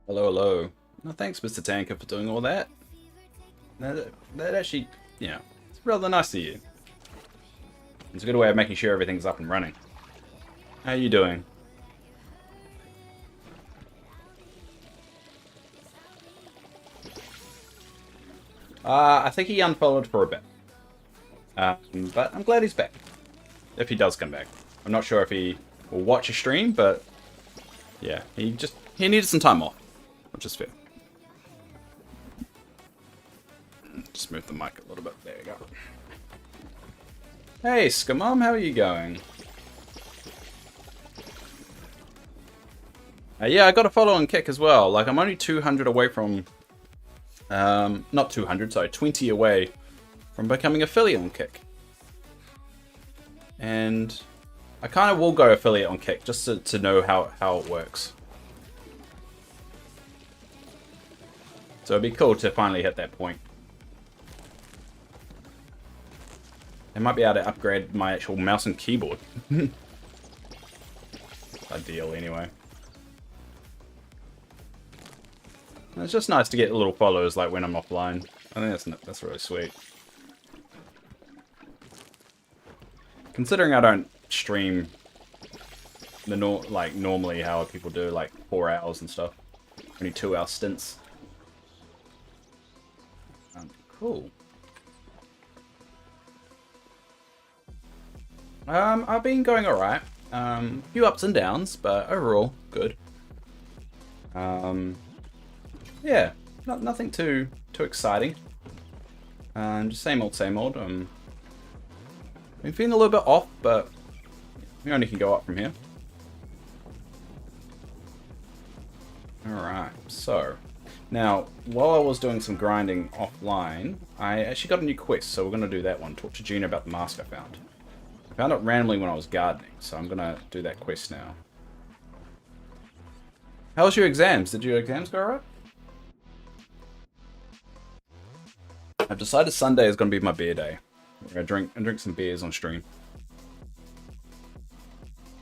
Hello, hello. No, thanks, Mr. Tanker, for doing all that. That actually, it's rather nice of you. It's a good way of making sure everything's up and running. How are you doing? I think he unfollowed for a bit. But I'm glad he's back. If he does come back. I'm not sure if he will watch a stream, but yeah, he needed some time off, which is fair. Just move the mic a little bit. There you go. Hey, Skamom, how are you going? Yeah, I got a follow on Kick as well. Like, I'm only 200 away from... not 200, sorry, 20 away from becoming affiliate on Kick. And I kind of will go affiliate on Kick, just to know how it works. So it'd be cool to finally hit that point. I might be able to upgrade my actual mouse and keyboard. Ideal, anyway. It's just nice to get little follows like when I'm offline. I think that's really sweet. Considering I don't stream normally how people do, like 4 hours and stuff. Only 2-hour stints. Cool. I've been going alright. A few ups and downs, but overall, good. Yeah, nothing too exciting. Just same old, same old. Been feeling a little bit off, but we only can go up from here. Alright, so now while I was doing some grinding offline, I actually got a new quest, so we're gonna do that one. Talk to Gina about the mask I found. I found it randomly when I was gardening, so I'm gonna do that quest now. How was your exams? Did your exams go alright? I've decided Sunday is going to be my beer day. We're going to drink some beers on stream.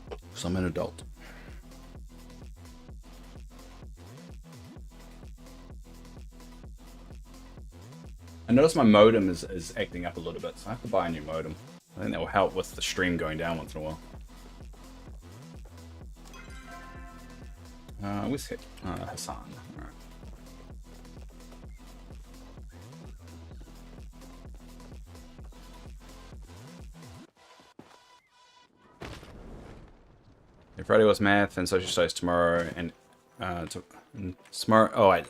Because I'm an adult. I noticed my modem is acting up a little bit, so I have to buy a new modem. I think that will help with the stream going down once in a while. Where's Hassan? Alright. Friday was math and social studies tomorrow, and tomorrow. Oh wait,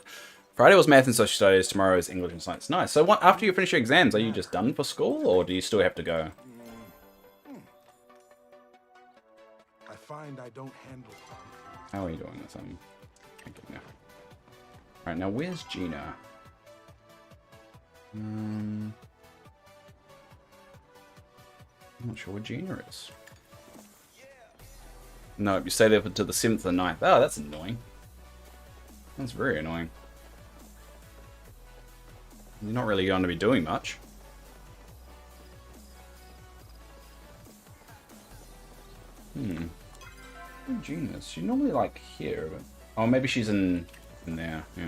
Friday was math and social studies. Tomorrow is English and science. Nice. So, after you finish your exams, are you just done for school, or do you still have to go? I find I don't handle. How are you doing this? Thinking now. Right now, where's Gina? I'm not sure where Gina is. No, you stay there to the 7th and 9th. Oh, that's annoying. That's very annoying. You're not really going to be doing much. Where Gina is? She's normally like here, but... Oh, maybe she's in there, yeah.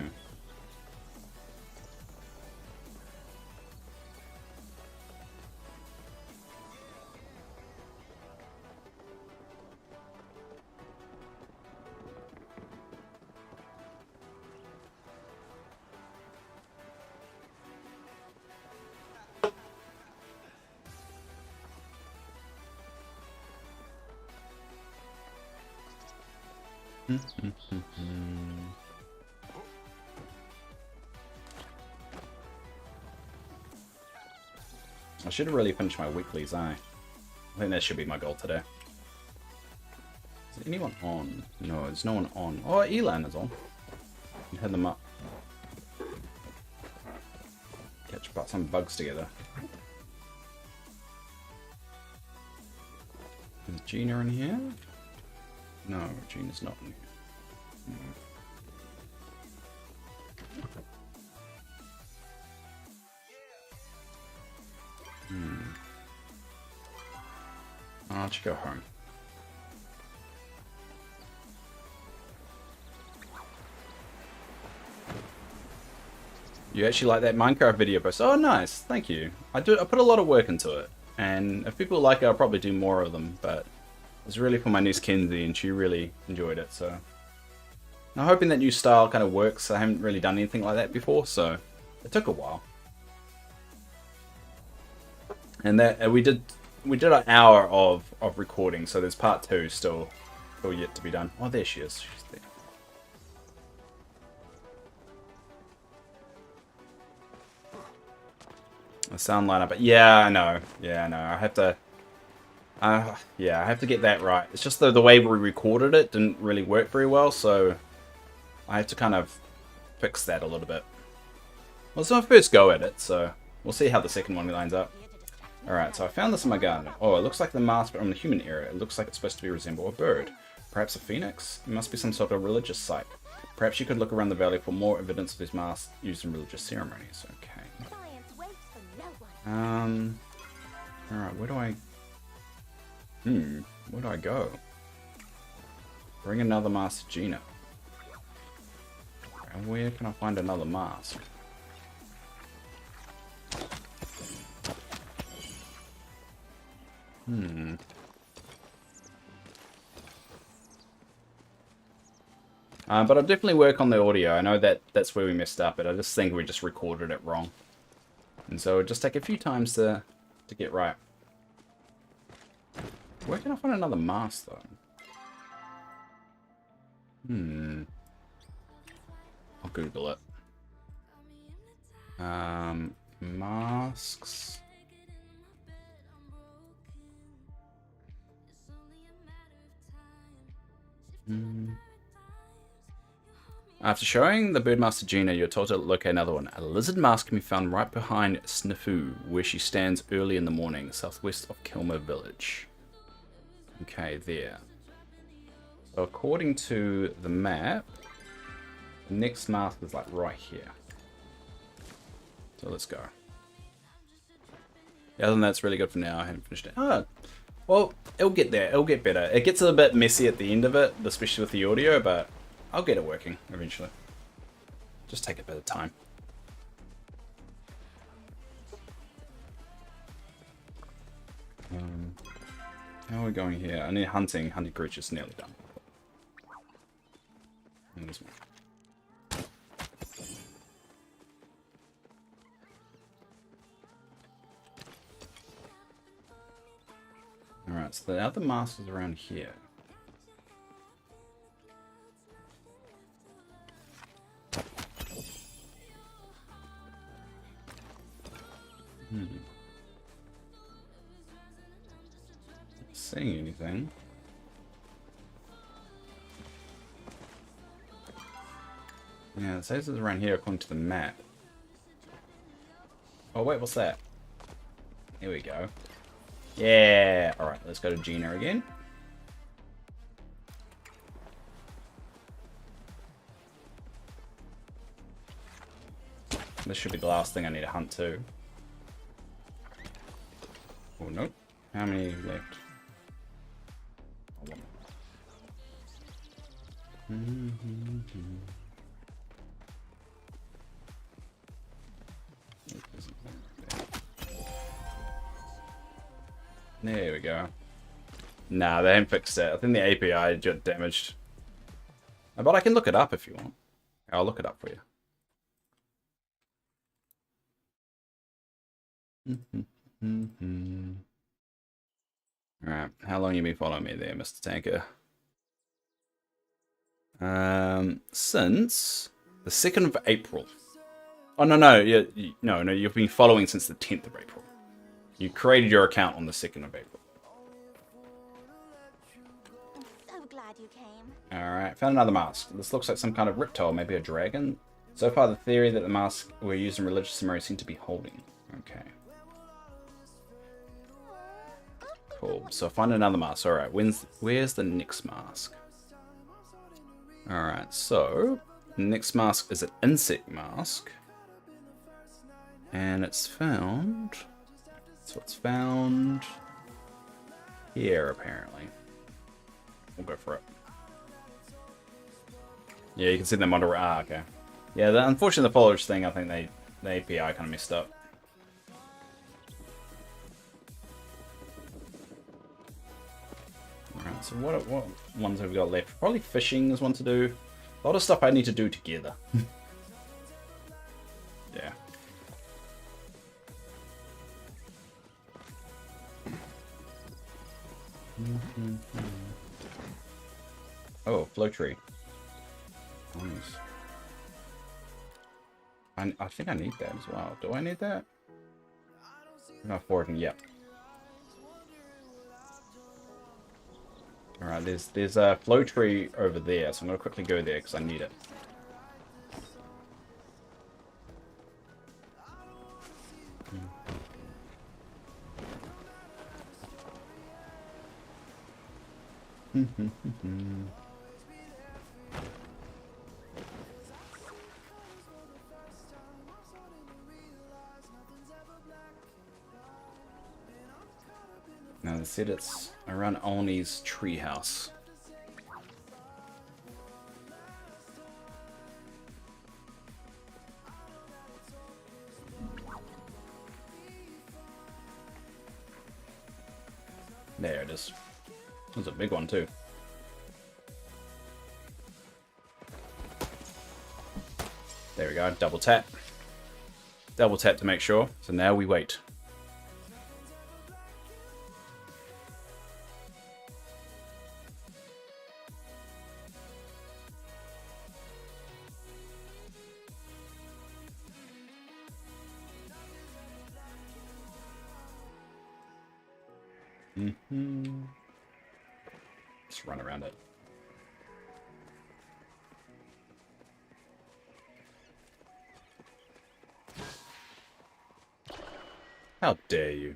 I should have really finished my weeklies, I think that should be my goal today. Is anyone on? No, there's no one on. Oh, Elan is on. Head them up. Catch some bugs together. Is Gina in here? No, Gina's not in here. Why don't you go home? You actually like that Minecraft video post? Oh, nice. Thank you. I put a lot of work into it. And if people like it, I'll probably do more of them. But it's really for my niece Kenzie, and she really enjoyed it. So I'm hoping that new style kind of works. I haven't really done anything like that before, so it took a while. And that we did an hour of recording, so there's part 2 still yet to be done. Oh, there she is. She's there. The sound lineup, but yeah, I know. Yeah, I know. I have to. Yeah, I have to get that right. It's just the way we recorded it didn't really work very well, so I have to kind of fix that a little bit. Well, it's my first go at it, so we'll see how the second one lines up. Alright, so I found this in my garden. Oh, it looks like the mask from the human era. It looks like it's supposed to resemble a bird. Perhaps a phoenix? It must be some sort of religious site. Perhaps you could look around the valley for more evidence of these masks used in religious ceremonies. Okay. Alright, where do I... where do I go? Bring another mask to Gina. And where can I find another mask? But I'll definitely work on the audio. I know that's where we messed up, but I just think we just recorded it wrong. And so it'll just take a few times to get right. Where can I find another mask, though? I'll Google it. Masks. After showing the bird mask to Gina, you're told to locate another one. A lizard mask can be found right behind Snifu, where she stands early in the morning, southwest of Kilmer Village. Okay, there. So according to the map, the next mask is like right here. So let's go. Yeah, other than that's really good for now. I haven't finished it. Oh, well, it'll get there. It'll get better. It gets a bit messy at the end of it, especially with the audio, but I'll get it working eventually. Just take a bit of time. How are we going here? I need hunting. Hunting creatures nearly done. And this one. Alright, so the other mask is around here. Seeing anything? Yeah, it says it's around here according to the map. Oh wait, what's that? Here we go. Yeah! Alright, let's go to Gina again. This should be the last thing I need to hunt too. Oh, nope. How many left? There we go. Nah, they haven't fixed it. I think the API got damaged. But I can look it up if you want. I'll look it up for you. Alright, how long you been following me there, Mr. Tanker? Since the 2nd of April. Oh, no, you've been following since the 10th of April. You created your account on the 2nd of April. I'm so glad you came. Alright, found another mask. This looks like some kind of reptile, maybe a dragon. So far, the theory that the masks were used in religious ceremonies seem to be holding. Okay. Cool. So find another mask. Alright, where's the next mask? Alright, so the next mask is an insect mask. And it's found... So it's found here, apparently. We'll go for it. Yeah, you can see them on the... Ah, okay. Yeah, unfortunately, the foliage thing, I think they The API kind of messed up. Alright, so what ones have we got left? Probably fishing is one to do. A lot of stuff I need to do together. Yeah. Oh, flow tree. Nice. I think I need that as well. Do I need that? No, forwarding, yep. Alright, there's a flow tree over there, so I'm gonna quickly go there because I need it. Now they said it's around Olney's treehouse. There it is. That's a big one too. There we go, double tap. Double tap to make sure. So now we wait. Just run around it. How dare you?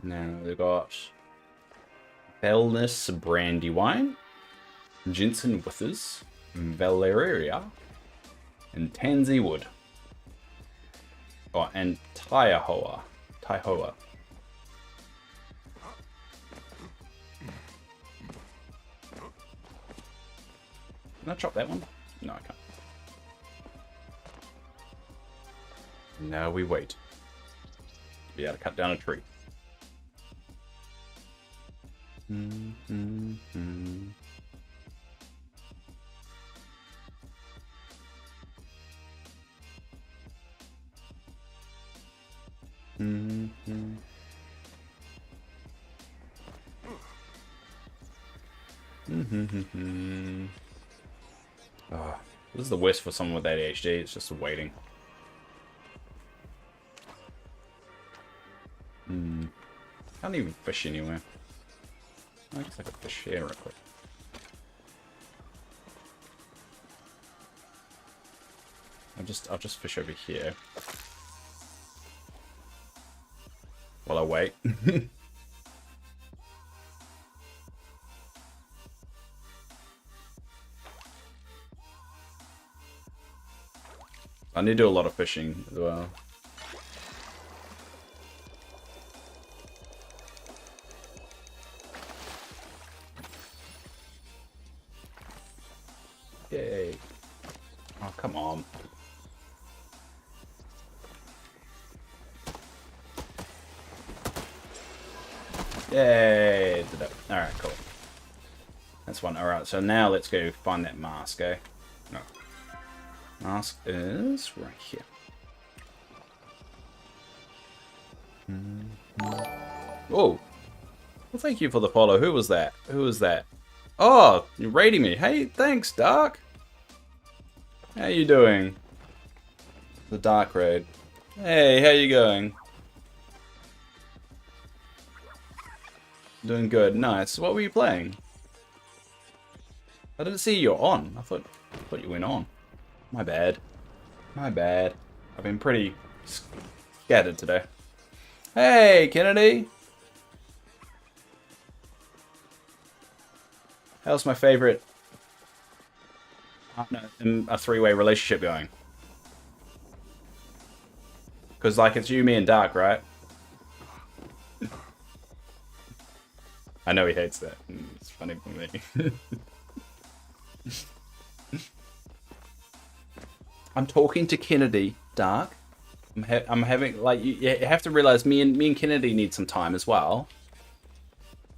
Now they've got Bellness Brandywine, Jensen Withers, Valeria, and Tansy Wood. Oh, and Taihoa. Taihoa. Can I chop that one? No, I can't. Now we wait. Be able to cut down a tree. Oh, this is the worst for someone with ADHD. It's just waiting. Can't even fish anywhere. I guess I could fish here real quick. I'll just fish over here while I wait. I need to do a lot of fishing as well. Yay. Oh, come on. Yay! Did it. Alright, cool. That's one. Alright, so now let's go find that mask, eh? No. Mask is right here. Oh! Well, thank you for the follow. Who was that? Who was that? Oh! You're raiding me. Hey, thanks, Dark! How you doing? The Dark raid. Hey, how you going? Doing good. Nice. What were you playing? I didn't see you on. I thought you went on. My bad. My bad. I've been pretty scattered today. Hey, Kennedy! How's my favorite partner in a three-way relationship going? Because, like, it's you, me, and Dark, right? I know he hates that. It's funny for me. I'm talking to Kennedy, Dark. I'm having, like, you have to realize me and Kennedy need some time as well.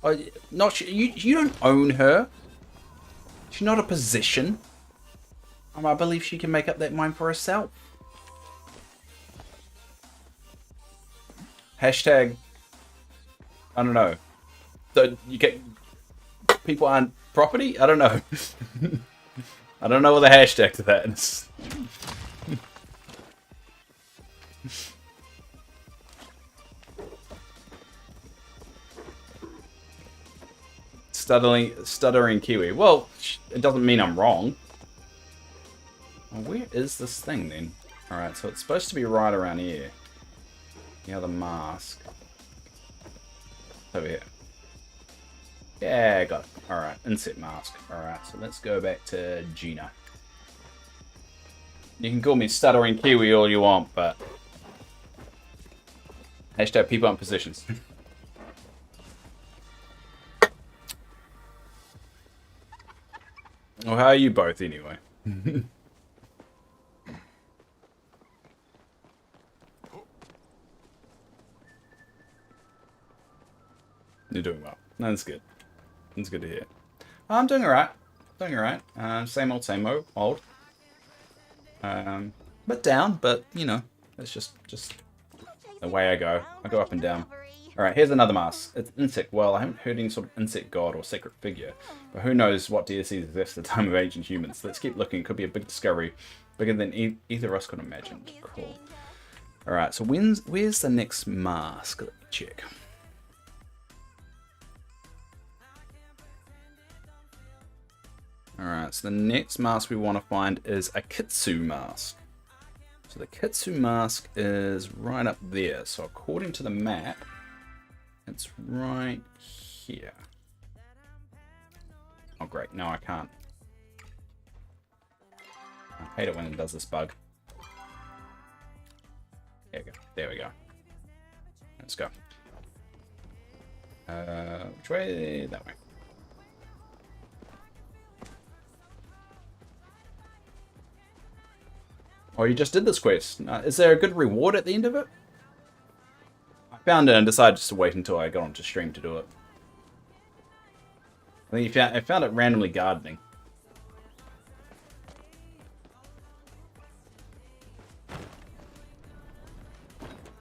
Oh, not you don't own her. She's not a position. I believe she can make up that mind for herself. Hashtag, I don't know. So you get people aren't property? I don't know. I don't know what the hashtag to that is. Stuttering Kiwi. Well, it doesn't mean I'm wrong. Well, where is this thing then? Alright, so it's supposed to be right around here. The other mask. Over here. Yeah, got it. Alright, inset mask. Alright, so let's go back to Gina. You can call me Stuttering Kiwi all you want, but... Hashtag people in positions. Well, how are you both anyway? You're doing well. No, that's good. That's good to hear. I'm doing alright. Doing alright. Same old. Bit down, but you know, it's just the way I go. I go up and down. Alright, here's another mask. It's insect. Well, I haven't heard any sort of insect god or secret figure, but who knows what DSCs exist at the time of ancient humans. Let's keep looking. Could be a big discovery, bigger than either of us could imagine. Cool. Alright, so where's the next mask? Let me check. Alright, so the next mask we want to find is a Kitsu mask. So the Kitsu mask is right up there. So according to the map, it's right here. Oh great, no I can't. I hate it when it does this bug. There we go. There we go. Let's go. Which way? That way. Oh, you just did this quest. Is there a good reward at the end of it? I found it and decided just to wait until I got onto stream to do it. I think I found it randomly gardening.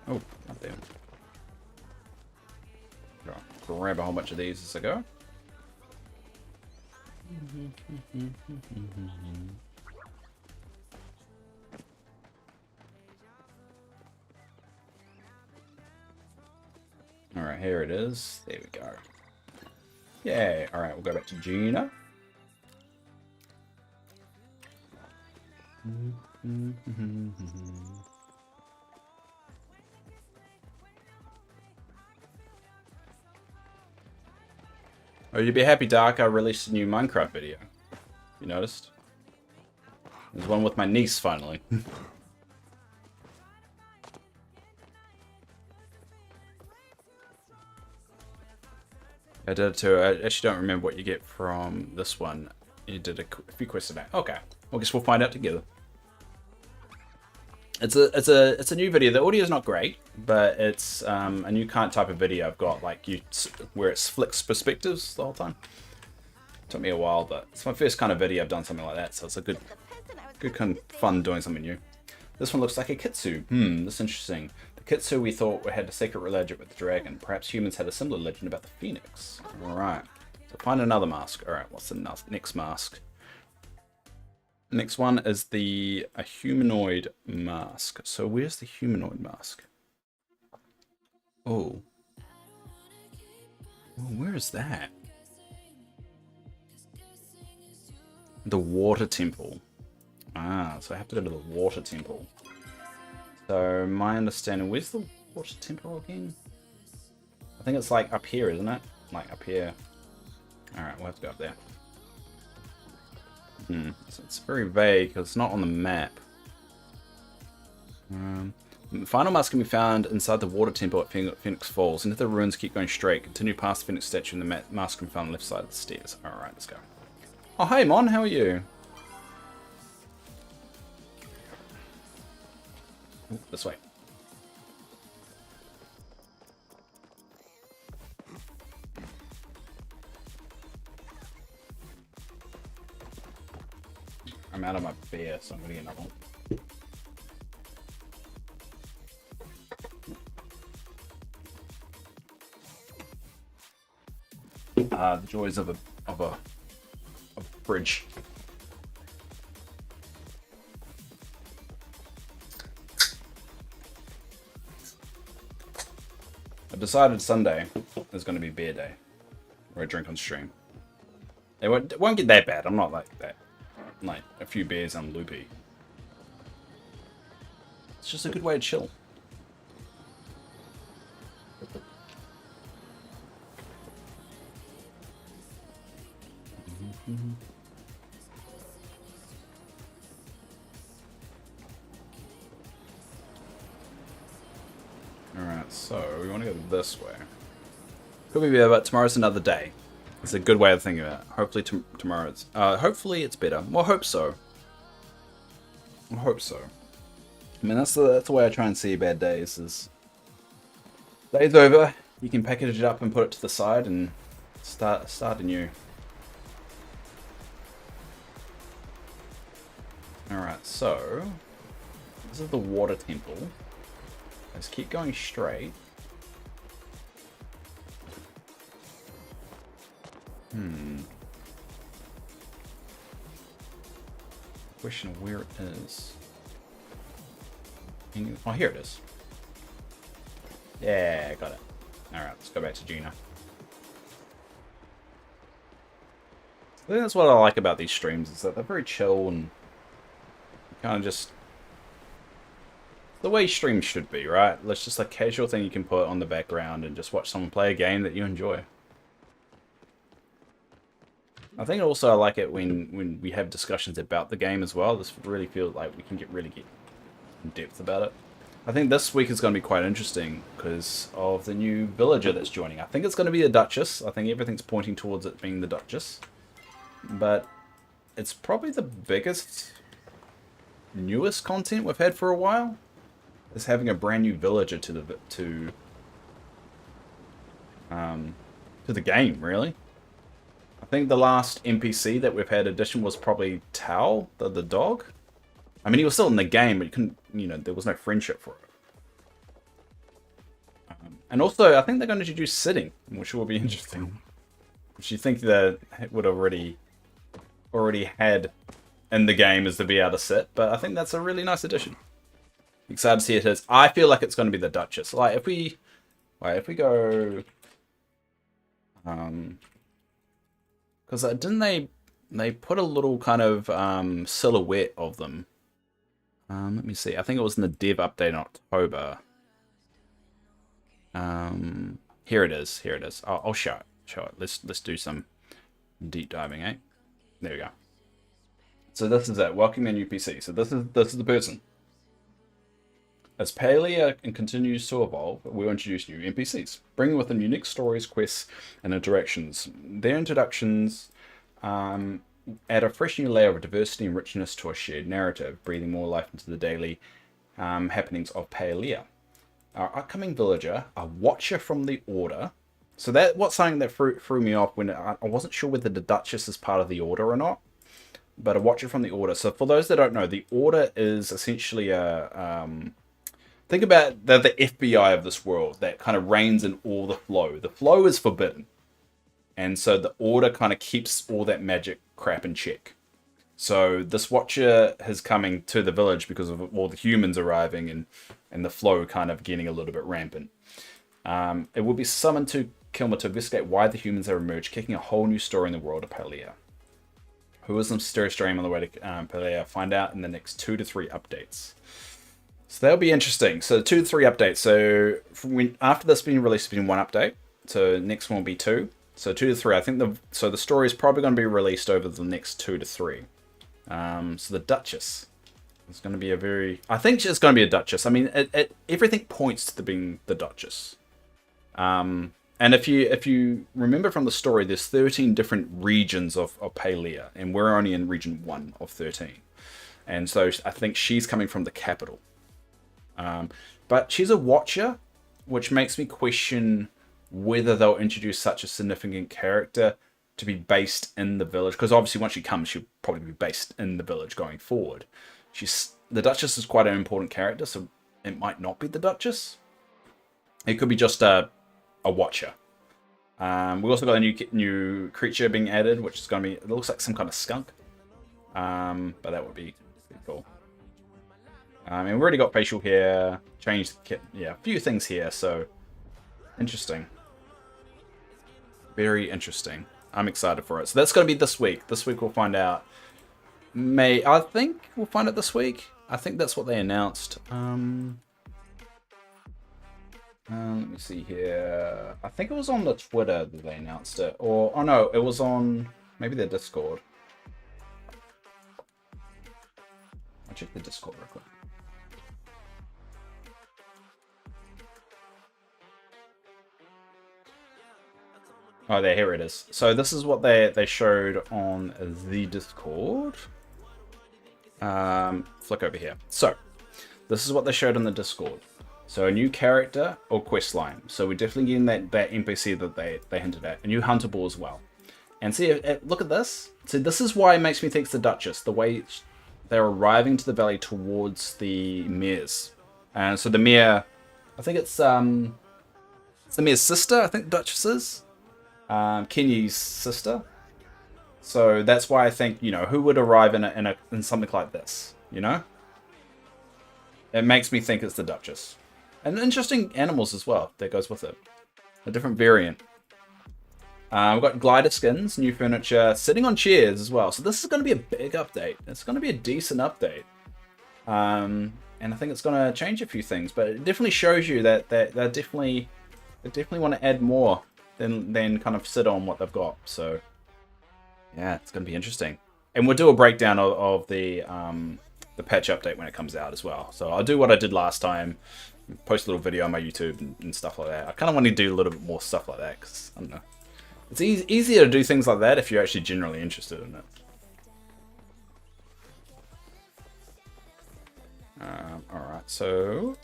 Oh, not there. Grab a whole bunch of these as I go. Alright, here it is. There we go. Yay. Alright, we'll go back to Gina. Oh, you'd be happy, Dark. I released a new Minecraft video. You noticed? There's one with my niece, finally. I did it too. I actually don't remember what you get from this one. You did a few quests about. Okay, well, I guess we'll find out together. It's a new video. The audio is not great, but it's a new kind of type of video I've got, like where it flicks perspectives the whole time. Took me a while, but it's my first kind of video I've done something like that, so it's a good kind of fun doing something new. This one looks like a Kitsu. That's interesting. The Kitsu we thought had a secret relationship with the dragon. Perhaps humans had a similar legend about the phoenix. Alright. So find another mask. Alright, what's the next mask? Next one is a humanoid mask. So where's the humanoid mask? Oh. Where is that? The water temple. Ah, so I have to go to the water temple. So my understanding, where's the water temple again? I think it's like up here, isn't it? Like up here. Alright, we'll have to go up there. So it's very vague because it's not on the map. The final mask can be found inside the water temple at Phoenix Falls. Into the ruins, keep going straight. Continue past the Phoenix statue and the mask can be found on the left side of the stairs. Alright, let's go. Oh, hey, Mon, how are you? Ooh, this way. I'm out of my beer, so I'm going to get another one. The joys of a fridge. I've decided Sunday is going to be beer day, where I drink on stream. It won't get that bad. I'm not like that. Like a few beers, I'm loopy. It's just a good way to chill. Alright, so we want to go this way. Could be better, but tomorrow's another day. It's a good way of thinking about it. Hopefully tomorrow's... hopefully it's better. Well, I hope so. I hope so. I mean, that's the way I try and see bad days, is... Day's over, you can package it up and put it to the side and start anew. Alright, so... This is the water temple. Let's keep going straight. Question of where it is. Oh, here it is. Yeah, got it. Alright, let's go back to Gina. I think that's what I like about these streams, is that they're very chill and kind of just the way streams should be, right? It's just a casual thing you can put on the background and just watch someone play a game that you enjoy. I think also I like it when we have discussions about the game as well. This really feels like we can really get in depth about it. I think this week is going to be quite interesting because of the new villager that's joining. I think it's going to be the Duchess. I think everything's pointing towards it being the Duchess. But it's probably the biggest, newest content we've had for a while. Is having a brand new villager to the game, really. I think the last NPC that we've had addition was probably Tao, the dog. I mean, he was still in the game, but you couldn't, there was no friendship for it. And also, I think they're going to introduce sitting, which will be interesting. Which you think that it would already had in the game is to be able to sit, but I think that's a really nice addition. Excited to see it is. I feel like it's going to be the Duchess. Like if we go, because didn't they put a little kind of silhouette of them? Let me see. I think it was in the dev update in October. Here it is. Here it is. I'll show it. Let's do some deep diving, eh? There we go. So this is it. Welcome a new PC. So this is the person. As Palia continues to evolve, we'll introduce new NPCs, bringing with them unique stories, quests, and interactions. Their introductions add a fresh new layer of diversity and richness to a shared narrative, breathing more life into the daily happenings of Palia. Our upcoming villager, a watcher from the Order. So that what's something that threw me off when I wasn't sure whether the Duchess is part of the Order or not. But a watcher from the Order. So for those that don't know, the Order is essentially a... think about the FBI of this world that kind of reigns in all the flow. The flow is forbidden. And so the Order kind of keeps all that magic crap in check. So this watcher is coming to the village because of all the humans arriving and the flow kind of getting a little bit rampant. It will be summoned to Kilmer to investigate why the humans have emerged, kicking a whole new story in the world of Palia. Who is the mysterious stream on the way to Palia? Find out in the next 2 to 3 updates. So that'll be interesting. So 2 to 3 updates. So after this being released, it's been 1 update. So next one will be 2. So 2 to 3. I think the story is probably going to be released over the next 2 to 3. So the Duchess. It's going to be a very... I think it's going to be a Duchess. I mean, everything points to being the Duchess. And if you remember from the story, there's 13 different regions of Palea, and we're only in region 1 of 13. And so I think she's coming from the capital. But she's a Watcher, which makes me question whether they'll introduce such a significant character to be based in the village. Because obviously once she comes, she'll probably be based in the village going forward. The Duchess is quite an important character, so it might not be the Duchess. It could be just a Watcher. We also got a new creature being added, which is going to be... It looks like some kind of skunk. But that would be pretty cool. And we've already got facial hair, changed the kit. Yeah, a few things here, so... Interesting. Very interesting. I'm excited for it. So that's going to be this week. This week we'll find out. I think we'll find it this week. I think that's what they announced. Let me see here. I think it was on the Twitter that they announced it. Or, oh no, it was on maybe their Discord. I'll check the Discord real quick. Oh, here it is. So this is what they showed on the Discord. Flick over here. So, this is what they showed on the Discord. So a new character or quest line. So we're definitely getting that NPC that they hinted at. A new Hunter as well. And see, look at this. So this is why it makes me think it's the Duchess. The way they're arriving to the valley towards the Mare's. And so the Mare, I think it's the Mare's sister, I think the Duchess is. Kenyi's sister. So that's why I think, who would arrive in something like this, It makes me think it's the Duchess. And interesting animals as well that goes with it. A different variant. We've got glider skins, new furniture, sitting on chairs as well. So this is going to be a big update. It's going to be a decent update. And I think it's going to change a few things. But it definitely shows you that they definitely want to add more than kind of sit on what they've got. So yeah, it's going to be interesting. And we'll do a breakdown of the patch update when it comes out as well. So I'll do what I did last time, post a little video on my YouTube and stuff like that. I kind of want to do a little bit more stuff like that because, I don't know. It's easier to do things like that if you're actually generally interested in it. Alright, so...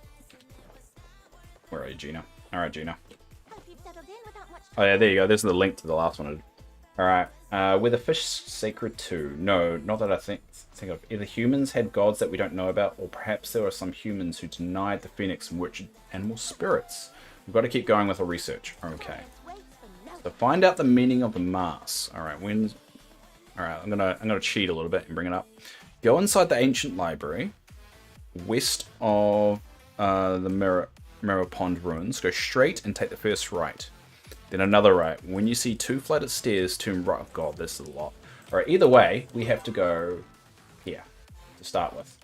Where are you, Gina? Alright, Gina. Oh yeah, there you go. There's the link to the last one. Alright. Were the fish sacred too? No, not that I think of. Either humans had gods that we don't know about, or perhaps there were some humans who denied the phoenix and worshiped animal spirits. We've got to keep going with our research. Okay. So find out the meaning of the mass. Alright, Alright, I'm gonna cheat a little bit and bring it up. Go inside the ancient library, west of the Mirror Pond ruins. Go straight and take the first right. Then another right. When you see 2 flight of stairs, turn right. Oh god, this is a lot. Alright, either way, we have to go here to start with.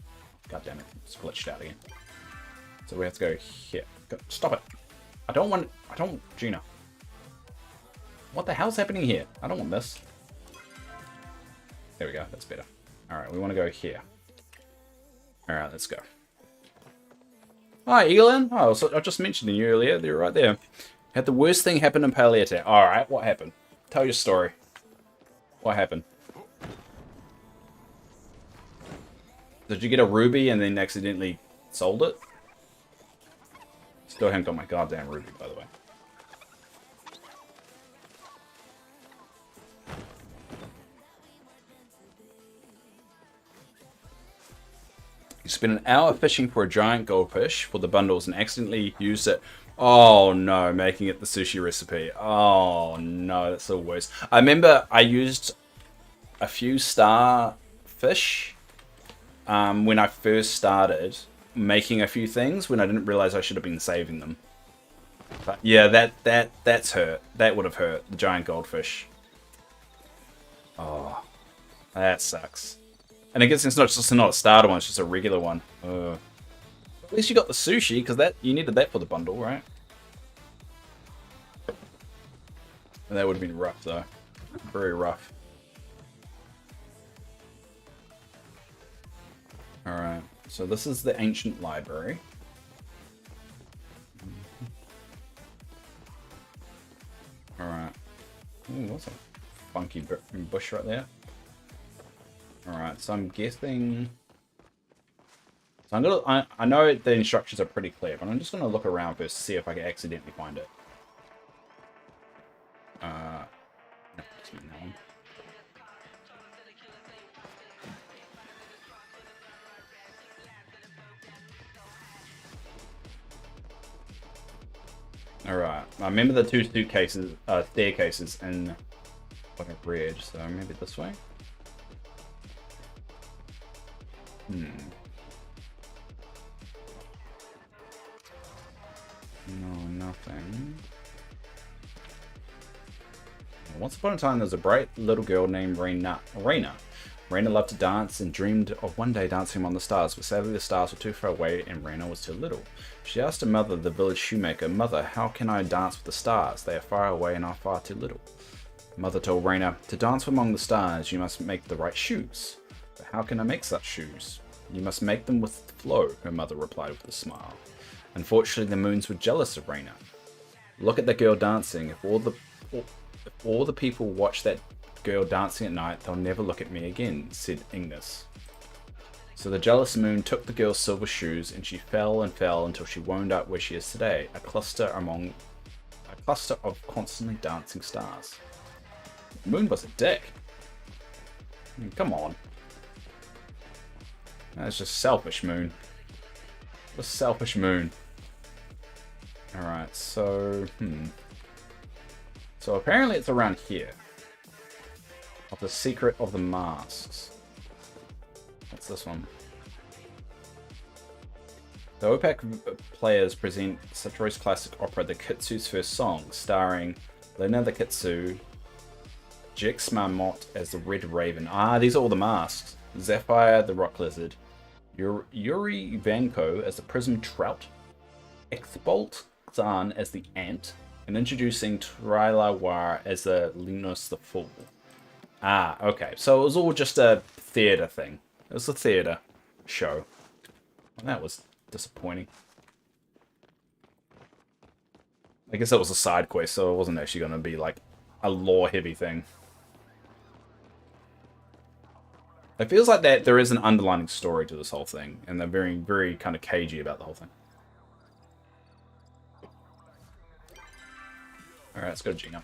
God damn it, it's glitched out again. So we have to go here. Stop it. I don't want Gina. What the hell's happening here? I don't want this. There we go, that's better. Alright, we want to go here. Alright, let's go. Hi, Elan. Oh, so I just mentioned you earlier. They're right there. Had the worst thing happen in Palea. Alright, what happened? Tell your story. What happened? Did you get a ruby and then accidentally sold it? Still haven't got my goddamn ruby, by the way. You spent an hour fishing for a giant goldfish for the bundles and accidentally used it. Oh no, making it the sushi recipe. Oh no, that's the worst. I remember I used a few starfish when I first started making a few things when I didn't realize I should have been saving them. But yeah, that's hurt. That would have hurt, the giant goldfish. Oh, that sucks. And I guess it's not a starter one, it's just a regular one. At least you got the sushi, because you needed that for the bundle, right? And that would have been rough, though. Very rough. Alright. So this is the ancient library. Alright. Ooh, what's a funky bush right there? Alright, so I'm guessing... So I'm gonna... I know the instructions are pretty clear, but I'm just gonna look around first to see if I can accidentally find it. No, it's not that one. Alright, I remember the two staircases in like a bridge, so maybe this way? No, nothing. Once upon a time, there was a bright little girl named Raina. Raina loved to dance and dreamed of one day dancing among the stars, but sadly the stars were too far away and Raina was too little. She asked her mother, the village shoemaker, "Mother, how can I dance with the stars? They are far away and are far too little." Mother told Raina, "To dance among the stars, you must make the right shoes." "But how can I make such shoes?" "You must make them with flow," her mother replied with a smile. Unfortunately, the moons were jealous of Raina. "Look at the girl dancing. If all the people watch that girl dancing at night, they'll never look at me again," said Ignis. So the jealous moon took the girl's silver shoes, and she fell and fell until she wound up where she is today, a cluster of constantly dancing stars. The moon was a dick. I mean, come on. That's just selfish, moon. The selfish moon. Alright, so... So apparently it's around here. Of the Secret of the Masks. What's this one? The OPEC players present Satoru's classic opera, The Kitsu's First Song, starring Lena the Kitsu, Jix Marmot as the Red Raven. Ah, these are all the masks. Zephyr the Rock Lizard, Yuri Vanko as the Prism Trout, Exbolt Zan as the Ant, and introducing Trila War as the Linus the Fool. Ah, okay. So it was all just a theatre thing. It was a theatre show. Well, that was disappointing. I guess that was a side quest, so it wasn't actually going to be like a lore-heavy thing. It feels like that there is an underlining story to this whole thing, and they're very, very kind of cagey about the whole thing. Alright, let's go to Gina.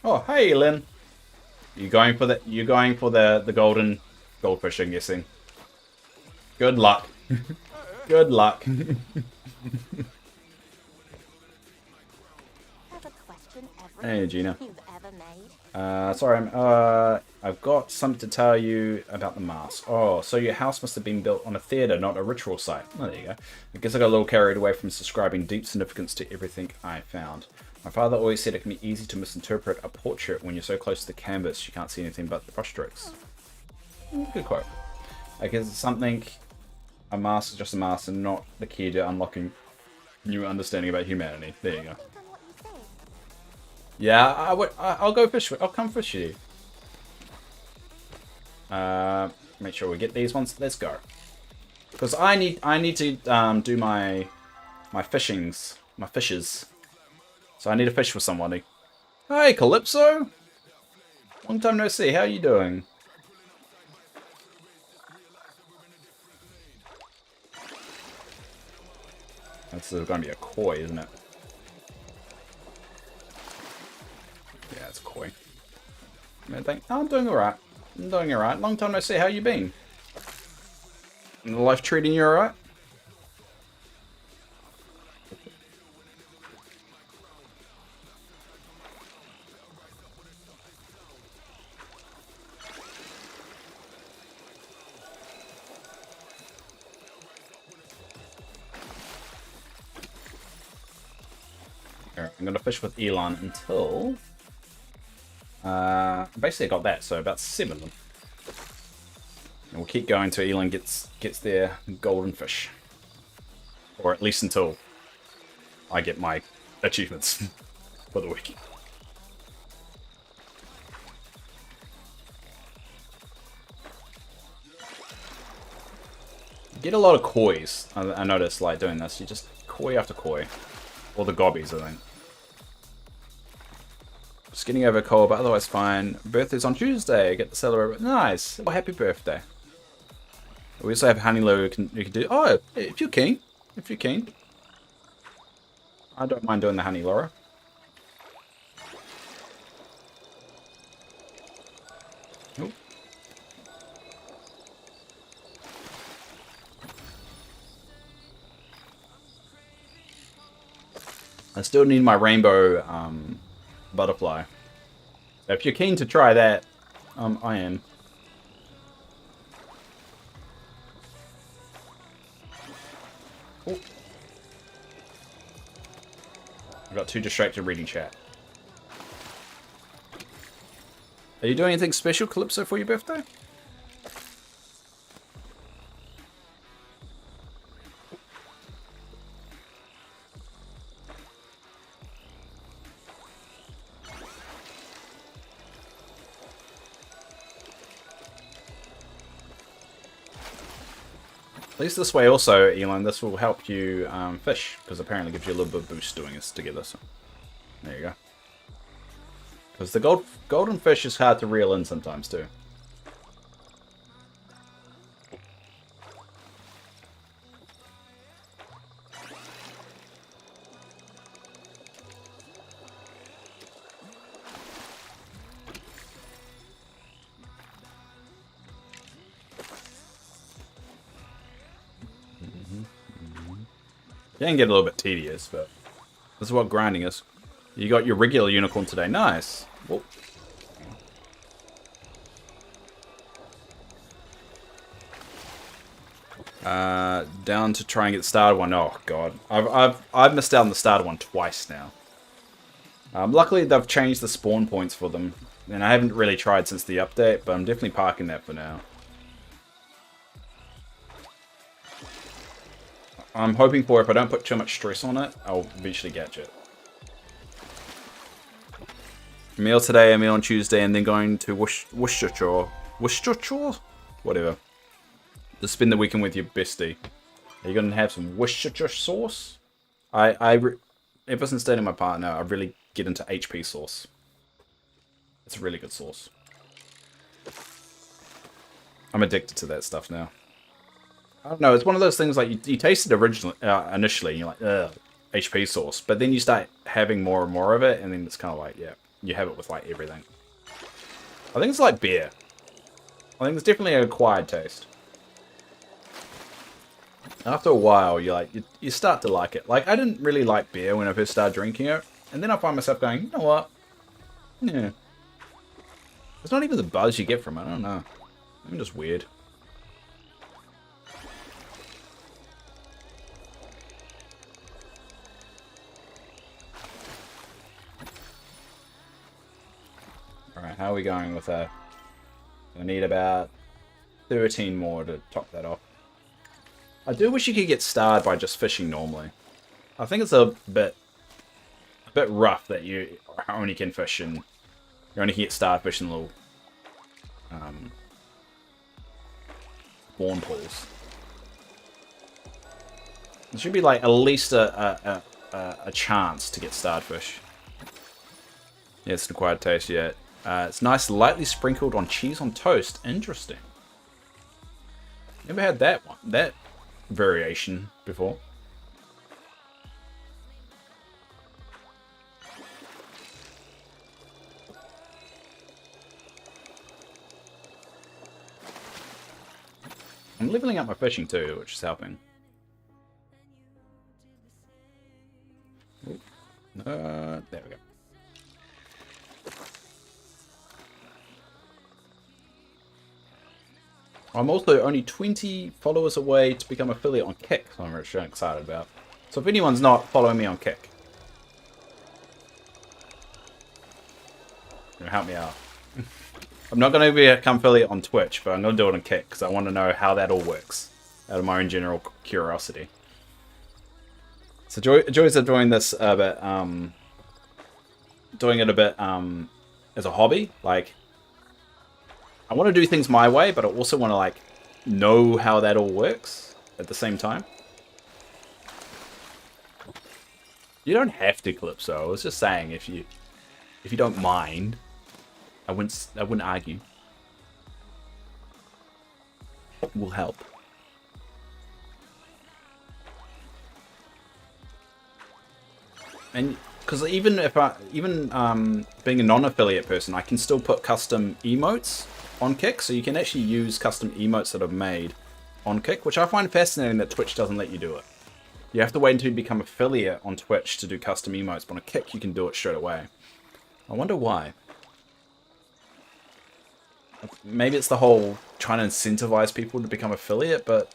Oh, hey, Lynn. You going for the golden goldfish, I'm guessing. Good luck. Good luck. Have a question Hey, Gina. you've ever made? Sorry, I've got something to tell you about the mask. Oh, so your house must have been built on a theatre, not a ritual site. Oh, there you go. I guess I got a little carried away from subscribing deep significance to everything I found. My father always said it can be easy to misinterpret a portrait when you're so close to the canvas you can't see anything but the brushstrokes. Good quote. I guess it's something, a mask is just a mask and not the key to unlocking new understanding about humanity. There you go. Think on what you say. Yeah, I'll go fish with, I'll come fish with you. Make sure we get these ones. Let's go. Because I need to do my fishes. So I need to fish with somebody. Hey, Calypso! Long time no see. How are you doing? That's going to be a koi, isn't it? Yeah, it's koi. I'm doing alright. I'm doing alright. Long time no see. How you been? Life treating you alright? I'm going to fish with Elon until... basically I got that, so about 7 of them. And we'll keep going till Elon gets their golden fish. Or at least until I get my achievements for the week. get a lot of kois. I noticed, like, doing this. You just koi after koi. Or the gobbies, I think. Just getting over a cold, but otherwise fine. Birthday's on Tuesday. Get to celebrate. Nice. Well, happy birthday. We also have honey lure you can do. Oh, if you're keen. If you're keen. I don't mind doing the honey lure. Nope. I still need my rainbow butterfly. If you're keen to try that, I am. Cool. I got too distracted reading chat. Are you doing anything special, Calypso, for your birthday? At least this way also, Elon, this will help you fish, because apparently it gives you a little bit of boost doing this together. So there you go. Because the golden fish is hard to reel in sometimes too. It can get a little bit tedious, but this is what grinding is. You got your regular unicorn today. Nice. Whoa. Down to try and get the started one. Oh god, I've missed out on the started one twice now. Luckily they've changed the spawn points for them, and I haven't really tried since the update, but I'm definitely parking that for now. I'm hoping for, if I don't put too much stress on it, I'll eventually catch it. Meal today, a meal on Tuesday, and then going to Worcestershire. Whatever. To spend the weekend with your bestie. Are you going to have some Worcestershire sauce? Ever since dating my partner, I really get into HP sauce. It's a really good sauce. I'm addicted to that stuff now. I don't know, it's one of those things like you taste it initially, and you're like, ugh, HP sauce. But then you start having more and more of it, and then it's kind of like, yeah, you have it with like everything. I think it's like beer. I think it's definitely an acquired taste. After a while, you start to like it. Like, I didn't really like beer when I first started drinking it, and then I find myself going, you know what? Yeah. It's not even the buzz you get from it, I don't know. I'm just weird. Alright, how are we going with that? I need about 13 more to top that off. I do wish you could get starred by just fishing normally. I think it's a bit rough that you only can fish and you only can get starfish in little spawn pools. There should be like at least a chance to get starfish. Yeah, it's an acquired taste yet. It's nice, lightly sprinkled on cheese on toast. Interesting. Never had that variation before. I'm leveling up my fishing too, which is helping. There we go. I'm also only 20 followers away to become affiliate on Kick, so I'm really excited about. So if anyone's not following me on Kick, help me out. I'm not going to become affiliate on Twitch, but I'm going to do it on Kick because I want to know how that all works, out of my own general curiosity. So joys of doing this a bit, doing it a bit as a hobby. Like, I want to do things my way, but I also want to like know how that all works. at the same time. You don't have to, Calypso. I was just saying if you don't mind, I wouldn't argue. Will help. And because even being a non-affiliate person, I can still put custom emotes on Kick, so you can actually use custom emotes that I've made on Kick, which I find fascinating that Twitch doesn't let you do it. You have to wait until you become affiliate on Twitch to do custom emotes, but on a Kick you can do it straight away. I wonder why. Maybe it's the whole trying to incentivize people to become affiliate, but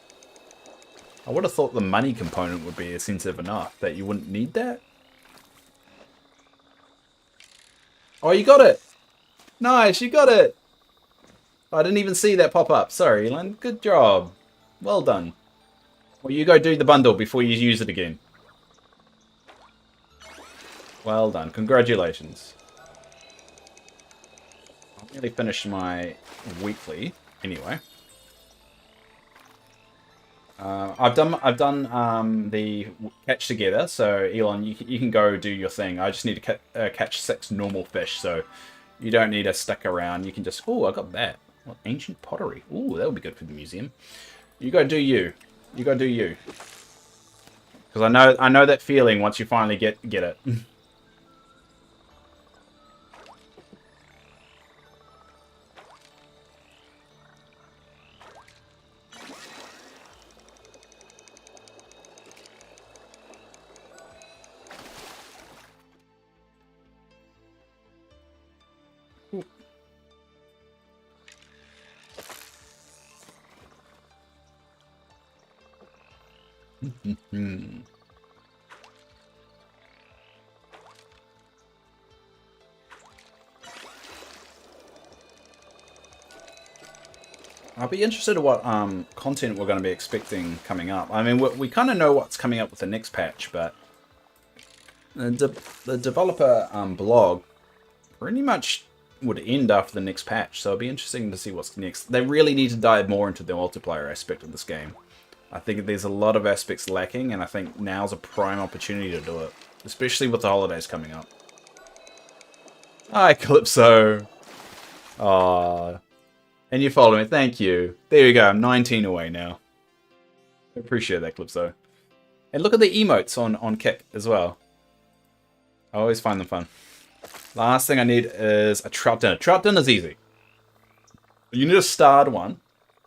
I would have thought the money component would be incentive enough that you wouldn't need that. Oh, you got it! Nice, you got it! I didn't even see that pop up. Sorry, Elon. Good job. Well done. Well, you go do the bundle before you use it again. Well done. Congratulations. I've nearly finished my weekly anyway. I've done the catch together, so Elon, you can go do your thing. I just need to catch 6 normal fish, so you don't need to stick around. You can just, oh, I got that. What, ancient pottery? Ooh, that would be good for the museum. You go do you. You go do you. Because I know that feeling once you finally get it. I'll be interested in what content we're going to be expecting coming up. I mean, we kind of know what's coming up with the next patch, but the developer blog pretty much would end after the next patch, so it'll be interesting to see what's next. They really need to dive more into the multiplayer aspect of this game. I think there's a lot of aspects lacking, and I think now's a prime opportunity to do it, especially with the holidays coming up. Hi, Calypso. Aww. And you follow me, thank you. There you go, I'm 19 away now. I appreciate that, Calypso. And look at the emotes on Kick as well. I always find them fun. Last thing I need is a trout dinner. Trout dinner's easy. You need a starred one,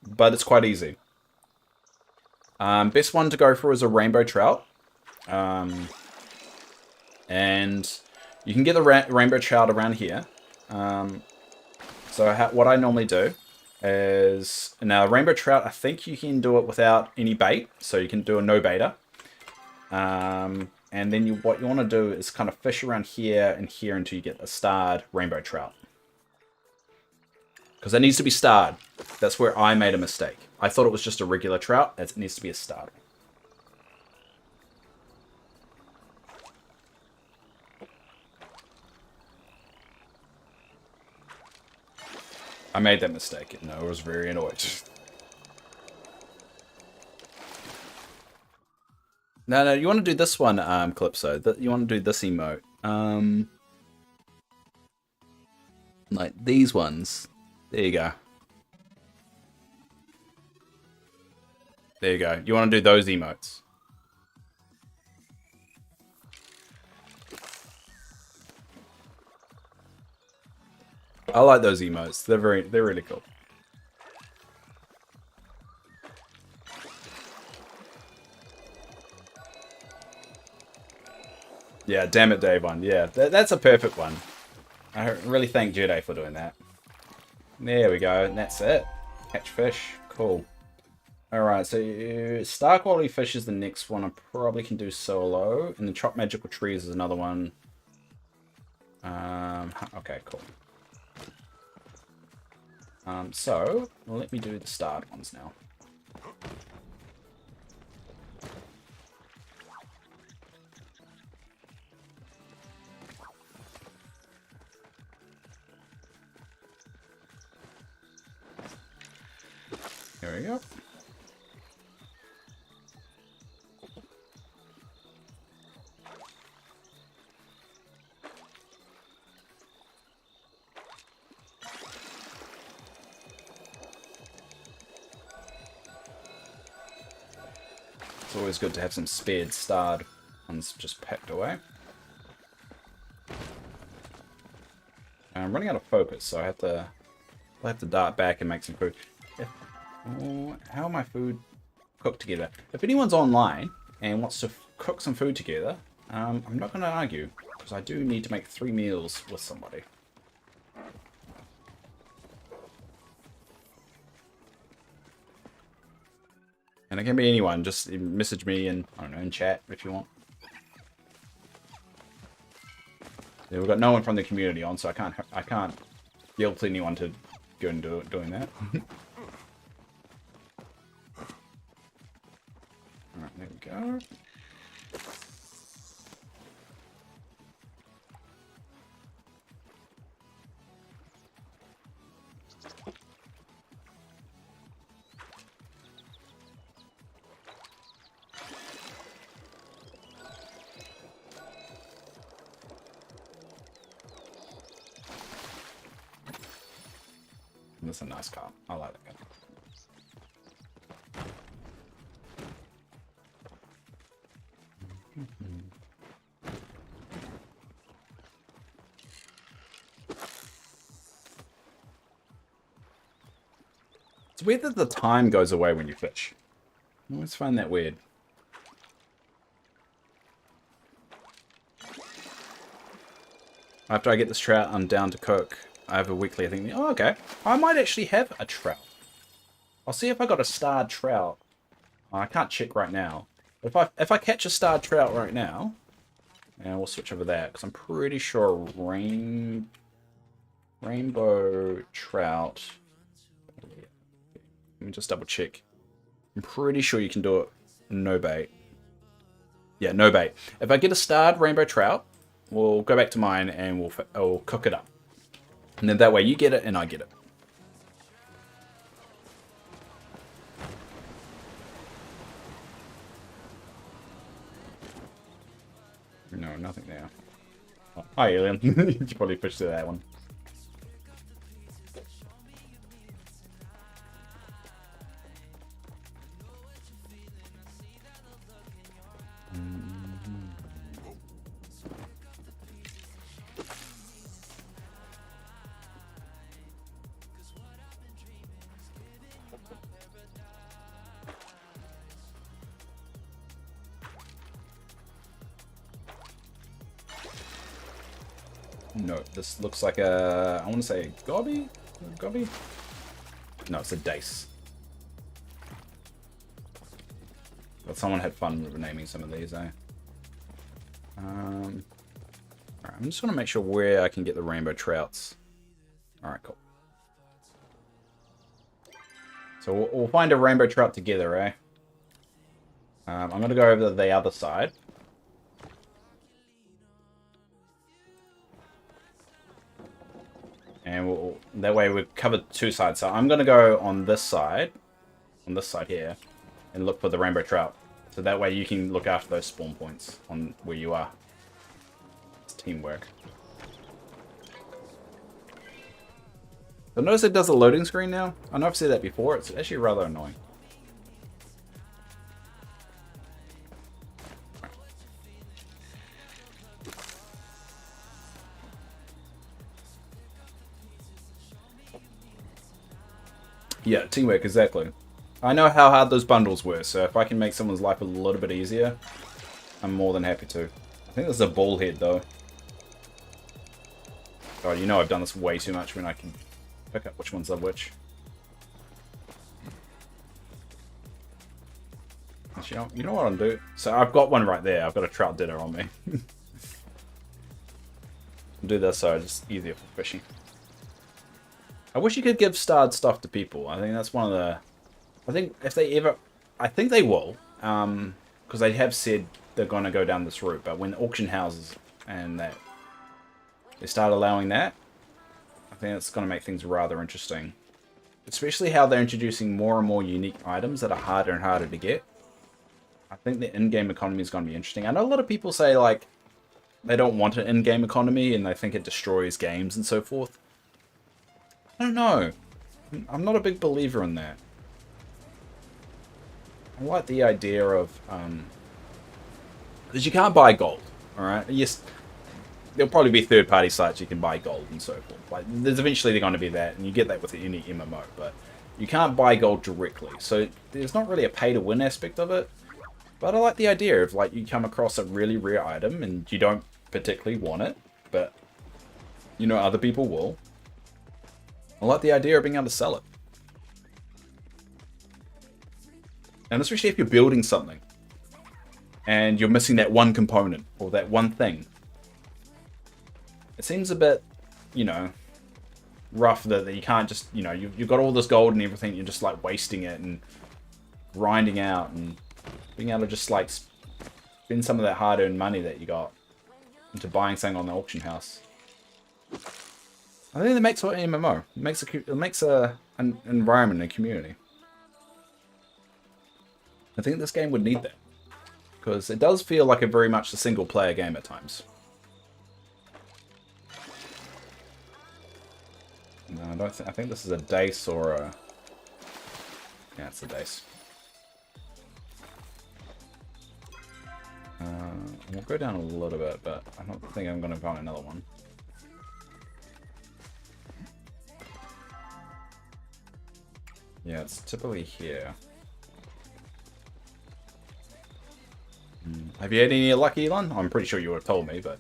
but it's quite easy. Best one to go for is a rainbow trout. And you can get the rainbow trout around here. So what I normally do is, now rainbow trout, I think you can do it without any bait, so you can do a no baiter. And then what you want to do is kind of fish around here and here until you get a starred rainbow trout. Because it needs to be starred. That's where I made a mistake. I thought it was just a regular trout. It needs to be a starred. I made that mistake. No, I was very annoyed. No, you want to do this one, Calypso. You want to do this emote. Like these ones. There you go. There you go. You want to do those emotes. I like those emotes. They're really cool. Yeah, damn it, Dave one. Yeah, that's a perfect one. I really thank Jedi for doing that. There we go, and that's it. Catch fish. Cool. Alright, so star quality fish is the next one I probably can do solo. And the chop magical trees is another one. Okay, cool. So, let me do the starred ones now. There we go. It's always good to have some spared starred ones just packed away. I'm running out of focus, so I'll have to dart back and make some food. How are my food cooked together? If anyone's online and wants to cook some food together, I'm not going to argue, because I do need to make 3 meals with somebody. And it can be anyone. Just message me in, I don't know, in chat if you want. Yeah, we've got no one from the community on, so I can't guilt anyone to go and doing that. Alright, there we go. That's a nice car. I like that car. It's weird that the time goes away when you fish. I always find that weird. After I get this trout, I'm down to cook. I have a weekly thing. Oh, okay. I might actually have a trout. I'll see if I got a starred trout. Oh, I can't check right now. If I catch a starred trout right now, and we'll switch over that because I'm pretty sure rainbow trout. Let me just double check. I'm pretty sure you can do it no bait. Yeah, no bait. If I get a starred rainbow trout, we'll go back to mine and we'll cook it up. And then that way you get it and I get it. No, nothing there. Oh, hi, Alien. You probably pushed through that one. No, this looks like a, I want to say gobby? Gobby? No, it's a dace. But someone had fun renaming some of these, eh? Alright, I'm just going to make sure where I can get the rainbow trouts. Alright, cool. So we'll find a rainbow trout together, eh? I'm going to go over to the other side. And that way we've covered 2 sides. So I'm going to go on this side here, and look for the rainbow trout. So that way you can look after those spawn points on where you are. It's teamwork. So notice it does a loading screen now. I know I've said that before. It's actually rather annoying. Yeah, teamwork, exactly. I know how hard those bundles were, so if I can make someone's life a little bit easier, I'm more than happy to. I think there's a ball head, though. God, you know I've done this way too much when I can pick up which ones are which. Actually, you know what I'll do? So I've got one right there. I've got a trout dinner on me. I'll do this so it's easier for fishing. I wish you could give starred stuff to people. I think that's one of the... I think if they ever... I think they will. Because they have said they're going to go down this route. But when auction houses and that... they start allowing that, I think it's going to make things rather interesting. Especially how they're introducing more and more unique items that are harder and harder to get. I think the in-game economy is going to be interesting. I know a lot of people say, like, they don't want an in-game economy and they think it destroys games and so forth. I don't know. I'm not a big believer in that. I like the idea of because you can't buy gold. All right. Yes, there'll probably be third-party sites you can buy gold and so forth. Like, there's eventually going to be that, and you get that with any MMO, but you can't buy gold directly. So there's not really a pay-to-win aspect of it. But I like the idea of, like, you come across a really rare item and you don't particularly want it, but you know other people will. I like the idea of being able to sell it. And especially if you're building something and you're missing that one component or that one thing. It seems a bit, you know, rough that you can't just, you know, you've got all this gold and everything, you're just like wasting it and grinding out and being able to just like spend some of that hard-earned money that you got into buying something on the auction house. I think that makes what an MMO. It makes an environment and a community. I think this game would need that, because it does feel like a very much a single-player game at times. No, I don't. I think this is a dice or a. Yeah, it's a dice. We'll go down a little bit, but I don't think I'm going to find another one. Yeah, it's typically here. Have you had any luck, Elon? I'm pretty sure you would have told me, but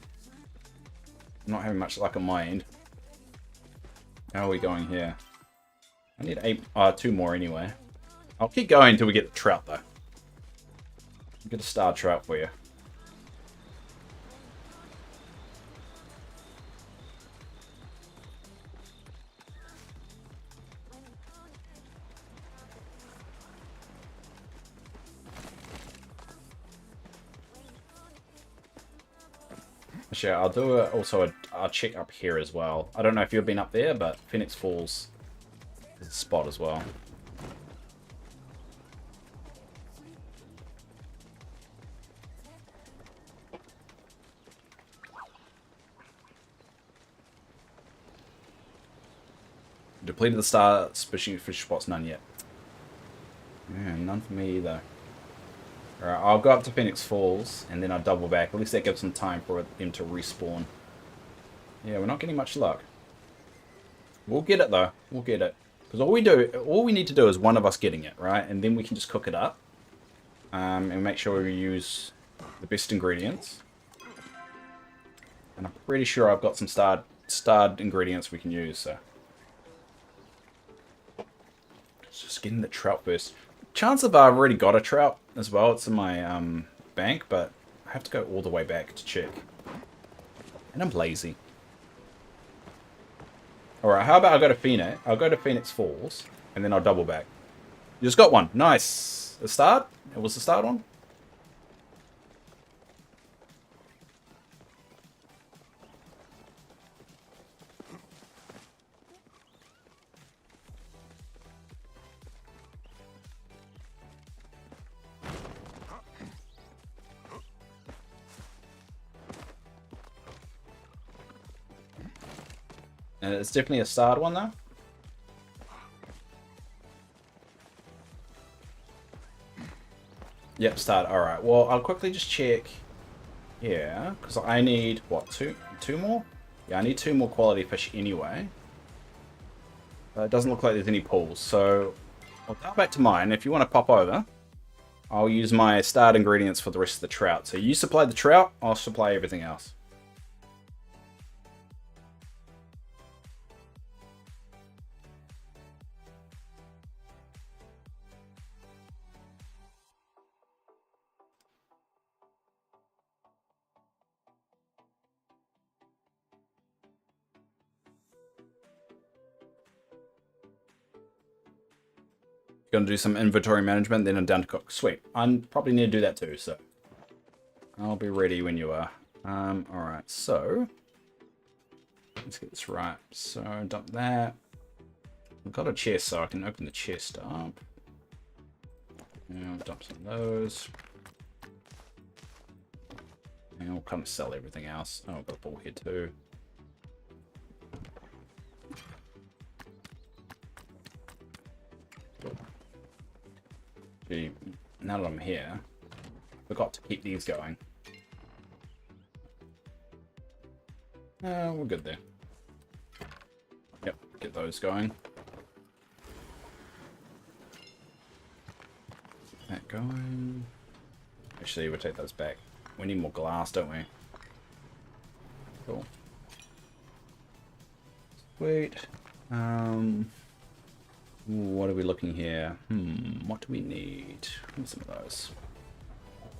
I'm not having much luck on my end. How are we going here? I need 2 more anyway. I'll keep going until we get the trout, though. I'll get a star trout for you. Actually, I'll do a check up here as well. I don't know if you've been up there, but Phoenix Falls is a spot as well. Depleted the star fishing fish spots, none yet. Yeah, none for me either. Alright, I'll go up to Phoenix Falls, and then I'll double back. At least that gives some time for them to respawn. Yeah, we're not getting much luck. We'll get it, though. We'll get it. Because all we need to do is one of us getting it, right? And then we can just cook it up. And make sure we use the best ingredients. And I'm pretty sure I've got some starred ingredients we can use, so. Just getting the trout first. Chance of I've already got a trout as well. It's in my bank, but I have to go all the way back to check. And I'm lazy. Alright, how about I go to Phoenix? I'll go to Phoenix Falls, and then I'll double back. You just got one. Nice. A start? It was the start one? And it's definitely a starred one, though. Yep, starred. Alright, well, I'll quickly just check here, because I need, what, two more? Yeah, I need 2 more quality fish anyway. It doesn't look like there's any pools, so I'll go back to mine. If you want to pop over, I'll use my starred ingredients for the rest of the trout. So you supply the trout, I'll supply everything else. Gonna do some inventory management, then I'm down to cook. Sweet. I probably need to do that too, so I'll be ready when you are. Alright, so let's get this right. So dump that. I've got a chest, so I can open the chest up. And I'll dump some of those. And we'll kind of sell everything else. Oh, I've got a ball here too. No, now that I'm here, forgot to keep these going. We're good there. Yep, get those going. That going. Actually, we'll take those back. We need more glass, don't we? Cool. Sweet. What are we looking here? What do we need? Some of those.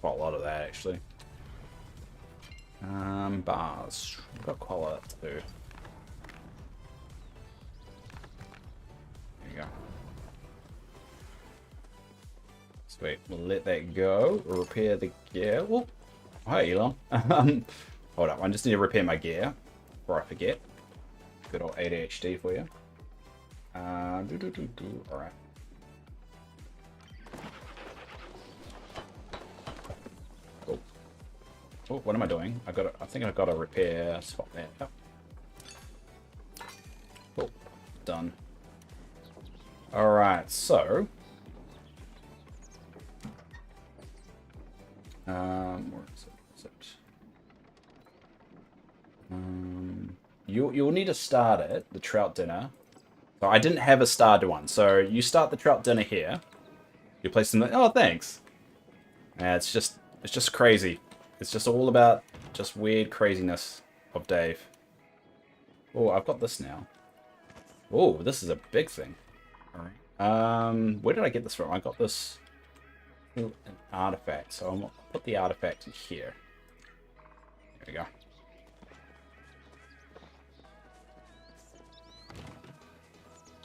Quite a lot of that, actually. Bars. We've got quite a lot to do. There you go. Sweet. We'll let that go. We'll repair the gear. Oh, hi, Elon. Hold up. I just need to repair my gear before I forget. Good old ADHD for you. Alright. Cool. Oh, what am I doing? I think I've got a repair spot there. Yep. Cool. Done. Alright, so where is it? You'll need to start it, the trout dinner. So I didn't have a starter one, so you start the trout dinner here. You place them. Oh, thanks. Yeah, it's just crazy. It's just all about just weird craziness of Dave. Oh, I've got this now. Oh, this is a big thing. All right. Where did I get this from? I got this an artifact, so I'll put the artifact in here. There we go.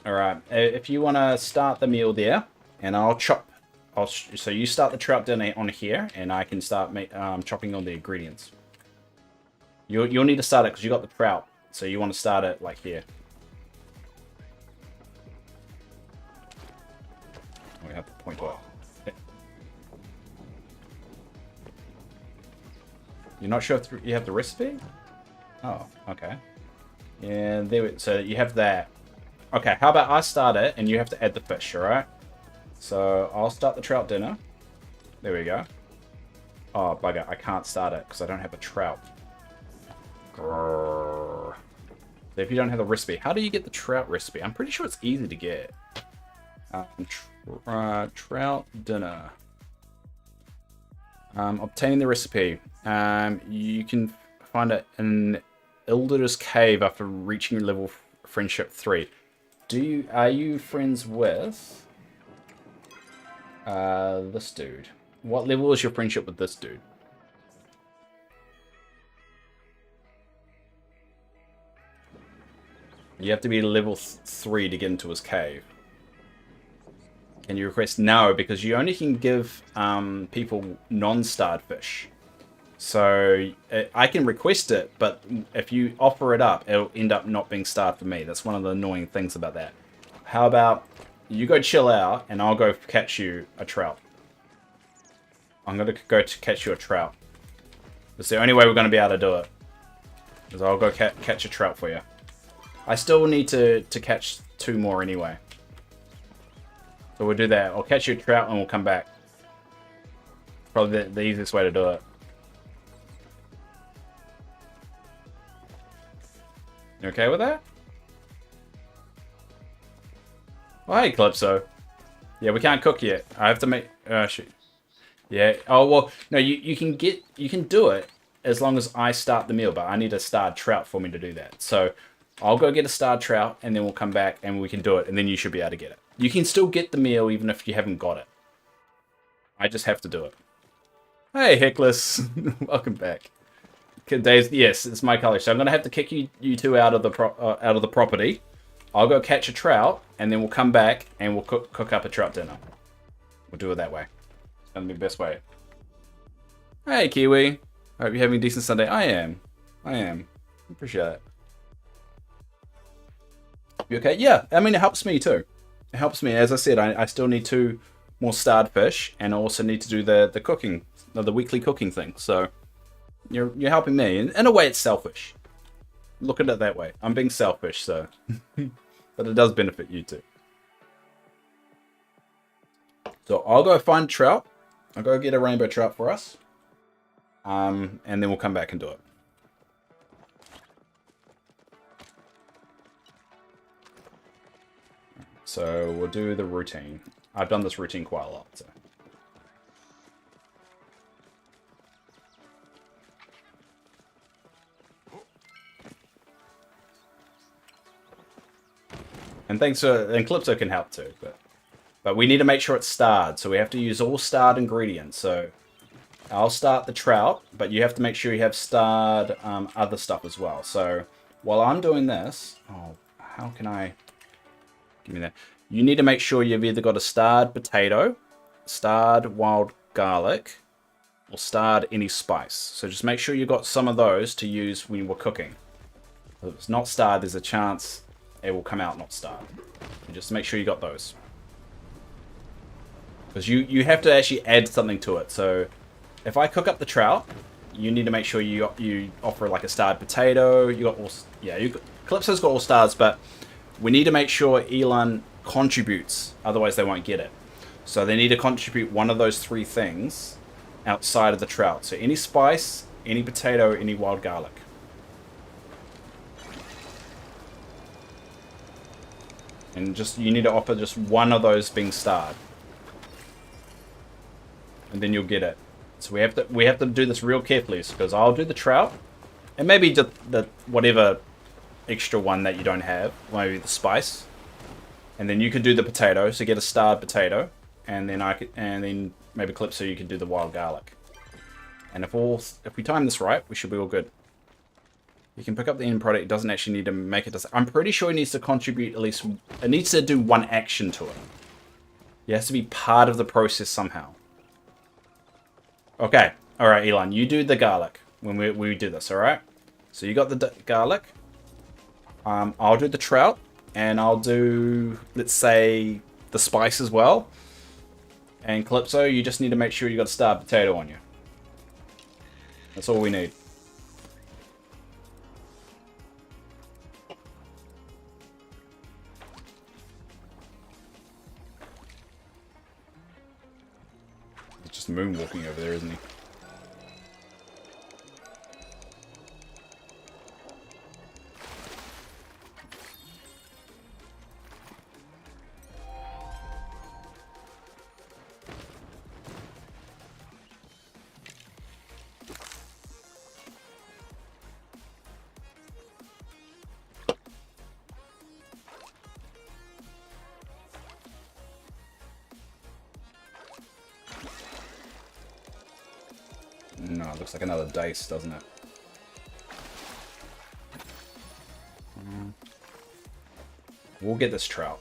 Alright, if you want to start the meal there, and I'll chop. So you start the trout dinner on here, and I can start chopping all the ingredients. You'll need to start it because you got the trout, so you want to start it like here. We have to point to it. Okay. You're not sure if you have the recipe? Oh, okay. Yeah, so you have that. Okay, how about I start it and you have to add the fish, alright? So I'll start the trout dinner. There we go. Oh, bugger, I can't start it because I don't have a trout. Grrr. So if you don't have the recipe, how do you get the trout recipe? I'm pretty sure it's easy to get. Trout dinner. Obtaining the recipe. You can find it in Ilder's Cave after reaching level friendship 3. Are you friends with this dude? What level is your friendship with this dude? You have to be level 3 to get into his cave. Can you request? No, because you only can give people non-starred fish. So I can request it, but if you offer it up, it'll end up not being starred for me. That's one of the annoying things about that. How about you go chill out, and I'll go catch you a trout. I'm going to go to catch you a trout. It's the only way we're going to be able to do it. Is I'll go catch a trout for you. I still need to catch 2 more anyway. So we'll do that. I'll catch you a trout and we'll come back. Probably the easiest way to do it. You okay with that? Oh, hey, Calypso. Yeah, we can't cook yet. I have to make... shoot. Yeah. Oh, well, no, you can do it as long as I start the meal, but I need a starred trout for me to do that. So I'll go get a starred trout, and then we'll come back, and we can do it, and then you should be able to get it. You can still get the meal even if you haven't got it. I just have to do it. Hey, Heckless. Welcome back. Dave's, yes, it's my color. So I'm gonna have to kick you two out of the property. I'll go catch a trout, and then we'll come back and we'll cook up a trout dinner. We'll do it that way. It's gonna be the best way. Hey, Kiwi. I hope you're having a decent Sunday. I am. Appreciate it. You okay? Yeah. I mean, it helps me too. It helps me. As I said, I still need 2 more starred fish, and I also need to do the cooking, the weekly cooking thing. So. You're helping me. In a way, it's selfish. Look at it that way. I'm being selfish, so... but it does benefit you too. So I'll go find trout, I'll go get a rainbow trout for us. And then we'll come back and do it. So we'll do the routine. I've done this routine quite a lot. So. And Calypso can help too, but we need to make sure it's starred. So we have to use all starred ingredients. So I'll start the trout, but you have to make sure you have starred other stuff as well. So while I'm doing this, oh, how can I? Give me that. You need to make sure you've either got a starred potato, starred wild garlic, or starred any spice. So just make sure you've got some of those to use when we're cooking. If it's not starred, there's a chance it will come out not starred. And just make sure you got those. Because you have to actually add something to it. So if I cook up the trout, you need to make sure you offer like a starred potato. You got all, yeah, Calypso's got all stars, but we need to make sure Elan contributes, otherwise they won't get it. So they need to contribute one of those three things outside of the trout. So any spice, any potato, any wild garlic. And just you need to offer just one of those being starred. And then you'll get it. So we have to do this real carefully, because I'll do the trout, and maybe just the whatever extra one that you don't have, maybe the spice, and then you could do the potato. So get a starred potato, and then maybe Calypso, you can do the wild garlic. And if we time this right, we should be all good. You can pick up the end product. It doesn't actually need to make it. I'm pretty sure it needs to contribute at least. It needs to do one action to it. It has to be part of the process somehow. Okay. All right, Elan, you do the garlic when we do this. All right. So you got the garlic. I'll do the trout, and I'll do, let's say, the spice as well. And Calypso, you just need to make sure you got a starred potato on you. That's all we need. He's just moonwalking over there, isn't he? No, it looks like another dice, doesn't it? We'll get this trout.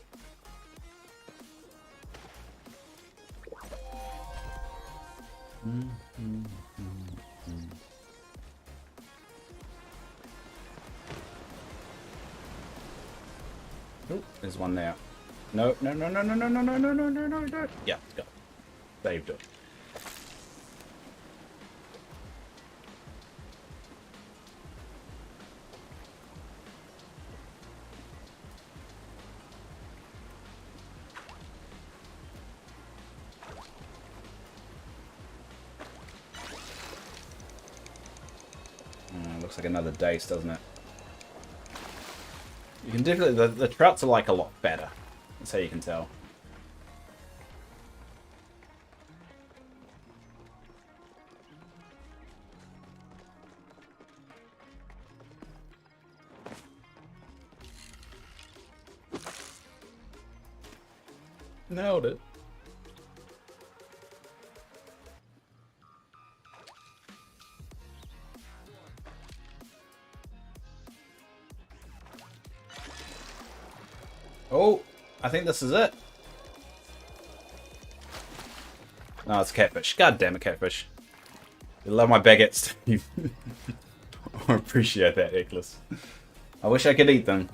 Oh, there's one there. No, no, no, no, no, no, no, no, no, no, no, no, no. Yeah, let's go. Saved it. Looks like another dice, doesn't it? You can definitely... The trouts are like a lot better. That's how you can tell. Nailed it. Oh, I think this is it. No, it's catfish. God damn it, catfish. You love my baguettes, Steve. I appreciate that, Eccles. I wish I could eat them.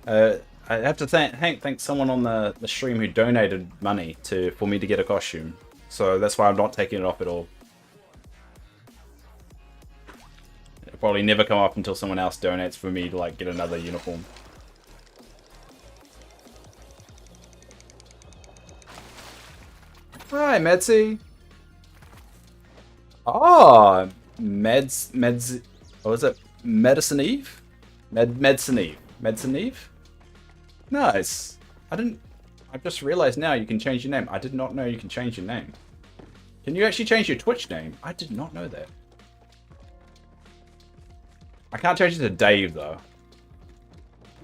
I have to thank someone on the stream who donated money for me to get a costume. So that's why I'm not taking it off at all. It'll probably never come up until someone else donates for me to like get another uniform. Hi, Medsy. Oh, what was it? Medicine Eve? Medicine Eve. Medicine Eve? Nice. I've just realized now you can change your name. I did not know you can change your name. Can you actually change your Twitch name? I did not know that. I can't change it to Dave, though.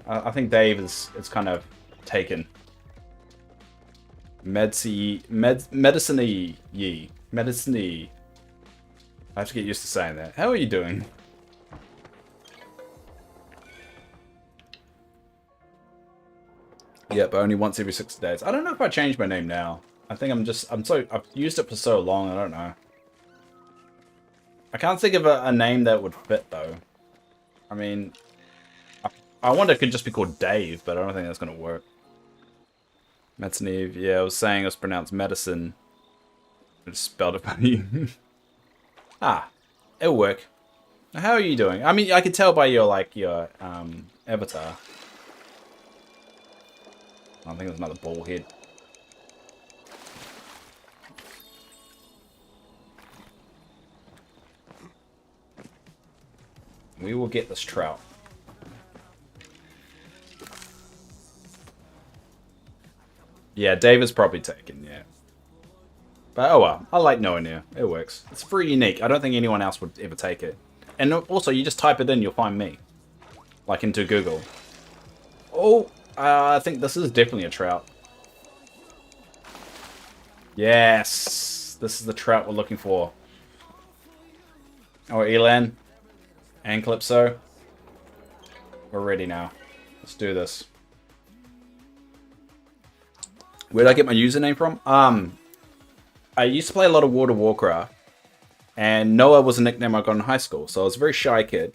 I think Dave is kind of taken. Medicine-y. Medicine-y. I have to get used to saying that. How are you doing? Yeah, but only once every 6 days. I don't know if I change my name now. I think I've used it for so long, I don't know. I can't think of a name that would fit, though. I mean, I wonder if it could just be called Dave, but I don't think that's going to work. Medicine Eve, yeah, I was saying it was pronounced medicine. I just spelled it funny. It'll work. How are you doing? I mean, I could tell by your avatar. I think there's another ball head. We will get this trout. Yeah, David's probably taken, yeah. But oh well, I like Noah near. It works. It's pretty unique. I don't think anyone else would ever take it. And also, you just type it in, you'll find me. Like into Google. Oh, I think this is definitely a trout. Yes! This is the trout we're looking for. Oh, Elan. And Calypso. We're ready now. Let's do this. Where did I get my username from? I used to play a lot of World of Warcraft. And Noah was a nickname I got in high school. So I was a very shy kid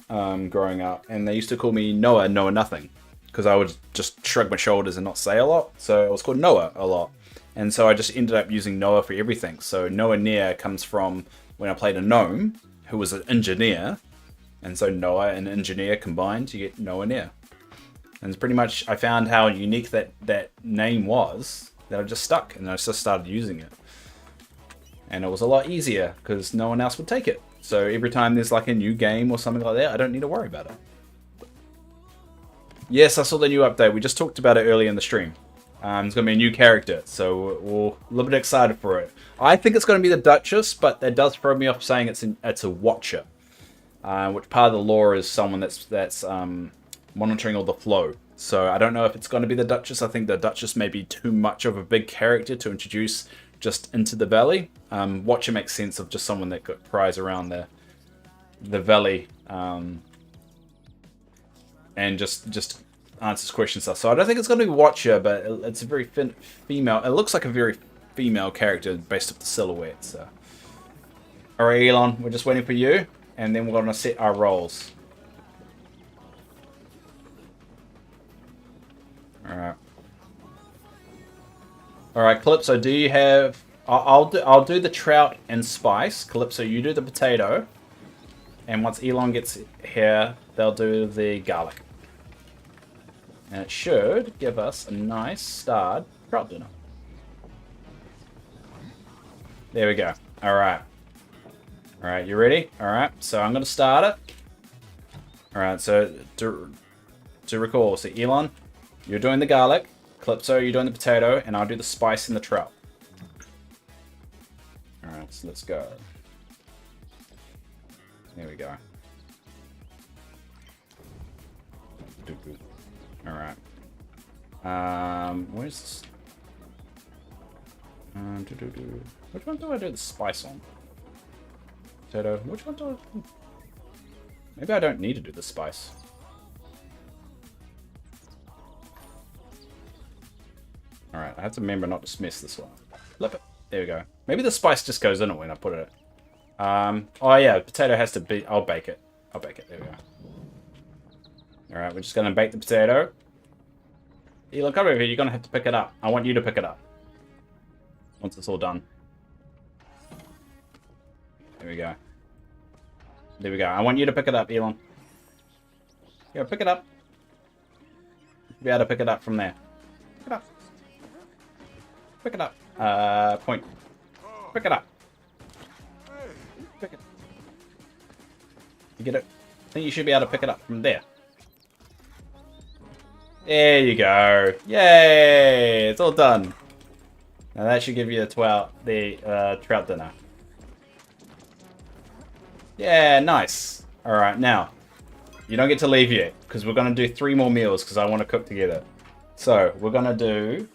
growing up. And they used to call me Noah Nothing. Because I would just shrug my shoulders and not say a lot. So I was called Noah a lot. And so I just ended up using Noah for everything. So Noah Near comes from when I played a gnome who was an engineer. And so Noah and engineer combined, you get Noah Near. And it's pretty much, I found how unique that name was, that I just stuck, and I just started using it. And it was a lot easier, because no one else would take it. So every time there's like a new game or something like that, I don't need to worry about it. Yes, I saw the new update. We just talked about it earlier in the stream. There's going to be a new character, so we're a little bit excited for it. I think it's going to be the Duchess, but that does throw me off saying it's a Watcher. Which part of the lore is someone that's monitoring all the flow. So I don't know if it's going to be the Duchess. I think the Duchess may be too much of a big character to introduce just into the valley. Watcher makes sense of just someone that pries around the valley and just answers questions stuff. So I don't think it's going to be Watcher, but it's a very female. It looks like a very female character based off the silhouette. So, all right, Elon, we're just waiting for you. And then we're going to set our roles. Alright. Alright, Calypso, do you have... I'll do the trout and spice. Calypso, you do the potato. And once Elon gets here, they'll do the garlic. And it should give us a nice starred trout dinner. There we go. Alright. Alright, you ready? Alright, so I'm going to start it. Alright, so to recall, so Elon, you're doing the garlic. Calypso, you're doing the potato. And I'll do the spice and the trout. Alright, so let's go. There we go. Alright. Where's this? Which one do I do the spice on? Potato. Which one do I... Maybe I don't need to do the spice. Alright, I have to remember not to miss this one. Flip it. There we go. Maybe the spice just goes in it when I put it. Oh yeah, potato has to be... I'll bake it. I'll bake it. There we go. Alright, we're just going to bake the potato. Elon, come over here. You're going to have to pick it up. I want you to pick it up. Once it's all done. There we go. There we go. I want you to pick it up, Elon. Yeah, pick it up. You'll be able to pick it up from there. Pick it up. Pick it up. Point. Pick it up. Pick it. You get it? I think you should be able to pick it up from there. There you go. Yay! It's all done. Now that should give you the trout dinner. Yeah, nice. Alright, now. You don't get to leave yet, because we're going to do 3 more meals, because I want to cook together. So, we're going to do...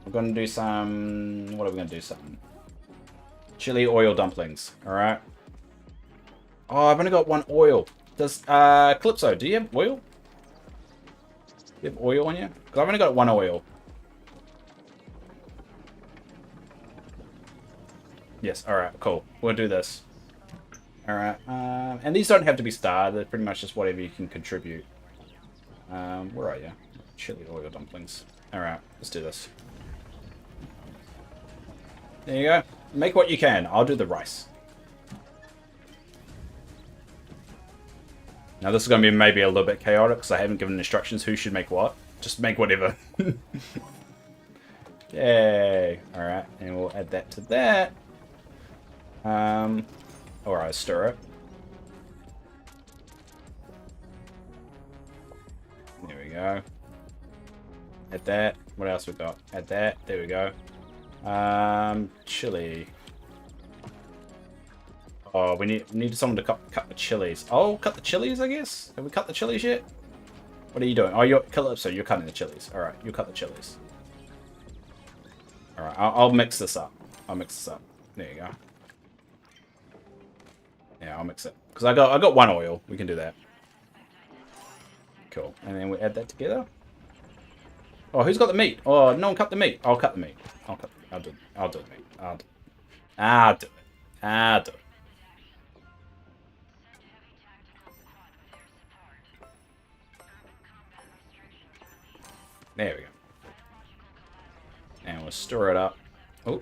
We're going to do some... What are we going to do? Some chili oil dumplings. Alright. Oh, I've only got 1 oil. Does, Calypso, do you have oil? Do you have oil on you? Because I've only got 1 oil. Yes, alright, cool. We'll do this. Alright, and these don't have to be starred. They're pretty much just whatever you can contribute. Where are you? Chili oil dumplings. Alright, let's do this. There you go. Make what you can. I'll do the rice. Now this is going to be maybe a little bit chaotic because I haven't given instructions who should make what. Just make whatever. Yay. Alright, and we'll add that to that. Alright, stir it. There we go. Add that. What else we got? Add that. There we go. Chili. Oh, we need someone to cut the chilies. Oh, cut the chilies, I guess? Have we cut the chilies yet? What are you doing? Oh, you're Calypso, you're cutting the chilies. Alright, you cut the chilies. Alright, I'll mix this up. I'll mix this up. There you go. Yeah, I'll mix it. Because I got 1 oil. We can do that. Cool. And then we add that together. Oh, who's got the meat? Oh, no one cut the meat. I'll cut the meat. I'll do it. I'll do it. I'll do it. There we go. And we'll stir it up. Oh.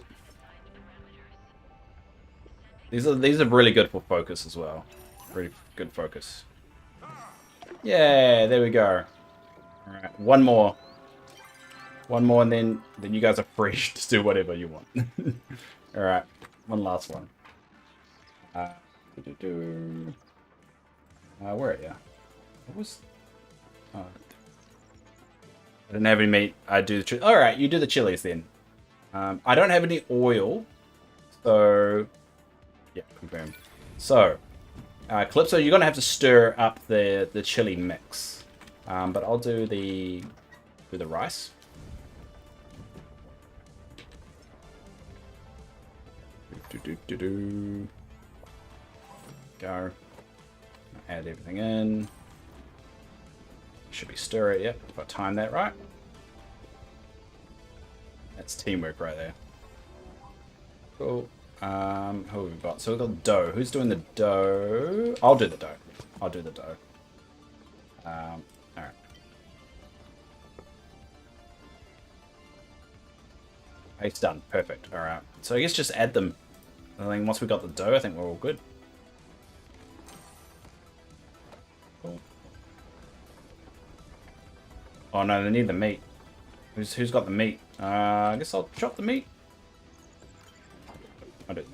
These are really good for focus as well. Really good focus. Yeah, there we go. Alright, 1 more. 1 more and then you guys are free to do whatever you want. Alright, 1 last one. Where are you? What was... Oh. I didn't have any meat. I do the... Alright, you do the chilies then. I don't have any oil. So... Yeah, confirm. So, Calypso, you're going to have to stir up the chili mix. But I'll do the rice. Go. Add everything in. Should be stir it, yep. If I time that right. That's teamwork right there. Cool. Who have we got? So we've got dough. Who's doing the dough? I'll do the dough. I'll do the dough. Alright. It's done. Perfect. Alright. So I guess just add them. I think once we got the dough, I think we're all good. Cool. Oh no, they need the meat. Who's got the meat? I guess I'll chop the meat. I don't.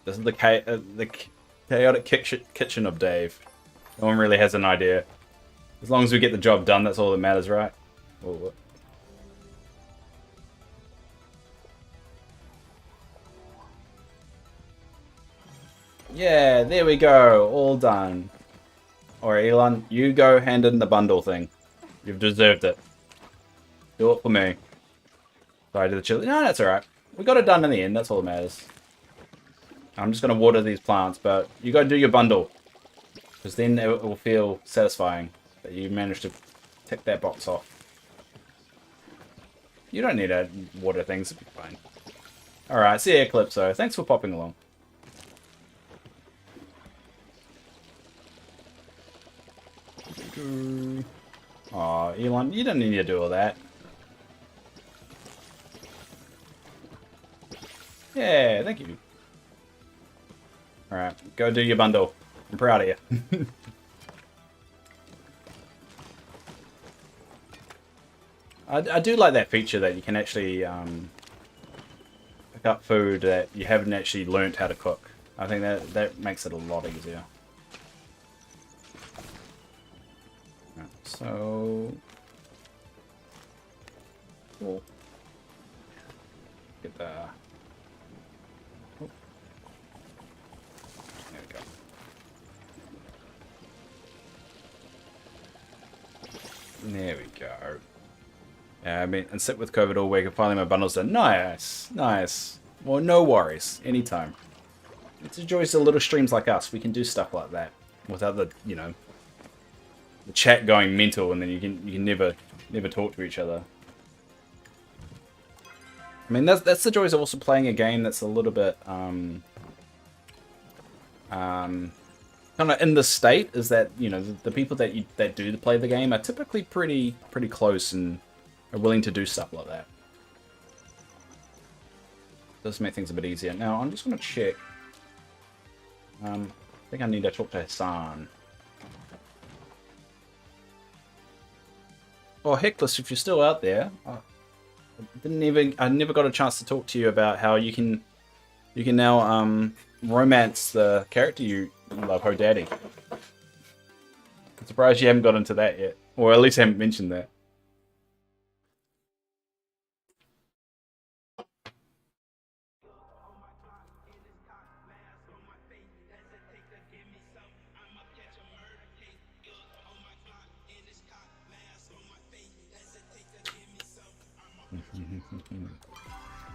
This is the chaotic kitchen of Dave. No one really has an idea. As long as we get the job done, that's all that matters, right? Ooh. Yeah, there we go. All done. Alright, Elon, you go hand in the bundle thing. You've deserved it. Do it for me. Sorry to the chili. No, that's alright. We got it done in the end. That's all that matters. I'm just going to water these plants, but you got to do your bundle. Because then it will feel satisfying that you managed to tick that box off. You don't need to water things. It'll be fine. Alright, see ya, Calypso. Thanks for popping along. Aw, Elon, you don't need to do all that. Yeah, thank you. Alright, go do your bundle. I'm proud of you. I do like that feature that you can actually pick up food that you haven't actually learnt how to cook. I think that makes it a lot easier. Right, so cool. Get the. Oh. There we go. There we go. I mean, and sit with COVID all week and finally my bundles done. Nice, nice. Well, no worries. Anytime. It's the joys of little streams like us. We can do stuff like that without the, you know, the chat going mental, and then you can never talk to each other. I mean, that's the joys of also playing a game that's a little bit kind of in the state, is that, you know, the people that do play the game are typically pretty close and are willing to do stuff like that. Does make things a bit easier. Now I'm just going to check. I think I need to talk to Hassan. Oh, Heckless, if you're still out there, I never got a chance to talk to you about how you can now romance the character you love, Ho Daddy. I'm surprised you haven't got into that yet, or at least haven't mentioned that.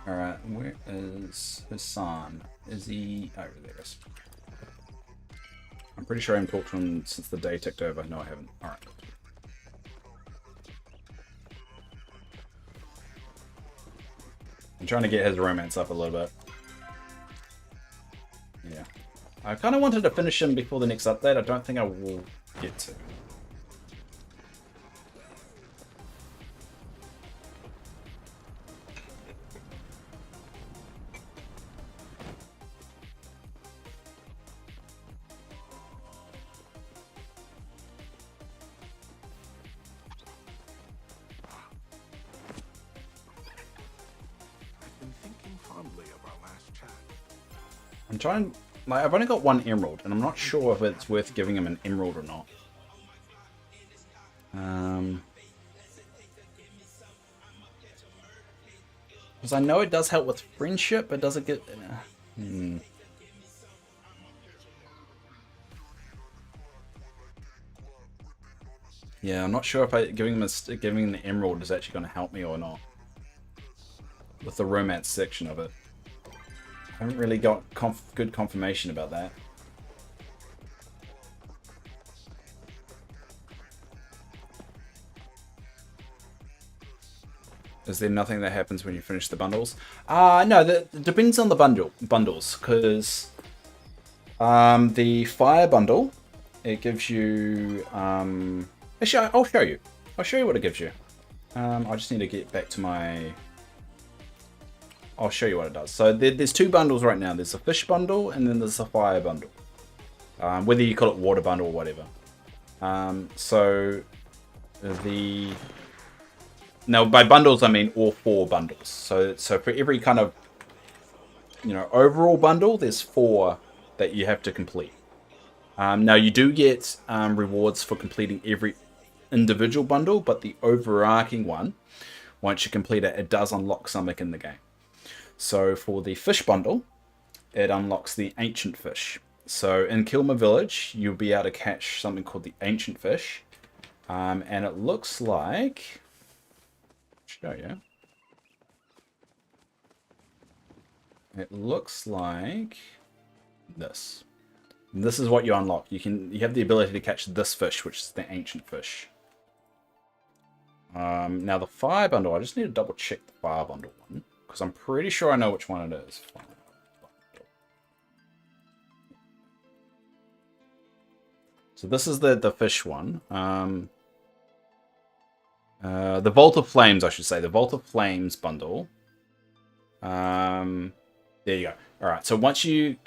Alright, where is Hassan? Is he... Oh, there it is. I'm pretty sure I haven't talked to him since the day ticked over. No, I haven't. Alright. I'm trying to get his romance up a little bit. Yeah. I kind of wanted to finish him before the next update. I don't think I will get to. I'm trying, like, I've only got one emerald, and I'm not sure if it's worth giving him an emerald or not. Because I know it does help with friendship, but does it get... Yeah, I'm not sure if giving him the emerald is actually going to help me or not. With the romance section of it. I haven't really got good confirmation about that. Is there nothing that happens when you finish the bundles? No, that depends on the bundles, because the fire bundle, it gives you... Actually, I'll show you. I'll show you what it gives you. I just need to get back to my... I'll show you what it does. So there's two bundles right now. There's a fish bundle and then there's a fire bundle. Whether you call it water bundle or whatever. Now by bundles I mean all four bundles. So for every kind of, you know, overall bundle, there's 4 that you have to complete. Now you do get rewards for completing every individual bundle, but the overarching one, once you complete it, it does unlock something in the game. So for the fish bundle, it unlocks the ancient fish. So in Kilmer Village, you'll be able to catch something called the ancient fish. And it looks like... I'll show you. It looks like this. And this is what you unlock. You have the ability to catch this fish, which is the ancient fish. Now the fire bundle, I just need to double check the fire bundle one, because I'm pretty sure I know which one it is. So this is the fish one. The Vault of Flames, I should say. The Vault of Flames bundle. There you go. Alright, so once you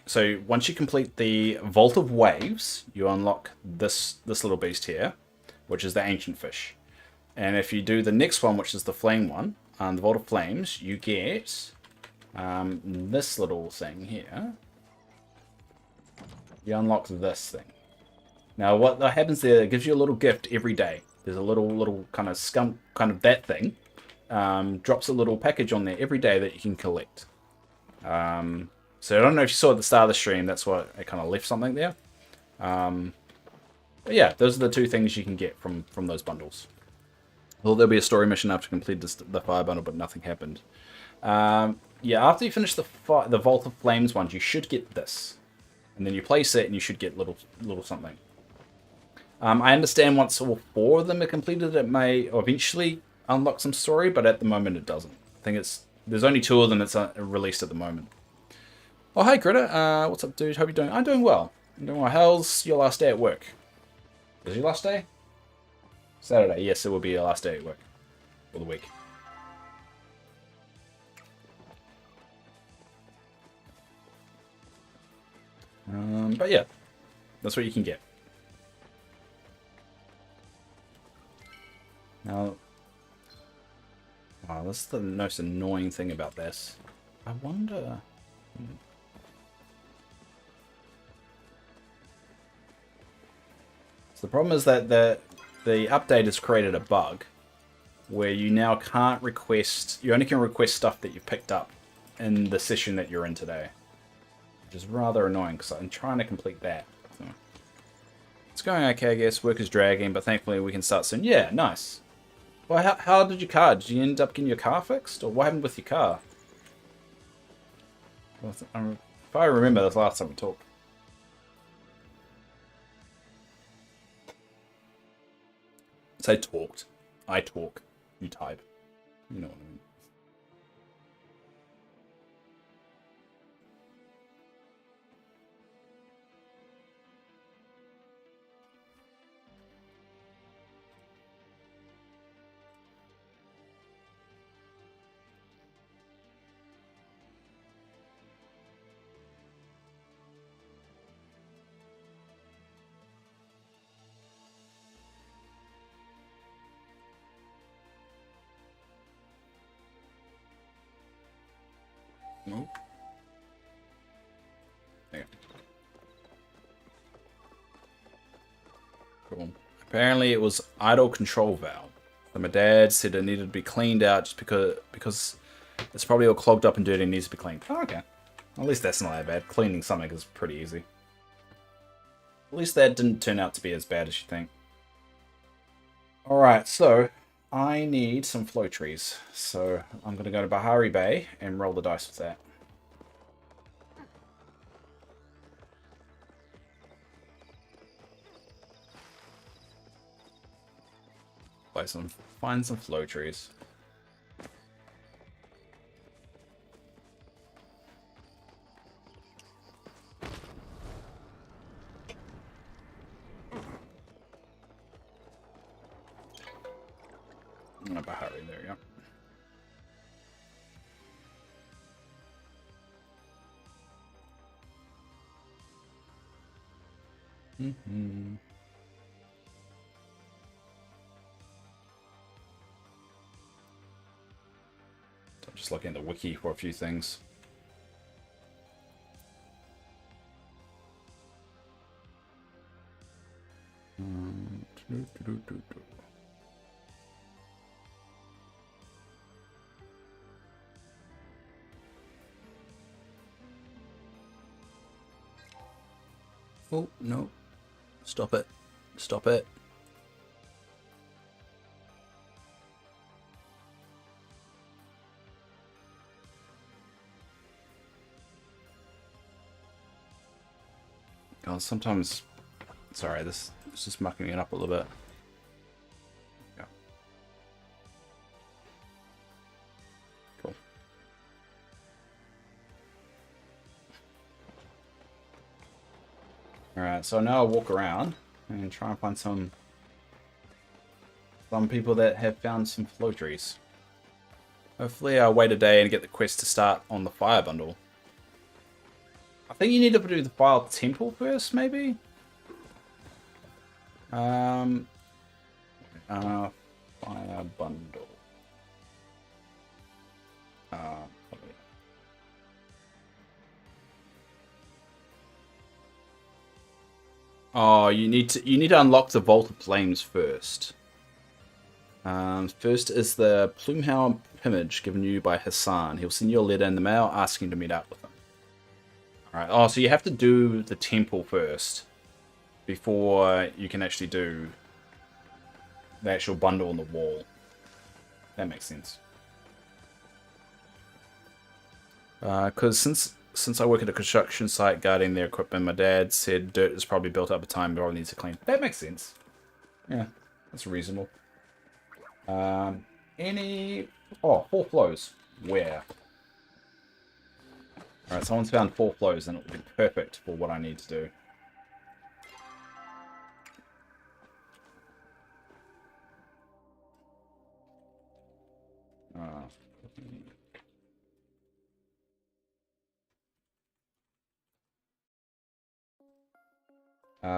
complete the Vault of Waves, you unlock this little beast here, which is the ancient fish. And if you do the next one, which is the flame one, the Vault of Flames, you get this little thing here. You unlock this thing. Now, what happens there, it gives you a little gift every day. There's a little kind of skunk, kind of that thing. Drops a little package on there every day that you can collect. So I don't know if you saw at the start of the stream, that's why I kind of left something there. But yeah, those are the two things you can get from those bundles. Well, there'll be a story mission after complete the fire bundle, but nothing happened. Yeah, after you finish the Vault of Flames ones, you should get this. And then you place it and you should get little something. I understand once all 4 of them are completed, it may eventually unlock some story, but at the moment it doesn't. I think there's only 2 of them that's released at the moment. Oh, hey, Critter. What's up, dude? Hope you're doing... I'm doing well. I'm doing well. How's your last day at work? Is your last day? Saturday. Yes, it will be your last day at work. For the week. But yeah, that's what you can get. Now, wow, this is the most annoying thing about this. I wonder... So the problem is that the update has created a bug where you now can't request... You only can request stuff that you've picked up in the session that you're in today. Which is rather annoying because I'm trying to complete that. So. It's going okay, I guess. Work is dragging, but thankfully we can start soon. Yeah, nice. Well, how did your car? Did you end up getting your car fixed? Or what happened with your car? Well, if I remember, that's the last time we talked. Say talked. I talk. You type. You know what I mean. Nope. There. Cool. Apparently it was idle control valve. So my dad said it needed to be cleaned out just because it's probably all clogged up and dirty and needs to be cleaned. Oh, okay. At least that's not that bad. Cleaning something is pretty easy. At least that didn't turn out to be as bad as you think. Alright, so I need some flow trees. So I'm going to go to Bahari Bay and roll the dice with that. Find some flow trees. I'm gonna Bahari, there you go. I'm just looking at the wiki for a few things. Oh, no. Stop it. Stop it. God, sometimes... Sorry, this is just mucking it up a little bit. Yeah. Cool. Alright, so now I'll walk around and try and find some people that have found some flow trees. Hopefully I'll wait a day and get the quest to start on the fire bundle. I think you need to do the fire temple first, maybe? Fire Bundle. Probably. Oh, you need to unlock the Vault of Flames first. First is the Plumehound Image given you by Hassan. He'll send you a letter in the mail asking to meet up with him. Alright, oh, so you have to do the temple first before you can actually do the actual bundle on the wall. That makes sense. Because since I work at a construction site guarding their equipment, my dad said dirt is probably built up a time, but probably needs to clean. That makes sense. Yeah, that's reasonable. Oh, 4 flows. Where? Alright, someone's found 4 flows and it will be perfect for what I need to do.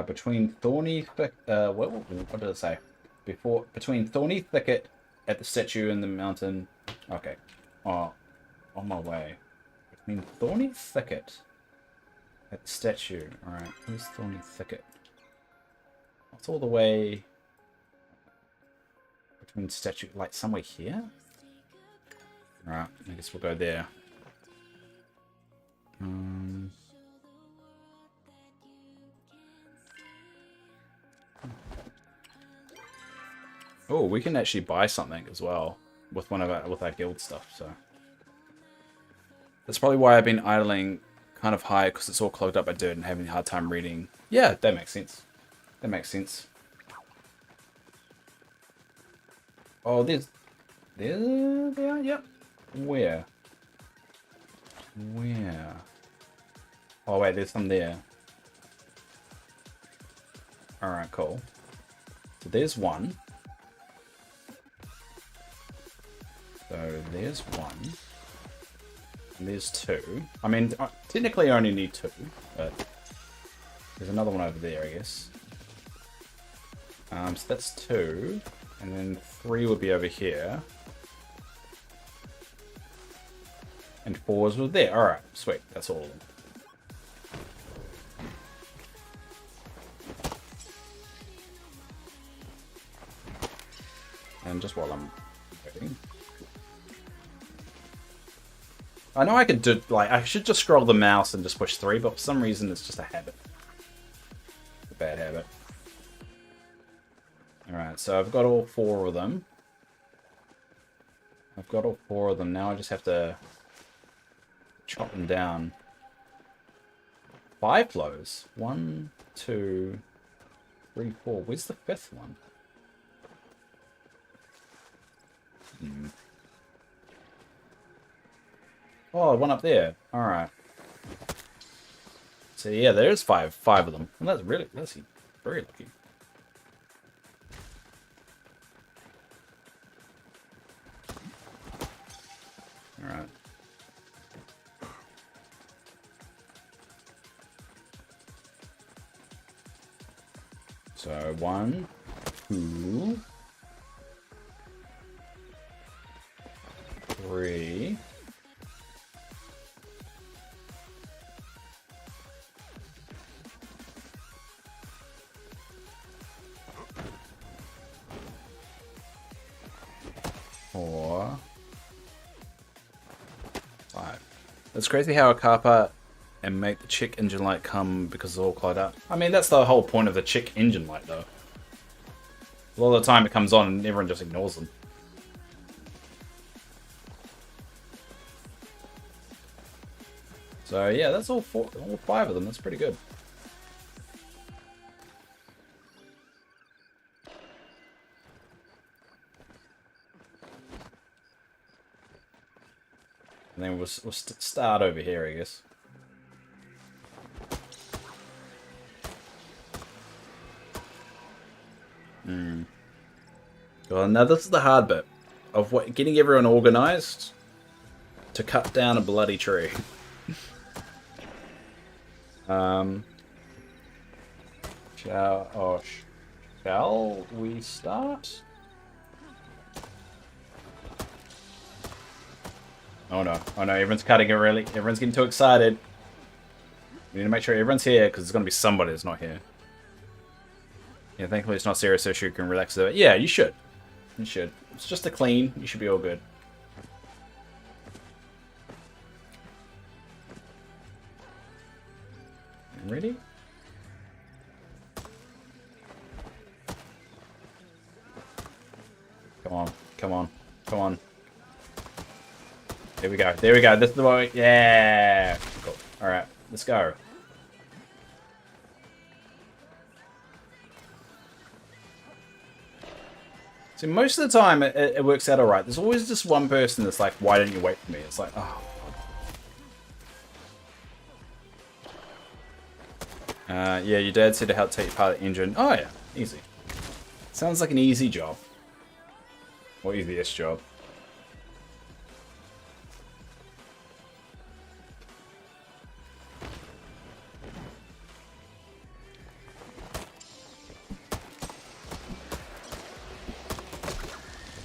Between Thorny Thicket, what did it say? Between Thorny Thicket at the statue and the mountain. Okay. Oh, on my way. Between Thorny Thicket at the statue. Alright, where's Thorny Thicket? It's all the way between statue, like somewhere here? Alright, I guess we'll go there. Oh, we can actually buy something as well with our guild stuff. So that's probably why I've been idling kind of high, because it's all clogged up by dirt and having a hard time reading. Yeah, that makes sense. That makes sense. Oh, there. Yep. Where? Oh wait, there's some there. All right, cool. So there's one. So there's one. And there's 2. I mean, technically I only need 2, but there's another one over there, I guess. So that's 2. And then 3 would be over here. And 4 is over there. Alright, sweet. That's all of them. And just while I'm waiting. I know I could do, like, I should just scroll the mouse and just push 3, but for some reason it's just a habit. A bad habit. Alright, so I've got all 4 of them. Now I just have to chop them down. 5 flows. 1, 2, 3, 4. Where's the 5th one? Oh, one up there. Alright. So yeah, there's five of them. And that's very lucky. Alright. So 1, 2, 3. 4, 5. It's crazy how a carpet and make the check engine light come because it's all clogged up. I mean, that's the whole point of the check engine light, though. A lot of the time it comes on and everyone just ignores them. So yeah, that's all 5 of them. That's pretty good. And then we'll start over here, I guess. Well, now this is the hard bit of getting everyone organized to cut down a bloody tree. Shall we start? Oh no. Oh no, everyone's cutting it really. Everyone's getting too excited. We need to make sure everyone's here, because there's going to be somebody that's not here. Yeah, thankfully it's not serious issue. You can relax it. Yeah, you should. You should. It's just a clean. You should be all good. Ready? Come on. Come on. Come on. There we go. There we go. This is the way. Yeah. Cool. Alright. Let's go. See, most of the time it works out alright. There's always just one person that's like, why didn't you wait for me? It's like, oh. Yeah, your dad said to help take apart the engine. Oh yeah, easy. Sounds like an easy job. Or easiest job.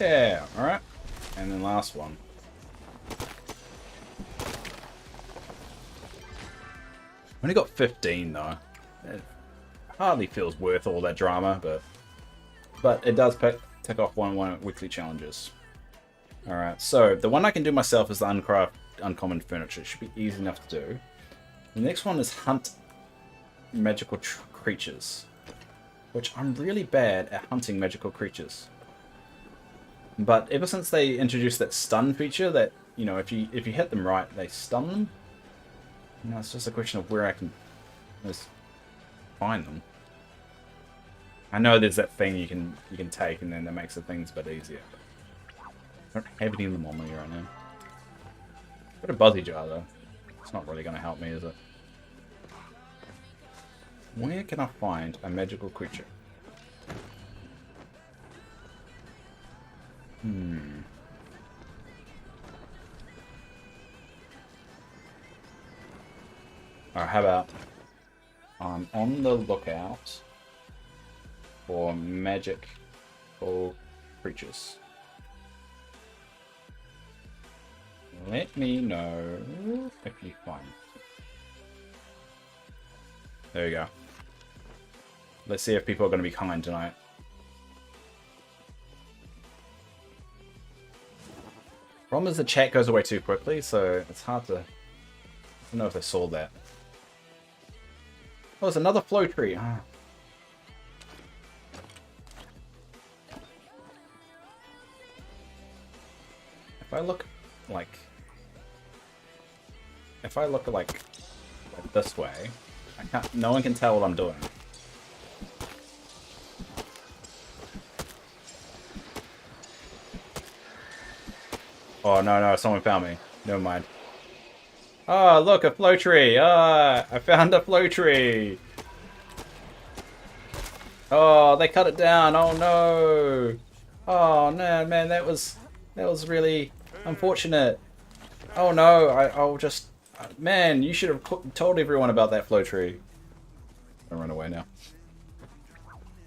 Yeah, alright. And then last one. Only got 15 though. It hardly feels worth all that drama, but it does tick off one weekly challenges. Alright, so the one I can do myself is the uncommon furniture. It should be easy enough to do. The next one is hunt magical creatures, which I'm really bad at hunting magical creatures. But ever since they introduced that stun feature, that, you know, if you hit them right, they stun them. You know, it's just a question of where I can just find them. I know there's that thing you can take, and then that makes the things a bit easier. I don't have any of them on me right now. Got a buzzy jar though. It's not really going to help me, is it? Where can I find a magical creature? Alright, how about I'm on the lookout for magical creatures. Let me know if you find it. There you go. Let's see if people are going to be kind tonight. Problem is the chat goes away too quickly, so it's hard to... I don't know if I saw that. Oh, there's another flow tree. Ah. If I look like this way, I can't. No one can tell what I'm doing. Oh no, someone found me. Never mind. Oh, look, a flow tree. Ah, I found a flow tree. Oh, they cut it down. Oh no. Oh no, man, that was really unfortunate. Oh no, I'll just... Man, you should have told everyone about that flow tree. I'll run away now.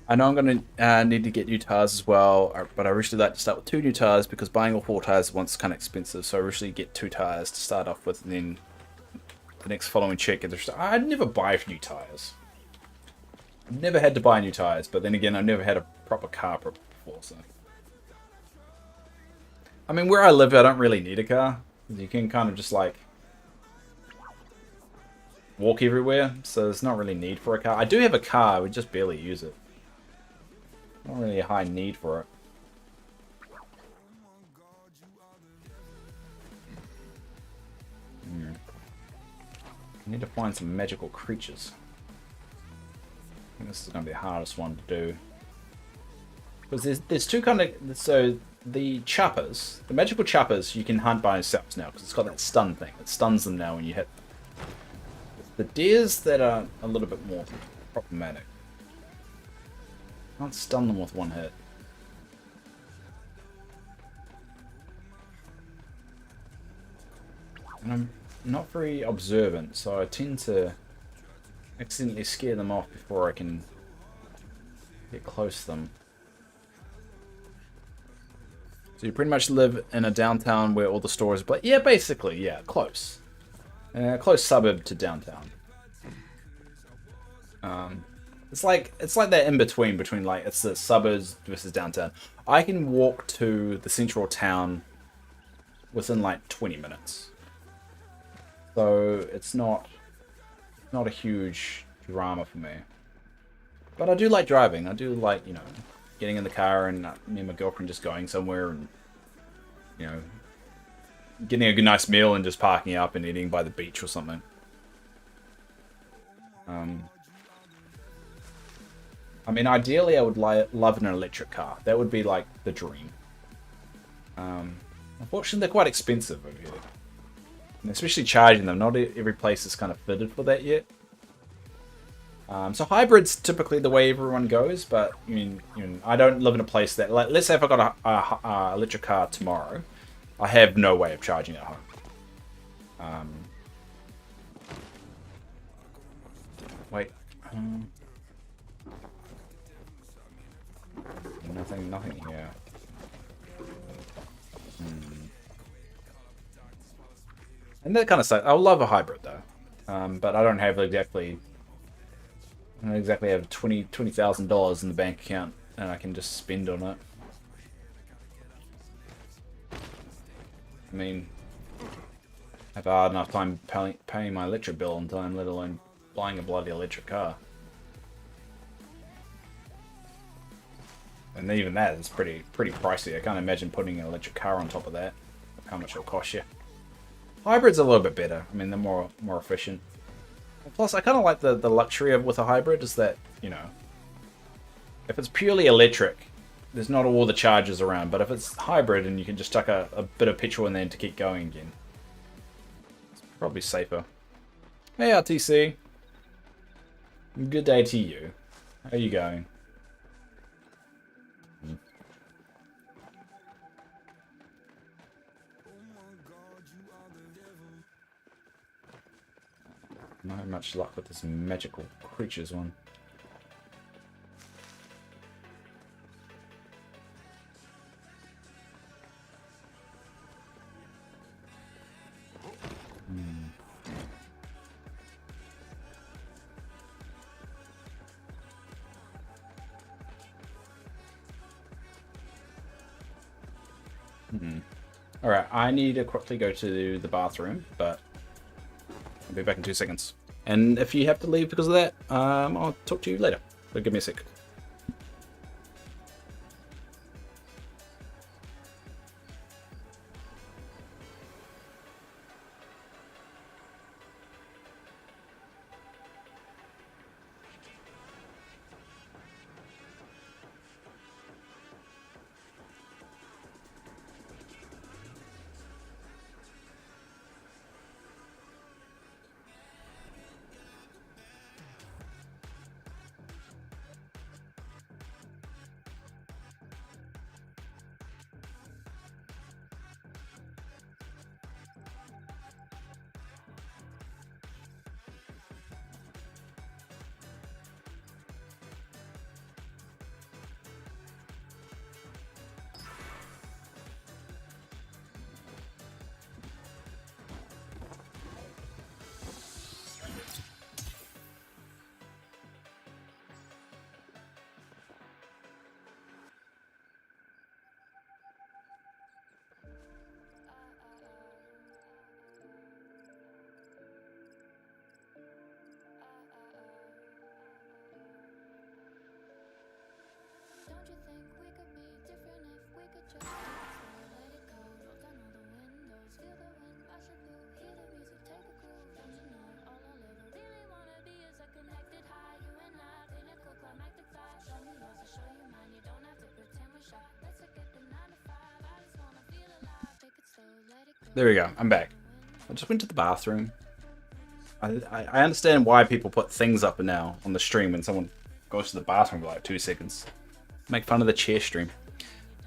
I know I'm going to need to get new tires as well, but I originally like to start with 2 new tires because buying all 4 tires at once is kind of expensive, so I originally get 2 tires to start off with, and then the next following check. I'd never buy new tires. I've never had to buy new tires, but then again, I've never had a proper car before, so... I mean, where I live, I don't really need a car. You can kind of just, like, walk everywhere, so there's not really need for a car. I do have a car, we just barely use it. Not really a high need for it. I need to find some magical creatures. I think this is going to be the hardest one to do. Because there's 2 kind of... So, the chappers, the magical chappers, you can hunt by themselves now, because it's got that stun thing. It stuns them now when you hit them. The deers that are a little bit more problematic. Can't stun them with 1 hit. And I'm not very observant, so I tend to accidentally scare them off before I can get close to them. So you pretty much live in a downtown where all the stores, but yeah, basically, yeah, close. Close suburb to downtown. It's like that in between like it's the suburbs versus downtown. I can walk to the central town within like 20 minutes. So it's not a huge drama for me. But I do like driving. I do like, you know, getting in the car and me and my girlfriend just going somewhere and, you know, getting a good nice meal and just parking up and eating by the beach or something. I mean, ideally I would love an electric car. That would be like the dream. Unfortunately, they're quite expensive over here. And especially charging them. Not every place is kind of fitted for that yet. So hybrid's typically the way everyone goes, but I mean, I don't live in a place that, like, let's say if I got a electric car tomorrow, I have no way of charging at home. Wait. Nothing here. And that kind of sucks. I would love a hybrid though, but I don't exactly have $20,000 in the bank account, and I can just spend on it. I mean, I have a hard enough time paying my electric bill on time, let alone buying a bloody electric car. And even that is pretty pricey. I can't imagine putting an electric car on top of that. How much it'll cost you. Hybrid's a little bit better. I mean, they're more efficient. Plus, I kind of like the luxury of with a hybrid is that, you know, if it's purely electric, there's not all the charges around. But if it's hybrid and you can just chuck a bit of petrol in there to keep going again, it's probably safer. Hey, RTC. Good day to you. How are you going? Not much luck with this magical creatures one. Alright, I need to quickly go to the bathroom, but I'll be back in 2 seconds. And if you have to leave because of that, I'll talk to you later. So give me a sec. There we go. I'm back. I just went to the bathroom. I understand why people put things up now on the stream when someone goes to the bathroom for like 2 seconds. Make fun of the chair stream.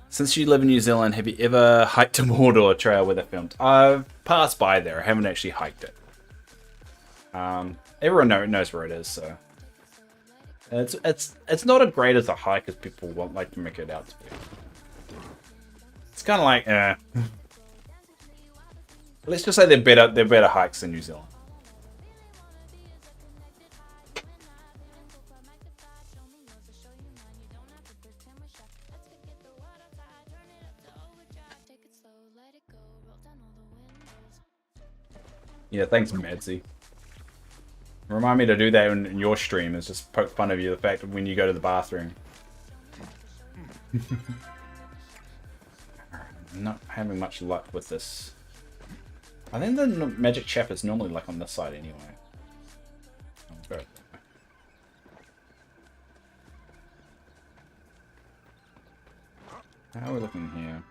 Since you live in New Zealand, have you ever hiked a Mordor trail where they filmed? I've passed by there. I haven't actually hiked it. Everyone knows where it is, so it's not as great as a hike as people like to make it out to be. It's kind of like, let's just say they're better hikes than New Zealand. Yeah, thanks, Madsy. Remind me to do that in your stream, is just poke fun of you the fact that when you go to the bathroom. I'm not having much luck with this. I think the magic chap is normally like on this side anyway. I'll go. How are we looking here?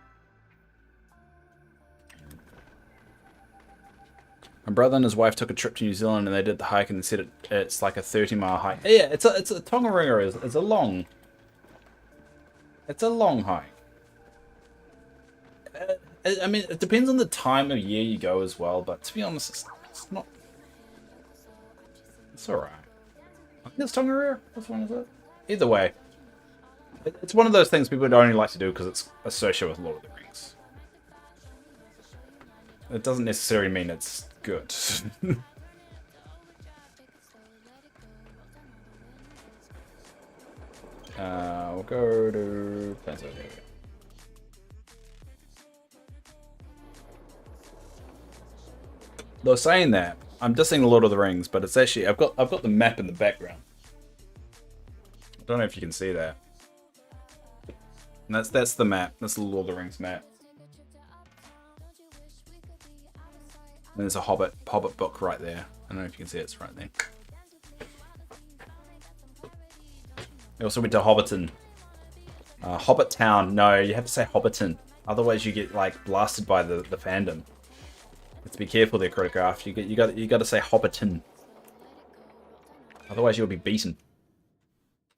My brother and his wife took a trip to New Zealand and they did the hike and they said it's like a 30-mile hike. Yeah, it's a Tongariro is a long. It's a long hike. I mean, it depends on the time of year you go as well, but to be honest, it's not. It's alright. I think it's Tongariro. Which one is it? Either way, it's one of those things people only like to do because it's associated with Lord of the Rings. It doesn't necessarily mean it's good. We'll go to Pencil. There we go. Though saying that, I'm dissing the Lord of the Rings, but it's actually I've got the map in the background. I don't know if you can see that. And that's the map. That's the Lord of the Rings map. And there's a Hobbit book right there. I don't know if you can see it, it's right there. I also went to Hobbiton. Hobbit Town. No, you have to say Hobbiton. Otherwise you get like blasted by the fandom. Let's be careful there, Criticraft. You got to say Hobbiton. Otherwise you'll be beaten.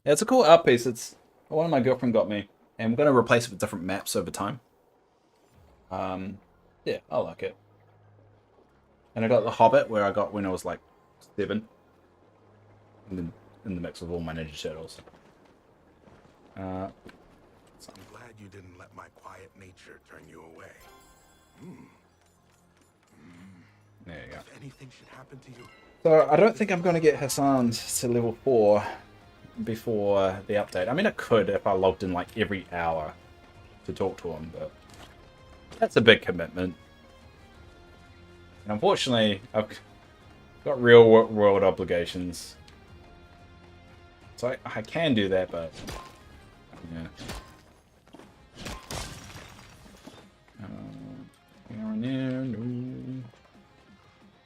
Yeah, it's a cool art piece. It's one of my girlfriend got me. And I'm going to replace it with different maps over time. Yeah, I like it. And I got the Hobbit, where I got when I was like 7. And then in the mix with all my Ninja Turtles. I'm glad you didn't let my quiet nature turn you away. There you go. If anything should happen to you, So I don't think I'm going to get Hassan to level 4 before the update. I mean, I could if I logged in like every hour to talk to him, but that's a big commitment. And unfortunately, I've got real world obligations. So I can do that, but yeah.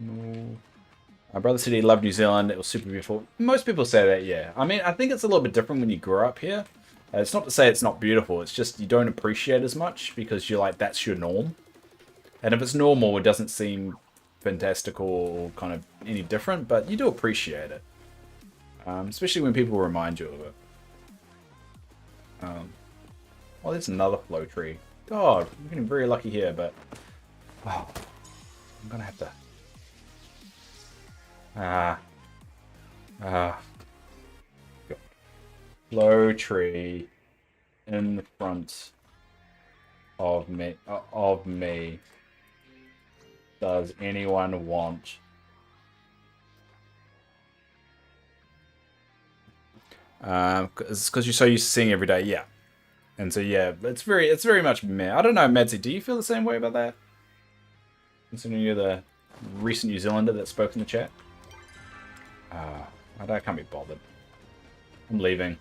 No. My brother said he loved New Zealand. It was super beautiful. Most people say that, yeah. I mean, I think it's a little bit different when you grow up here. It's not to say it's not beautiful. It's just you don't appreciate as much because you're like, that's your norm. And if it's normal, it doesn't seem fantastical or kind of any different, but you do appreciate it. Especially when people remind you of it. Well, there's another flow tree. God, I'm getting very lucky here, but wow, I'm gonna have to. Flow tree in the front of me. Does anyone want? It's because you're so used to seeing every day, yeah. And so yeah, it's very much meh. I don't know, Madsy, do you feel the same way about that? Considering you're the recent New Zealander that spoke in the chat. I can't be bothered. I'm leaving.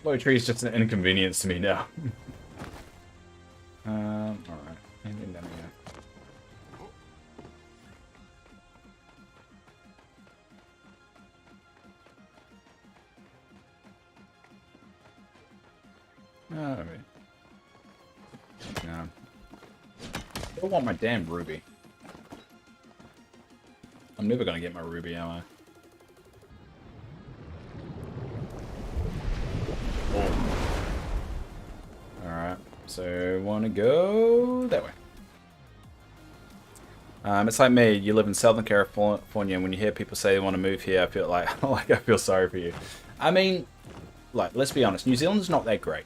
Low tree is just an inconvenience to me now. Alright. Anything down here? Alright. No. I don't want my damn ruby. I'm never gonna get my ruby, am I? Alright, so wanna go that way. It's like me. You live in Southern California, and when you hear people say they want to move here, I feel like I feel sorry for you. I mean, like, let's be honest. New Zealand's not that great.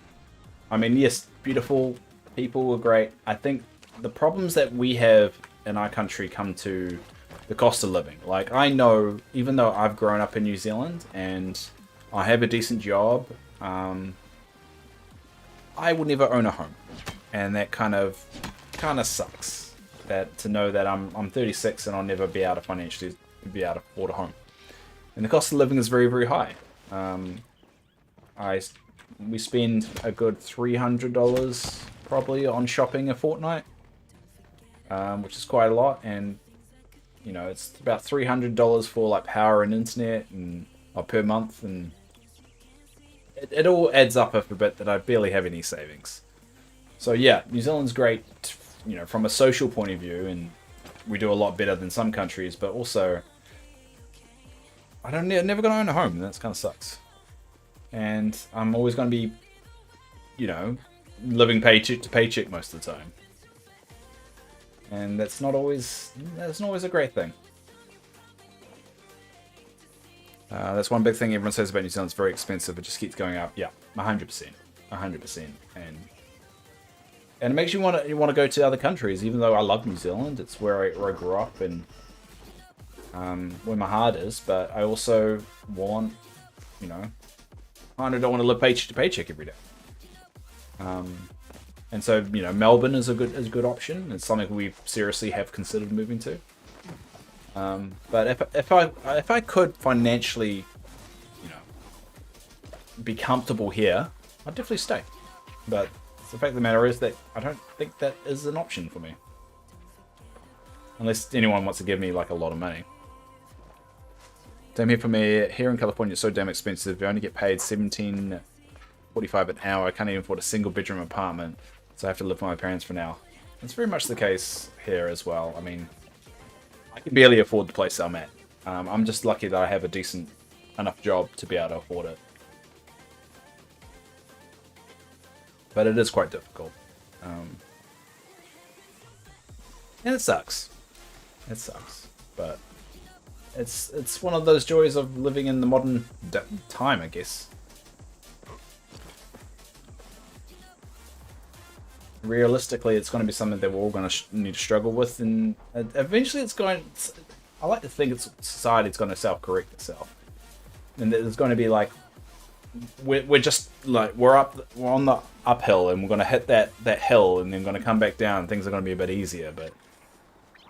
I mean, yes, beautiful people are great. I think the problems that we have in our country come to the cost of living. Like, I know, even though I've grown up in New Zealand and I have a decent job, I will never own a home, and that kind of sucks. That to know that I'm 36 and I'll never be able to financially be able to afford a home, and the cost of living is very, very high. We spend a good $300 probably on shopping a fortnight, which is quite a lot, and you know it's about $300 for like power and internet and per month, and it all adds up a bit that I barely have any savings. So yeah, New Zealand's great, you know, from a social point of view, and we do a lot better than some countries, but also I'm never going to own a home, and that kind of sucks. And I'm always going to be, you know, living paycheck to paycheck most of the time. And that's not always a great thing. That's one big thing everyone says about New Zealand. It's very expensive. It just keeps going up. Yeah, 100%. 100%. And it makes you want to go to other countries, even though I love New Zealand. It's where I grew up and where my heart is. But I also want, you know, I don't want to live paycheck to paycheck every day. And so, you know, Melbourne is a good option. It's something we seriously have considered moving to. But if I could financially, you know, be comfortable here, I'd definitely stay. But the fact of the matter is that I don't think that is an option for me. Unless anyone wants to give me like a lot of money. Same here for me. Here in California, it's so damn expensive. You only get paid $17.45 an hour. I can't even afford a single bedroom apartment, so I have to live with my parents for now. It's very much the case here as well. I mean, I can barely afford the place I'm at. I'm just lucky that I have a decent enough job to be able to afford it. But it is quite difficult. And it sucks. It sucks. But it's one of those joys of living in the modern time, I guess. Realistically, it's going to be something that we're all going to need to struggle with, and eventually I like to think society's going to self-correct itself. And there's going to be like, we're just like, we're on the uphill, and we're going to hit that hill, and then going to come back down, and things are going to be a bit easier, but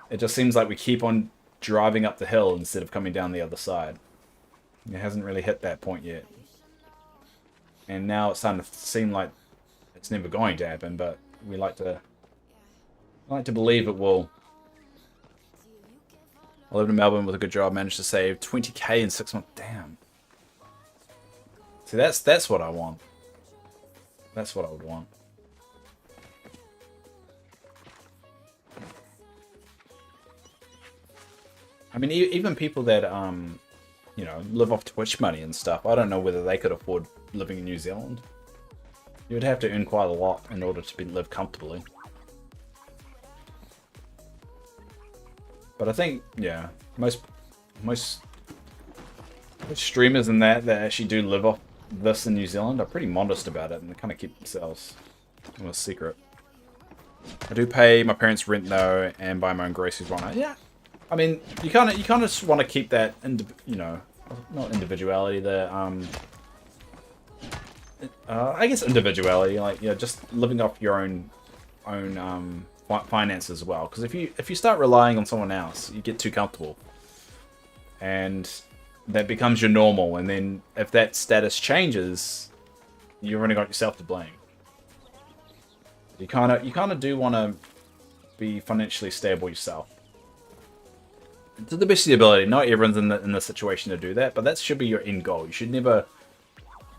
it just seems like we keep on driving up the hill instead of coming down the other side. It hasn't really hit that point yet. And now it's starting to seem like it's never going to happen, but we like to believe it will. I lived in Melbourne with a good job, managed to save $20K in 6 months. Damn. See, that's what I want. That's what I would want. I mean, even people that you know, live off Twitch money and stuff, I don't know whether they could afford living in New Zealand. You would have to earn quite a lot in order to live comfortably. But I think, yeah, most streamers in that actually do live off this in New Zealand are pretty modest about it, and they kind of keep themselves a secret. I do pay my parents' rent though, and buy my own groceries one night. Yeah, I mean, you kind of just want to keep that, you know, not individuality, I guess individuality, like, you know, just living off your own finances as well. Because if you start relying on someone else, you get too comfortable, and that becomes your normal. And then if that status changes, you've only got yourself to blame. You kind of do want to be financially stable yourself to the best of your ability. Not everyone's in the situation to do that, but that should be your end goal. You should never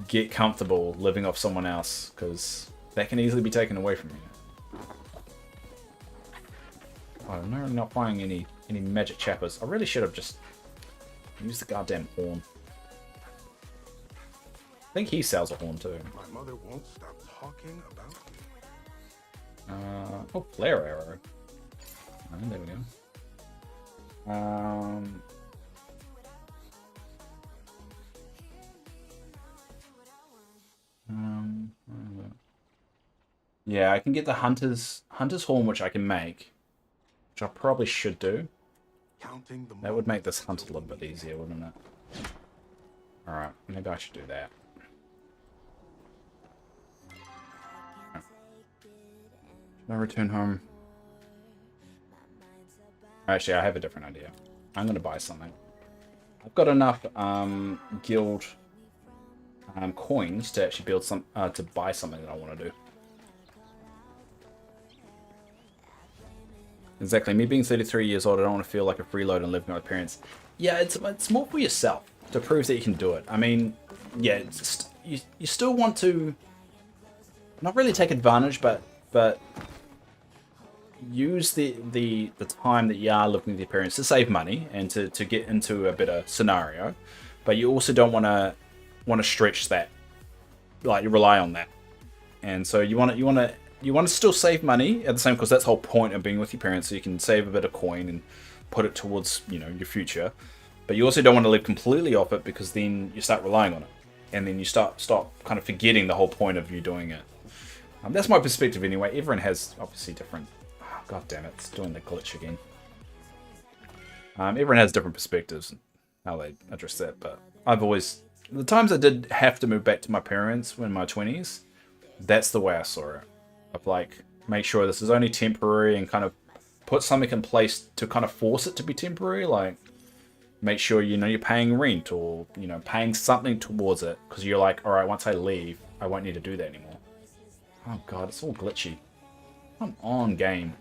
get comfortable living off someone else, because that can easily be taken away from you. Oh, I'm not finding any magic chappers. I really should have just used the goddamn horn. I think he sells a horn too. My mother won't stop talking about you. Oh, flare arrow. Oh, there we go. Um, yeah, I can get the Hunter's Horn, which I can make, which I probably should do. That would make this hunt a little bit easier, wouldn't it? Alright, maybe I should do that. Should I return home? Actually, I have a different idea. I'm going to buy something. I've got enough guild coins to actually build some to buy something that I want to do. Exactly. Me being 33 years old, I don't want to feel like a freeloader and living with my parents. Yeah, it's more for yourself to prove that you can do it. I mean, yeah, it's just, you still want to not really take advantage, but use the time that you are living with your parents to save money and to get into a better scenario. But you also don't want to stretch that, like you rely on that. And so you want to still save money at the same, because that's the whole point of being with your parents, so you can save a bit of coin and put it towards, you know, your future. But you also don't want to live completely off it, because then you start relying on it, and then you stop kind of forgetting the whole point of you doing it. That's my perspective anyway. Everyone has obviously different. Oh, God damn it! It's doing the glitch again. Everyone has different perspectives and how they address that. But I've always, the times I did have to move back to my parents when in my 20s, that's the way I saw it. Of like, make sure this is only temporary and kind of put something in place to kind of force it to be temporary. Like, make sure, you know, you're paying rent or, you know, paying something towards it, because you're like, all right, once I leave, I won't need to do that anymore. Oh God, it's all glitchy. Come on, game.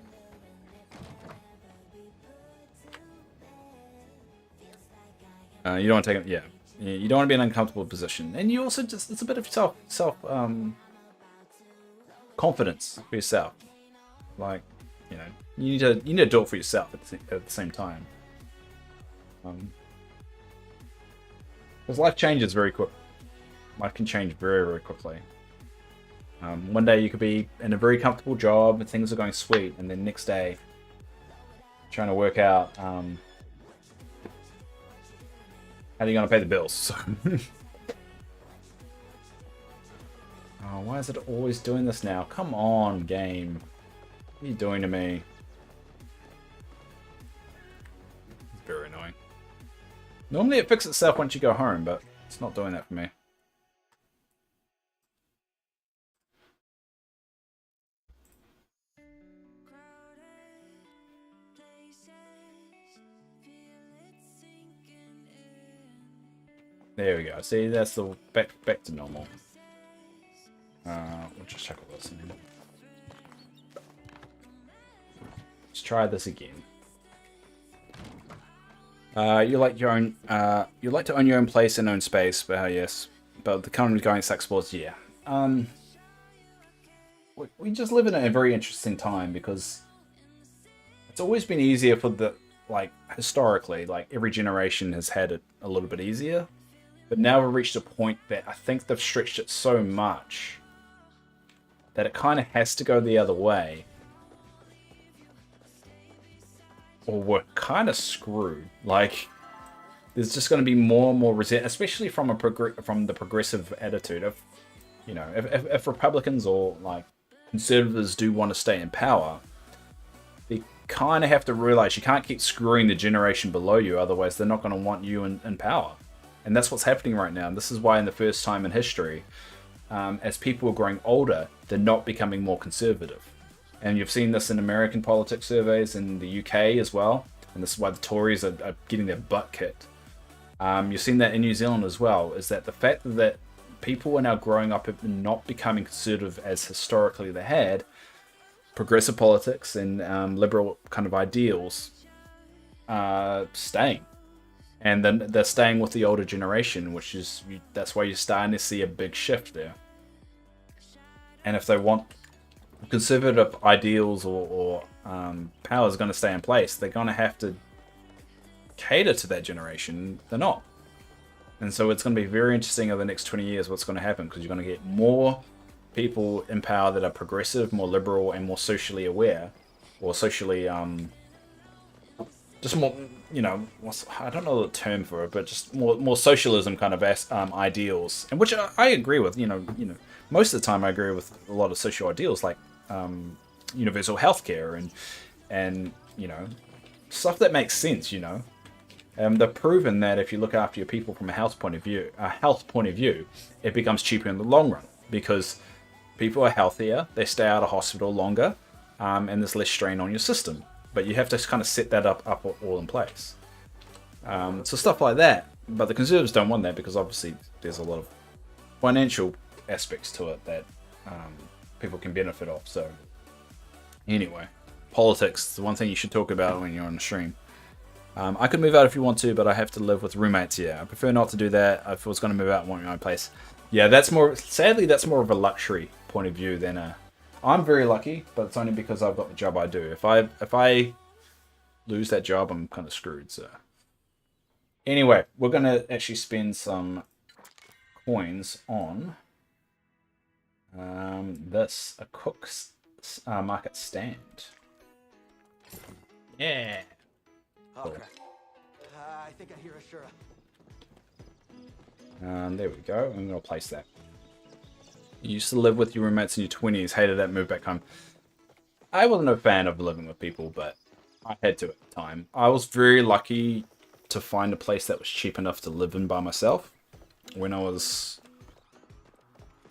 You don't want to take it, yeah. You don't want to be in an uncomfortable position, and you also just, it's a bit of self confidence for yourself. Like, you know, you need to do it for yourself at the same time. Because life changes very quick. Life can change very, very quickly. One day you could be in a very comfortable job and things are going sweet, and then next day trying to work out how are you going to pay the bills. So oh, why is it always doing this now? Come on, game. What are you doing to me? It's very annoying. Normally it fixes itself once you go home, but it's not doing that for me. There we go. See, that's the back to normal. We'll just check all this in. Let's try this again. You like your own. You like to own your own place and own space, but yes, but the economy going sex sports, yeah. We just live in a very interesting time, because it's always been easier for the, like, historically, like every generation has had it a little bit easier, but now we've reached a point that I think they've stretched it so much that it kind of has to go the other way, or we're kind of screwed. Like, there's just going to be more and more resentment, especially from the progressive attitude of, you know, if Republicans or like conservatives do want to stay in power, they kind of have to realize you can't keep screwing the generation below you, otherwise they're not going to want you in power. And that's what's happening right now. And this is why, in the first time in history, as people are growing older, they're not becoming more conservative. And you've seen this in American politics surveys, in the UK as well. And this is why the Tories are getting their butt kicked. You've seen that in New Zealand as well, is that the fact that people are now growing up and not becoming conservative as historically they had, progressive politics and liberal kind of ideals staying. And then they're staying with the older generation, which is, that's why you're starting to see a big shift there. And if they want conservative ideals or power is going to stay in place, they're going to have to cater to that generation. They're not. And so it's going to be very interesting over the next 20 years what's going to happen, because you're going to get more people in power that are progressive, more liberal, and more socially aware, or socially just more, I don't know the term for it, but just more socialism kind of ideals, and which I agree with. Most of the time I agree with a lot of social ideals like universal healthcare and stuff that makes sense. They've proven that if you look after your people from a health point of view, it becomes cheaper in the long run because people are healthier, they stay out of hospital longer, and there's less strain on your system. But you have to kind of set that up all in place. So stuff like that. But the Conservatives don't want that because obviously there's a lot of financial aspects to it that people can benefit off. So anyway, politics, the one thing you should talk about when you're on the stream. I could move out if you want to, but I have to live with roommates. Yeah, I prefer not to do that. If I was going to move out, I want my own place. Yeah, sadly, that's more of a luxury point of view than a... I'm very lucky, but it's only because I've got the job I do. If I lose that job, I'm kind of screwed. So anyway, we're going to actually spend some coins on a cook's market stand. Yeah. Cool. I think I hear a Shura. There we go. I'm going to place that. You used to live with your roommates in your 20s. Hated that move back home. I wasn't a fan of living with people, but I had to at the time. I was very lucky to find a place that was cheap enough to live in by myself when I was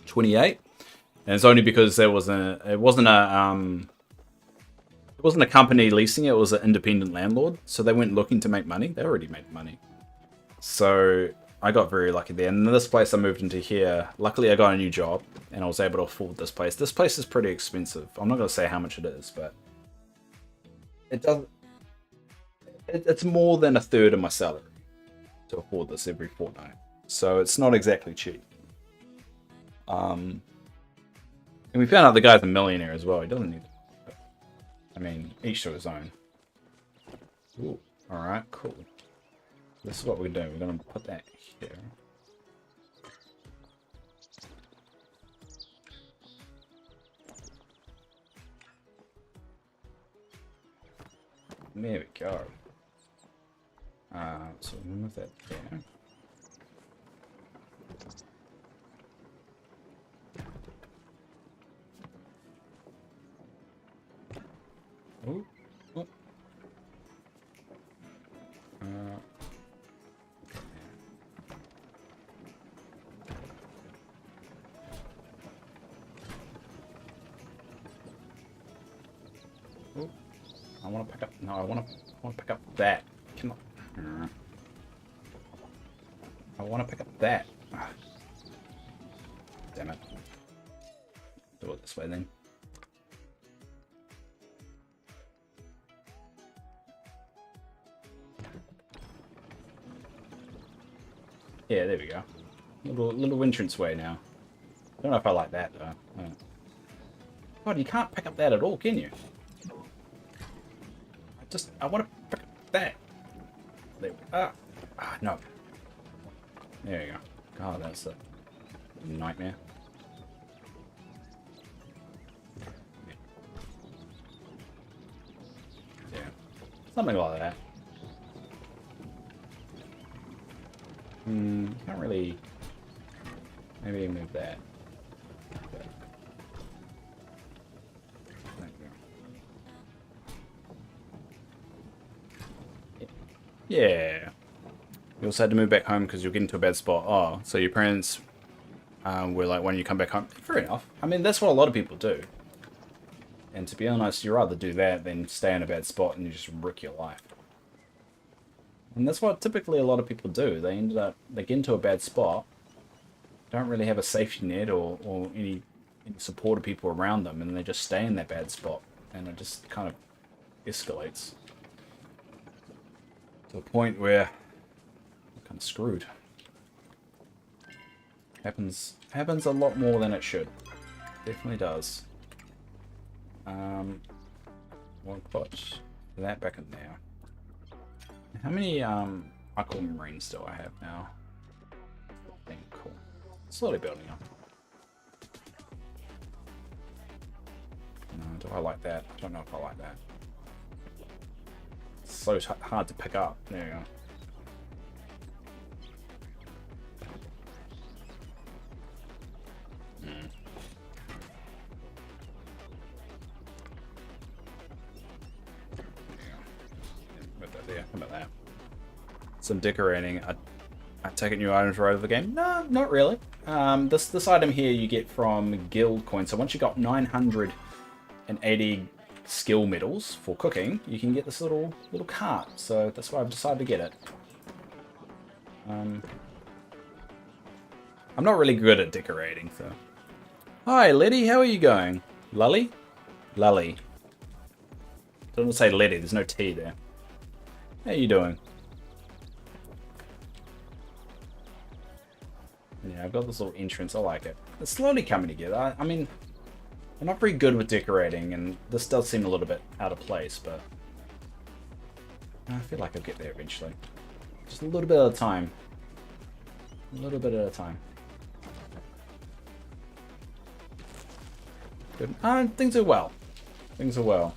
28. And it's only because it wasn't a company leasing it, it was an independent landlord. So they weren't looking to make money. They already made money. So I got very lucky there. And this place I moved into here, luckily I got a new job and I was able to afford this place. This place is pretty expensive. I'm not going to say how much it is, but it's more than a third of my salary to afford this every fortnight. So it's not exactly cheap. And we found out the guy's a millionaire as well. He doesn't need it. I mean, each to his own. Ooh, alright, cool. This is what we're doing. We're going to put that here. There we go. So we'll move that there. Ooh. Ooh. Ooh. I want to pick up. No, I want to pick up that. Come on. I want to pick up that. Ah. Damn it. Do it this way then. Yeah, there we go. Little entrance way now. Don't know if I like that though. God, you can't pick up that at all, can you? I want to pick up that. There we go. No. There you go. God, that's a nightmare. Yeah. Something like that. Can't really... Maybe move that. Yeah. You also had to move back home because you're getting to a bad spot. Oh, so your parents were like, when you come back home? Fair enough. I mean, that's what a lot of people do. And to be honest, you'd rather do that than stay in a bad spot and you just wreck your life. And that's what typically a lot of people do. They get into a bad spot, don't really have a safety net or any support of people around them, and they just stay in that bad spot. And it just kind of escalates to a point where you're kind of screwed. Happens a lot more than it should. Definitely does. We'll put that back in there. How many aquamarines do I have now? I think cool. Slowly building up. No, do I like that? I don't know if I like that. Let's so hard to pick up. There you go. Some decorating. I take it new items right over the game? No, not really. This item here you get from guild coins. So once you got 980 skill medals for cooking, you can get this little cart. So that's why I've decided to get it. I'm not really good at decorating, so. Hi, Letty. How are you going? Lully? Lully. Doesn't say Letty. There's no T there. How you doing? Yeah, I've got this little entrance. I like it. It's slowly coming together. I mean, I'm not very good with decorating, and this does seem a little bit out of place, but I feel like I'll get there eventually. Just a little bit at a time. A little bit at a time. Good. Things are well. Things are well.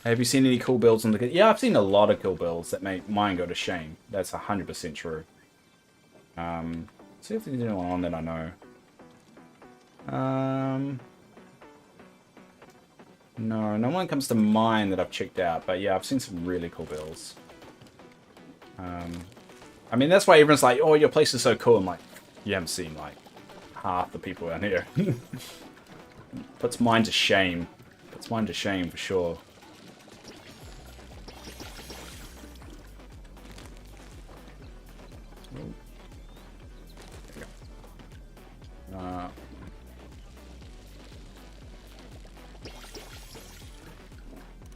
Have you seen any cool builds on the... Yeah, I've seen a lot of cool builds that make mine go to shame. That's 100% true. See if there's anyone on that I know. No one comes to mind that I've checked out, but yeah, I've seen some really cool builds. I mean, that's why everyone's like, oh, your place is so cool. I'm like, you haven't seen, like, half the people around here. Puts mine to shame. Puts mine to shame for sure.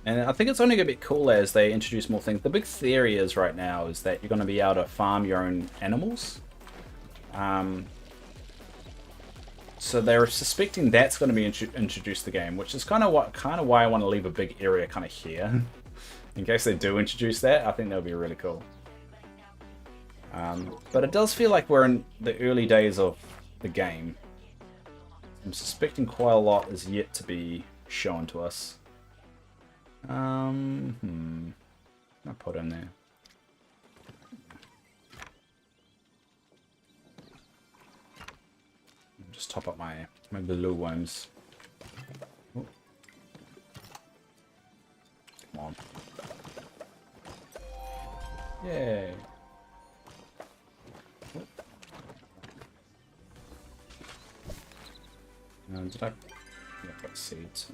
And I think it's only going to be cool as they introduce more things. The big theory is right now is that you're going to be able to farm your own animals. So they're suspecting that's going to be introduced to the game, which is kind of why I want to leave a big area kind of here, in case they do introduce that. I think that would be really cool. But it does feel like we're in the early days of the game. I'm suspecting quite a lot is yet to be shown to us. I'll put in there. Just top up my blue worms. Oh. Come on. Yay. Did I? Yeah, I've got seeds.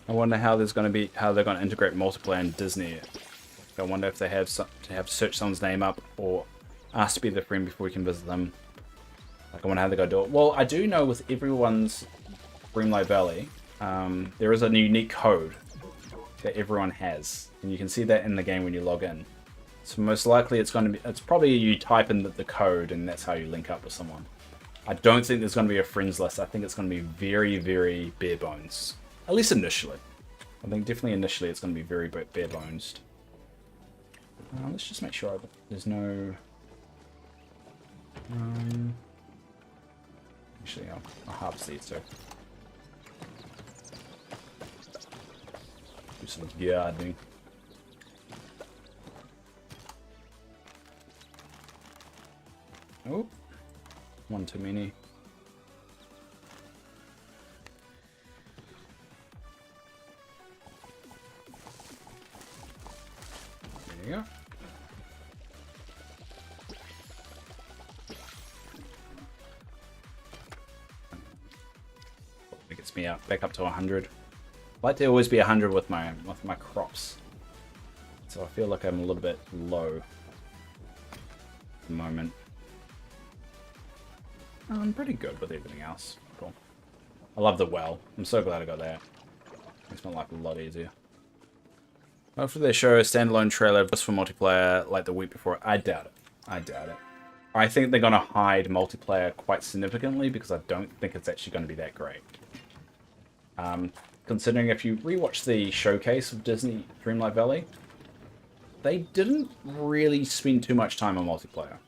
I wonder how they're going to integrate multiplayer in Disney. I wonder if they have to search someone's name up or ask to be their friend before we can visit them. Like, I wonder how they're going to do it. Well, I do know with everyone's Dreamlight Valley, there is a unique code that everyone has, and you can see that in the game when you log in. So most likely it's probably you type in the code and that's how you link up with someone. I don't think there's going to be a friends list. I think it's going to be very, very bare bones. At least initially. I think definitely initially it's going to be very bare bones. Let's just make sure there's no... Actually, I'll harvest these too. Do some gardening. Oh, one too many. There you go. It gets me back up to 100. I like to always be 100 with my crops, so I feel like I'm a little bit low at the moment. I'm pretty good with everything else. Cool. I love the well. I'm so glad I got that. Makes my life a lot easier. Hopefully they show a standalone trailer just for multiplayer like the week before. I doubt it. I doubt it. I think they're going to hide multiplayer quite significantly because I don't think it's actually going to be that great. Considering if you rewatch the showcase of Disney Dreamlight Valley, they didn't really spend too much time on multiplayer.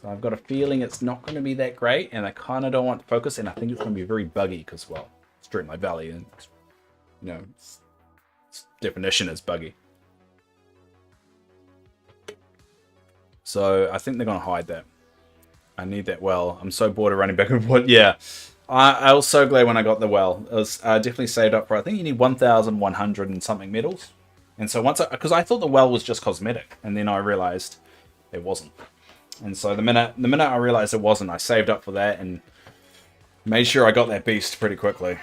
So I've got a feeling it's not going to be that great, and I kind of don't want to focus, and I think it's going to be very buggy because, well, it's Dreamlight Valley, and, you know, its definition is buggy. So I think they're going to hide that. I need that well. I'm so bored of running back and forth. Yeah. I was so glad when I got the well. It was definitely saved up for, I think you need 1,100 and something medals. And so once because I thought the well was just cosmetic, and then I realized it wasn't. And so the minute I realized it wasn't, I saved up for that and made sure I got that beast pretty quickly.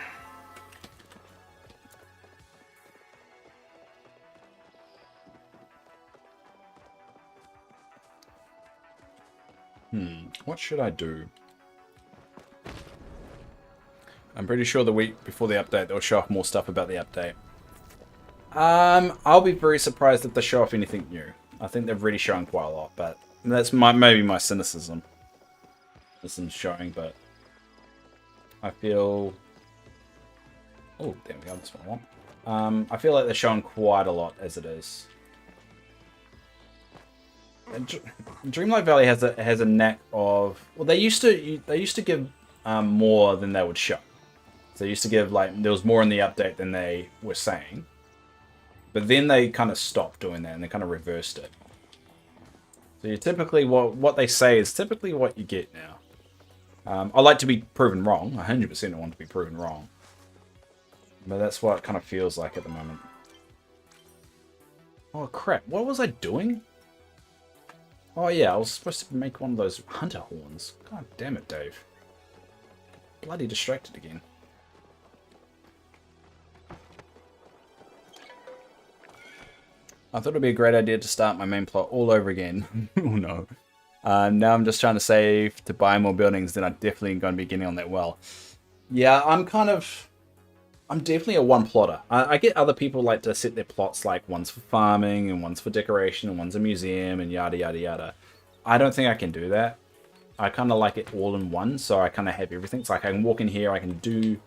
What should I do? I'm pretty sure the week before the update, they'll show off more stuff about the update. I'll be very surprised if they show off anything new. I think they've already shown quite a lot, but that's maybe my cynicism. This is showing, but I feel... Oh, there we go, that's what I want. I feel like they're showing quite a lot as it is. Dreamlight Valley has a knack of... Well, they used to give more than they would show. So they used to give, like, there was more in the update than they were saying. But then they kind of stopped doing that and they kind of reversed it. So you typically, what they say is typically what you get now. I like to be proven wrong. 100% I want to be proven wrong. But that's what it kind of feels like at the moment. Oh crap, what was I doing? Oh yeah, I was supposed to make one of those hunter horns. God damn it, Dave. Bloody distracted again. I thought it'd be a great idea to start my main plot all over again. Oh no. Now I'm just trying to save to buy more buildings, then I'm definitely going to be getting on that well. Yeah, I'm definitely a one plotter. I get other people like to set their plots like one's for farming and one's for decoration and one's a museum and yada yada yada. I don't think I can do that. I kind of like it all in one, so I kind of have everything. It's like I can walk in here, I can do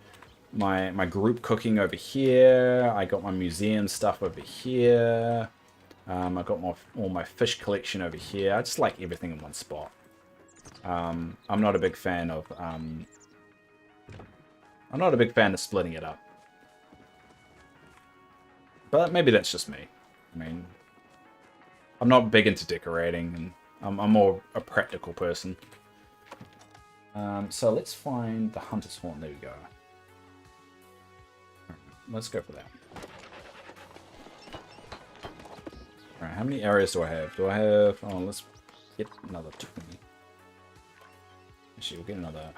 my group cooking over here. I got my museum stuff over here. I got all my fish collection over here. I just like everything in one spot. I'm not a big fan of splitting it up. But maybe that's just me. I mean, I'm not big into decorating, and I'm more a practical person. So let's find the Hunter's Horn. There we go. Let's go for that. Alright, how many areas do I have? Oh, let's get another 20. Actually, we'll get another...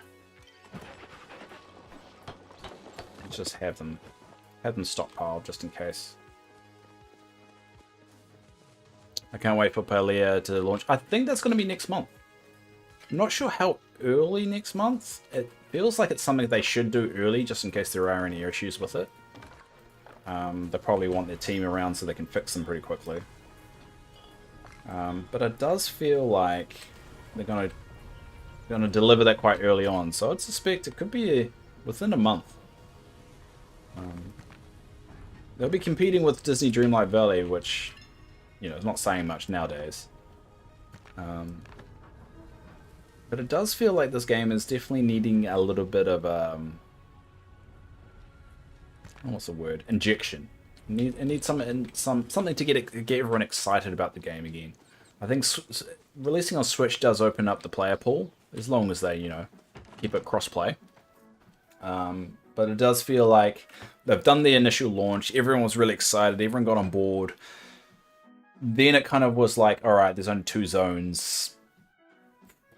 Let's just have them stockpiled just in case. I can't wait for Palia to launch. I think that's going to be next month. I'm not sure how early next month. It feels like it's something they should do early just in case there are any issues with it. They probably want their team around so they can fix them pretty quickly. But it does feel like they're gonna deliver that quite early on. So I'd suspect it could be within a month. They'll be competing with Disney Dreamlight Valley, which, you know, is not saying much nowadays. But it does feel like this game is definitely needing a little bit of what's the word? Injection. It needs something to get everyone excited about the game again. I think releasing on Switch does open up the player pool, as long as they, you know, keep it cross-play. But it does feel like they've done the initial launch, everyone was really excited, everyone got on board. Then it kind of was like, alright, there's only 2 zones.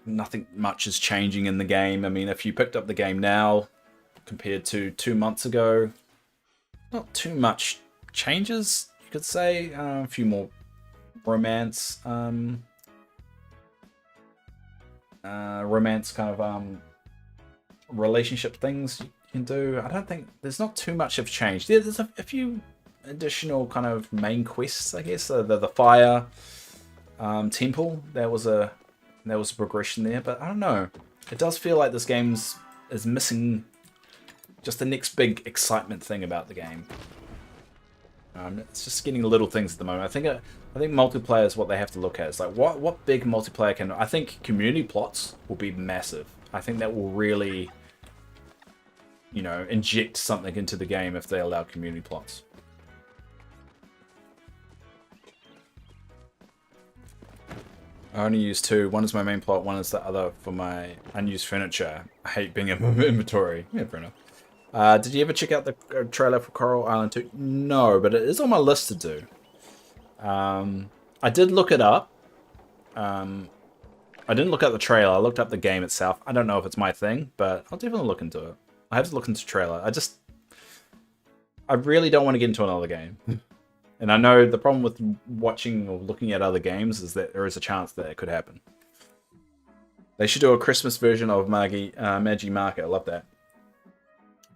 Nothing much is changing in the game. I mean, if you picked up the game now, compared to 2 months ago, not too much changes, you could say. A few more romance, romance kind of relationship things you can do. I don't think there's not too much of change. There's a few additional kind of main quests, I guess. The fire temple. There was a progression there, but I don't know. It does feel like this game is missing just the next big excitement thing about the game. It's just getting little things at the moment. I think multiplayer is what they have to look at. It's like what big multiplayer can. I think community plots will be massive. I think that will really, you know, inject something into the game if they allow community plots. I only use 2. One is my main plot, one is the other for my unused furniture. I hate being in my inventory. Yeah, fair enough. Did you ever check out the trailer for Coral Island 2? No, but it is on my list to do. I did look it up. I didn't look at the trailer. I looked up the game itself. I don't know if it's my thing, but I'll definitely look into it. I have to look into the trailer. I really don't want to get into another game. And I know the problem with watching or looking at other games is that there is a chance that it could happen. They should do a Christmas version of Magi Market. I love that.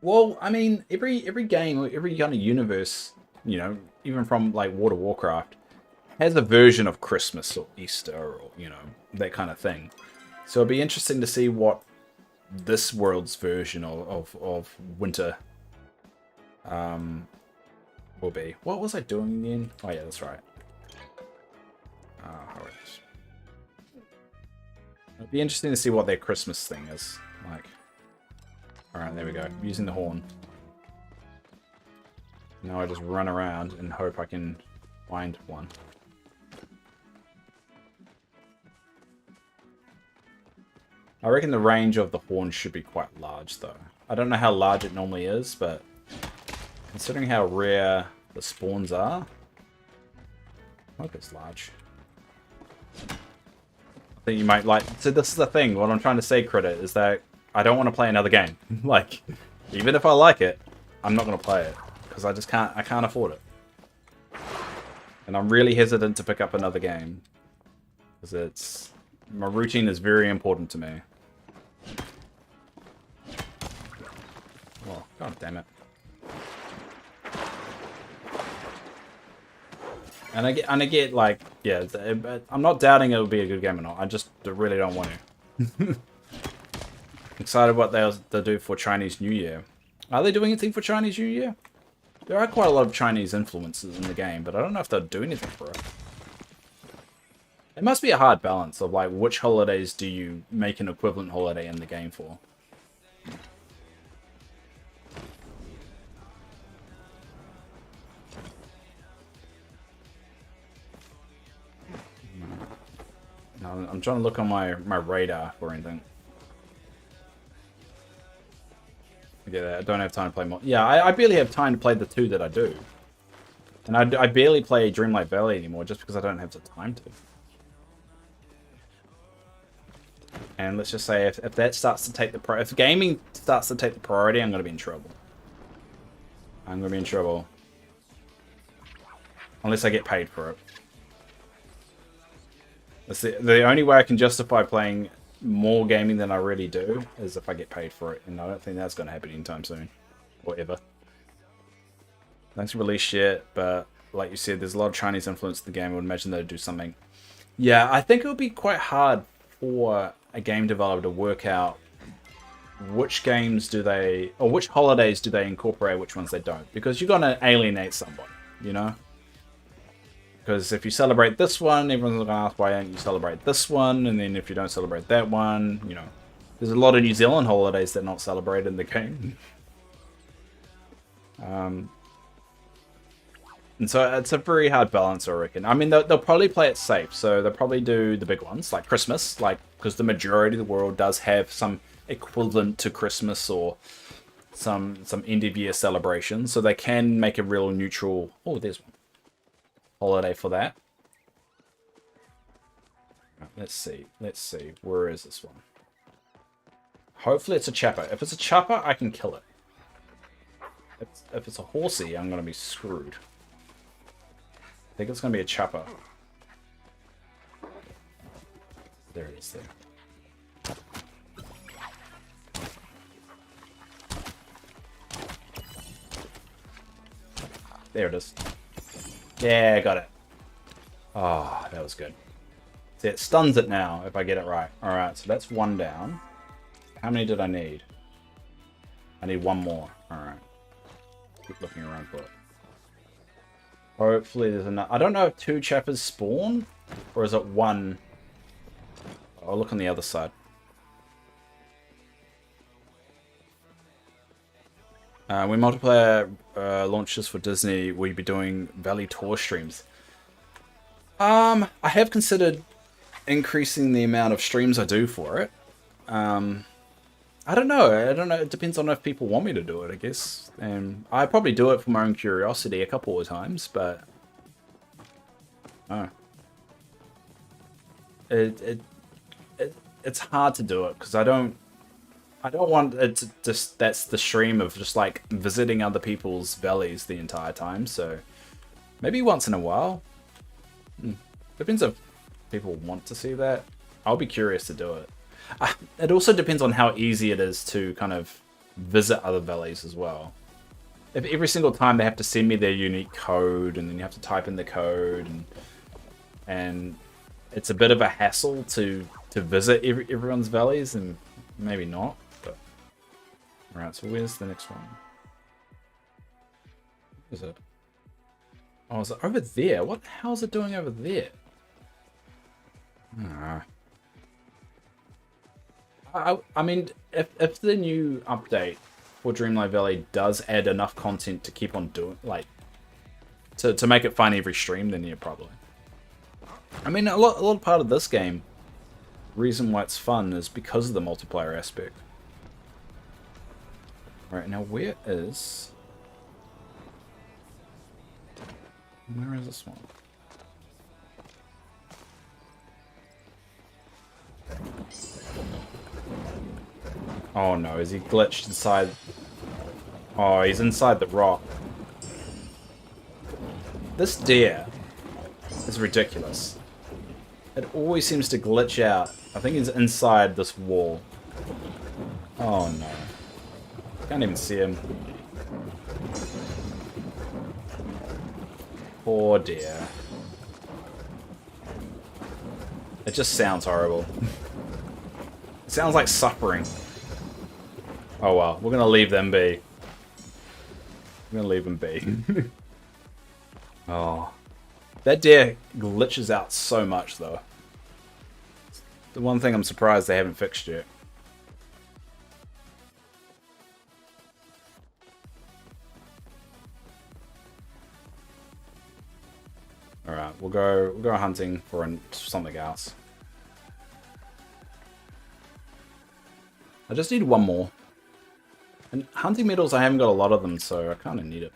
Well, I mean, every game, every kind of universe, you know, even from like World of Warcraft, has a version of Christmas or Easter or, you know, that kind of thing. So it'll be interesting to see what this world's version of winter will be. What was I doing again? Oh yeah, that's right. Alright. It'll be interesting to see what their Christmas thing is like. Alright, there we go. Using the horn. Now I just run around and hope I can find one. I reckon the range of the horn should be quite large though. I don't know how large it normally is, but considering how rare the spawns are, I hope it's large. I think you might like... So this is the thing, what I'm trying to say, Critter, is that I don't want to play another game. Like, even if I like it, I'm not going to play it. Because I just can't, I can't afford it. And I'm really hesitant to pick up another game. Because it's... My routine is very important to me. Oh, god damn it. And I get like, yeah, I'm not doubting it'll be a good game or not. I just really don't want to. Excited what they'll do for Chinese New Year. Are they doing anything for Chinese New Year? There are quite a lot of Chinese influences in the game, but I don't know if they'll do anything for it. It must be a hard balance of like which holidays do you make an equivalent holiday in the game for. No, I'm trying to look on my radar for anything. Yeah, I don't have time to play more. Yeah, I barely have time to play the 2 that I do. And I barely play Dreamlight Valley anymore just because I don't have the time to. And let's just say if that starts to take the if gaming starts to take the priority, I'm going to be in trouble. I'm going to be in trouble. Unless I get paid for it. That's the only way I can justify playing more gaming than I really do is if I get paid for it. And I don't think that's going to happen anytime soon. Or ever. Nothing's released yet, but like you said, there's a lot of Chinese influence in the game. I would imagine they'd do something. Yeah, I think it would be quite hard for a game developer to work out which games do they, or which holidays do they incorporate, which ones they don't. Because you're going to alienate somebody, you know? Because if you celebrate this one, everyone's going to ask why don't you celebrate this one, and then if you don't celebrate that one, you know. There's a lot of New Zealand holidays that are not celebrated in the game. And so it's a very hard balance, I reckon. I mean, they'll probably play it safe, so they'll probably do the big ones, like Christmas, like because the majority of the world does have some equivalent to Christmas or some end of year celebration, so they can make a real neutral. Oh, there's one holiday for that. Let's see. Where is this one? Hopefully it's a chopper. If it's a chopper, I can kill it. If it's a horsey, I'm gonna be screwed. I think it's going to be a chopper. There it is there. There it is. Yeah, I got it. Oh, that was good. See, it stuns it now if I get it right. Alright, so that's one down. How many did I need? I need one more. Alright. Keep looking around for it. Hopefully there's enough. I don't know if 2 chappers spawn, or is it 1? I'll look on the other side. When multiplayer launches for Disney, will you be doing Valley Tour streams? I have considered increasing the amount of streams I do for it. I don't know. It depends on if people want me to do it, I guess. I probably do it for my own curiosity a couple of times, but oh, it's hard to do it because I don't want it to just that's the stream of just like visiting other people's valleys the entire time. So maybe once in a while. Depends if people want to see that. I'll be curious to do it. It also depends on how easy it is to kind of visit other valleys as well. If every single time they have to send me their unique code and then you have to type in the code and it's a bit of a hassle to visit everyone's valleys, and maybe not. But alright, so where's the next one? Is it? Oh, is it over there? What the hell is it doing over there? I mean, if the new update for Dreamlight Valley does add enough content to keep on doing, like, to make it fun every stream, then yeah, probably. I mean, a lot part of this game, reason why it's fun is because of the multiplayer aspect. Right, now where is this one? Oh no, is he glitched inside? Oh, he's inside the rock. This deer is ridiculous. It always seems to glitch out. I think he's inside this wall. Oh no. Can't even see him. Poor deer. It just sounds horrible. It sounds like suffering. Oh well, we're gonna leave them be. We're gonna leave them be. Oh. That deer glitches out so much though. The one thing I'm surprised they haven't fixed yet. Alright, we'll go hunting for something else. I just need one more. And hunting medals, I haven't got a lot of them, so I kind of need it.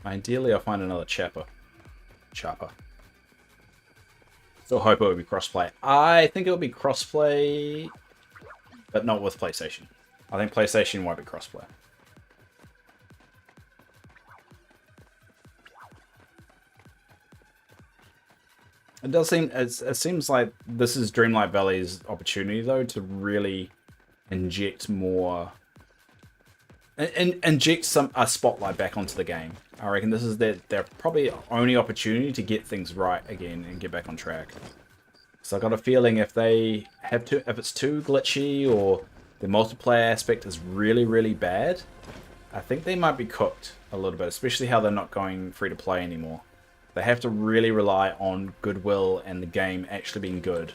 Ideally, I'll find another chopper. Still hope it would be crossplay. I think it'll be crossplay, but not with PlayStation. I think PlayStation won't be crossplay. It does seem, it seems like this is Dreamlight Valley's opportunity though to really inject more, inject a spotlight back onto the game. I reckon this is their probably only opportunity to get things right again and get back on track. So I got a feeling if they have to, if it's too glitchy or the multiplayer aspect is really bad, I think they might be cooked a little bit, especially how they're not going free to play anymore. They have to really rely on goodwill and the game actually being good,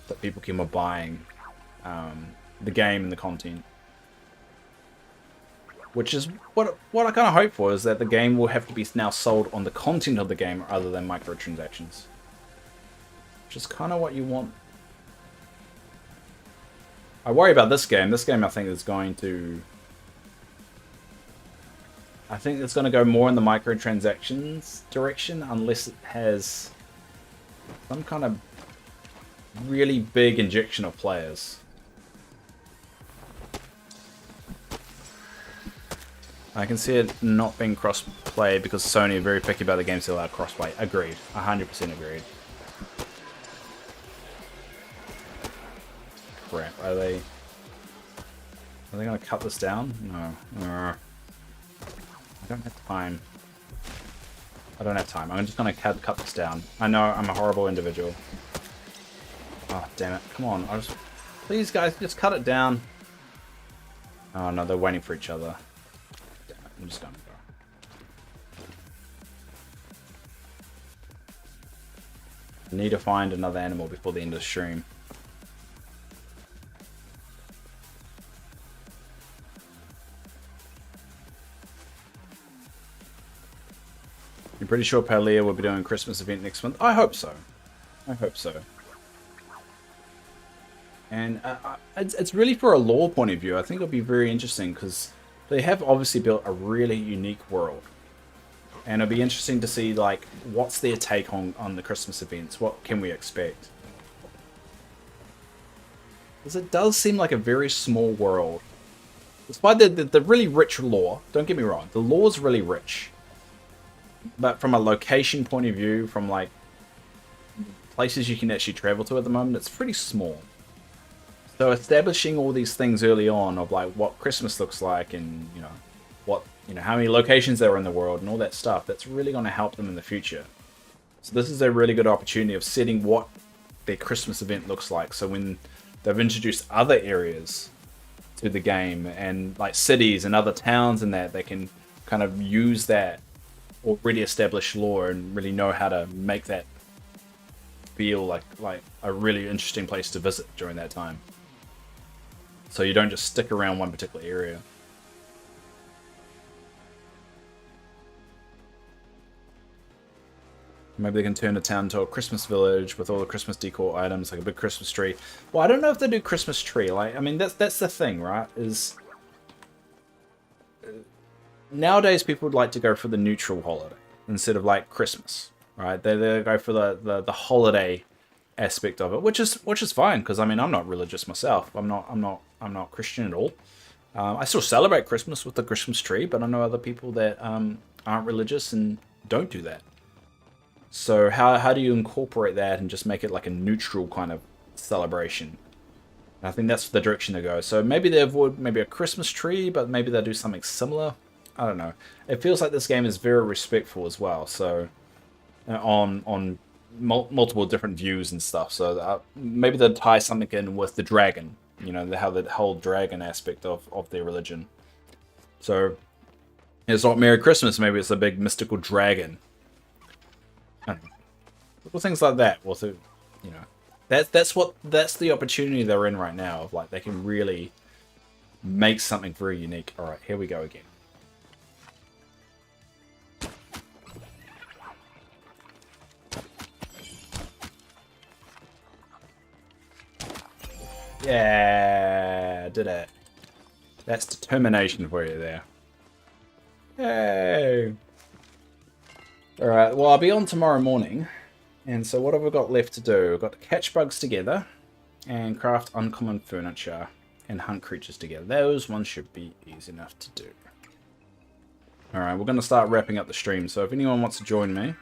that people keep on buying the game and the content. Which is what I kind of hope for, is that the game will have to be now sold on the content of the game rather than microtransactions. Which is kind of what you want. I worry about this game. This game I think is going to... I think it's going to go more in the microtransactions direction unless it has some kind of really big injection of players. I can see it not being cross-play because Sony are very picky about the games that allow cross-play. Agreed. 100% agreed. Crap. Are they going to cut this down? No. I don't have time. I'm just going to cut this down. I know I'm a horrible individual. Oh, damn it. Come on. Please, guys, just cut it down. Oh no, they're waiting for each other. Damn it, I'm just gonna go. I need to find another animal before the end of the stream. I'm pretty sure Palia will be doing a Christmas event next month. I hope so. I hope so. And it's really for a lore point of view. I think it'll be very interesting because they have obviously built a really unique world. And it'll be interesting to see, like, what's their take on the Christmas events. What can we expect? Because it does seem like a very small world. Despite the really rich lore, don't get me wrong, the lore's really rich. But from a location point of view, from, like, places you can actually travel to at the moment, it's pretty small. So establishing all these things early on of, like, what Christmas looks like and, you know, what, you know, how many locations there are in the world and all that stuff, that's really going to help them in the future. So this is a really good opportunity of setting what their Christmas event looks like. So when they've introduced other areas to the game and like cities and other towns and that, they can kind of use that already established lore and really know how to make that feel like a really interesting place to visit during that time. So you don't just stick around one particular area. Maybe they can turn a town into a Christmas village with all the Christmas decor items, like a big Christmas tree. Well, I don't know if they do Christmas tree. Like, I mean, that's the thing, right? Is nowadays people would like to go for the neutral holiday instead of like Christmas, right? They go for the holiday aspect of it, which is fine because I mean I'm not religious myself. I'm not Christian at all. I still celebrate Christmas with the Christmas tree, but I know other people that aren't religious and don't do that. So how do you incorporate that and just make it like a neutral kind of celebration? And I think that's the direction they go. So maybe they avoid maybe a Christmas tree, but maybe they'll do something similar. I don't know. It feels like this game is very respectful as well. So on multiple different views and stuff. So maybe they'll tie something in with the dragon. You know, how the whole dragon aspect of their religion. So it's not Merry Christmas. Maybe it's a big mystical dragon. I don't know. Little things like that. Also, you know, that's the opportunity they're in right now. Of like they can really make something very unique. All right, here we go again. Yeah, did it. That's determination for you there. Yay! Alright, well I'll be on tomorrow morning. And so what have I got left to do? I've got to catch bugs together and craft uncommon furniture and hunt creatures together. Those ones should be easy enough to do. Alright, we're going to start wrapping up the stream. So if anyone wants to join me,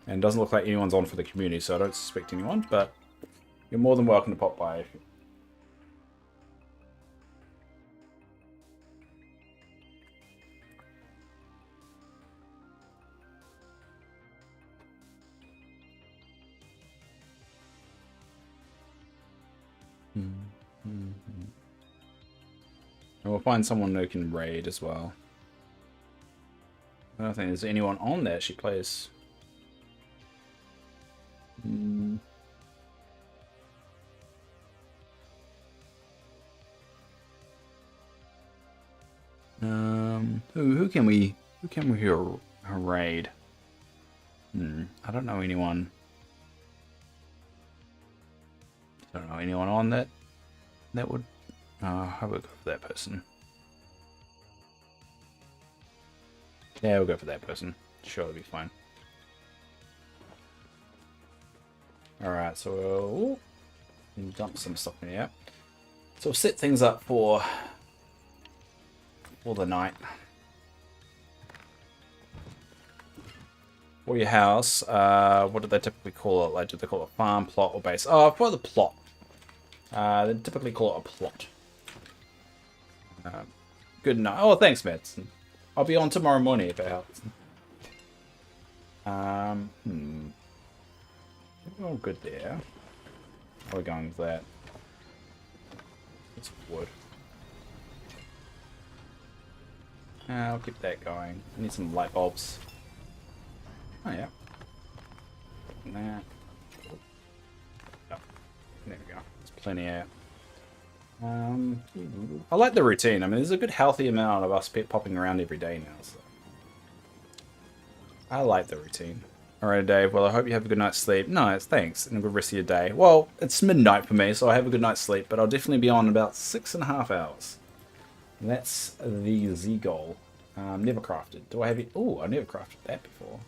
and it doesn't look like anyone's on for the community, so I don't suspect anyone, but you're more than welcome to pop by if you... And we'll find someone who can raid as well. I don't think there's anyone on there she plays. Who can we raid? I don't know anyone. Don't know anyone on that would I would go for that person. Yeah, we'll go for that person. Sure, it'll be fine. Alright, so we'll dump some stuff in here. So we'll set things up for the night. For your house, what do they typically call it? Like, do they call it farm, plot, or base? Oh, for the plot. They typically call it a plot. Good night. Oh, thanks, Matt. I'll be on tomorrow morning if it helps. Oh, good there. How are we going with that? It's wood. I'll keep that going. I need some light bulbs. Oh yeah. That. Oh, there we go. There's plenty of. I like the routine. I mean, there's a good healthy amount of us popping around every day now. So. I like the routine. Alright, Dave. Well, I hope you have a good night's sleep. Nice, thanks, and a good rest of your day. Well, it's midnight for me, so I have a good night's sleep, but I'll definitely be on in about 6.5 hours. And that's the Z goal. Never crafted. Do I have it? Oh, I never crafted that before.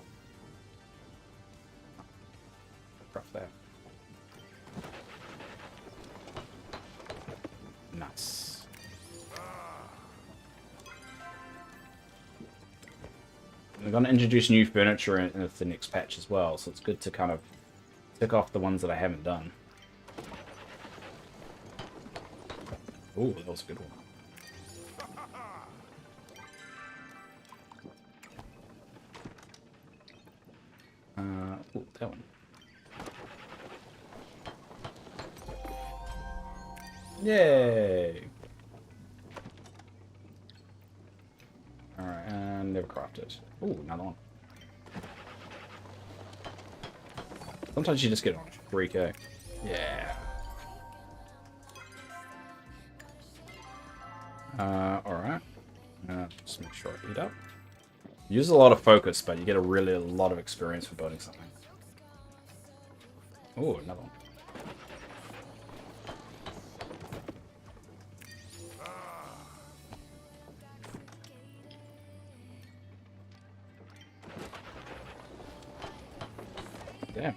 Craft that. Nice. We're going to introduce new furniture in the next patch as well, so it's good to kind of tick off the ones that I haven't done. Oh, that was a good one. Oh, that one. Yay! Alright, and never crafted. Oh, another one. Sometimes you just get 3k. Yeah. Alright. Just make sure I eat up. Use a lot of focus, but you get a lot of experience for building something. Oh, another one. Damn.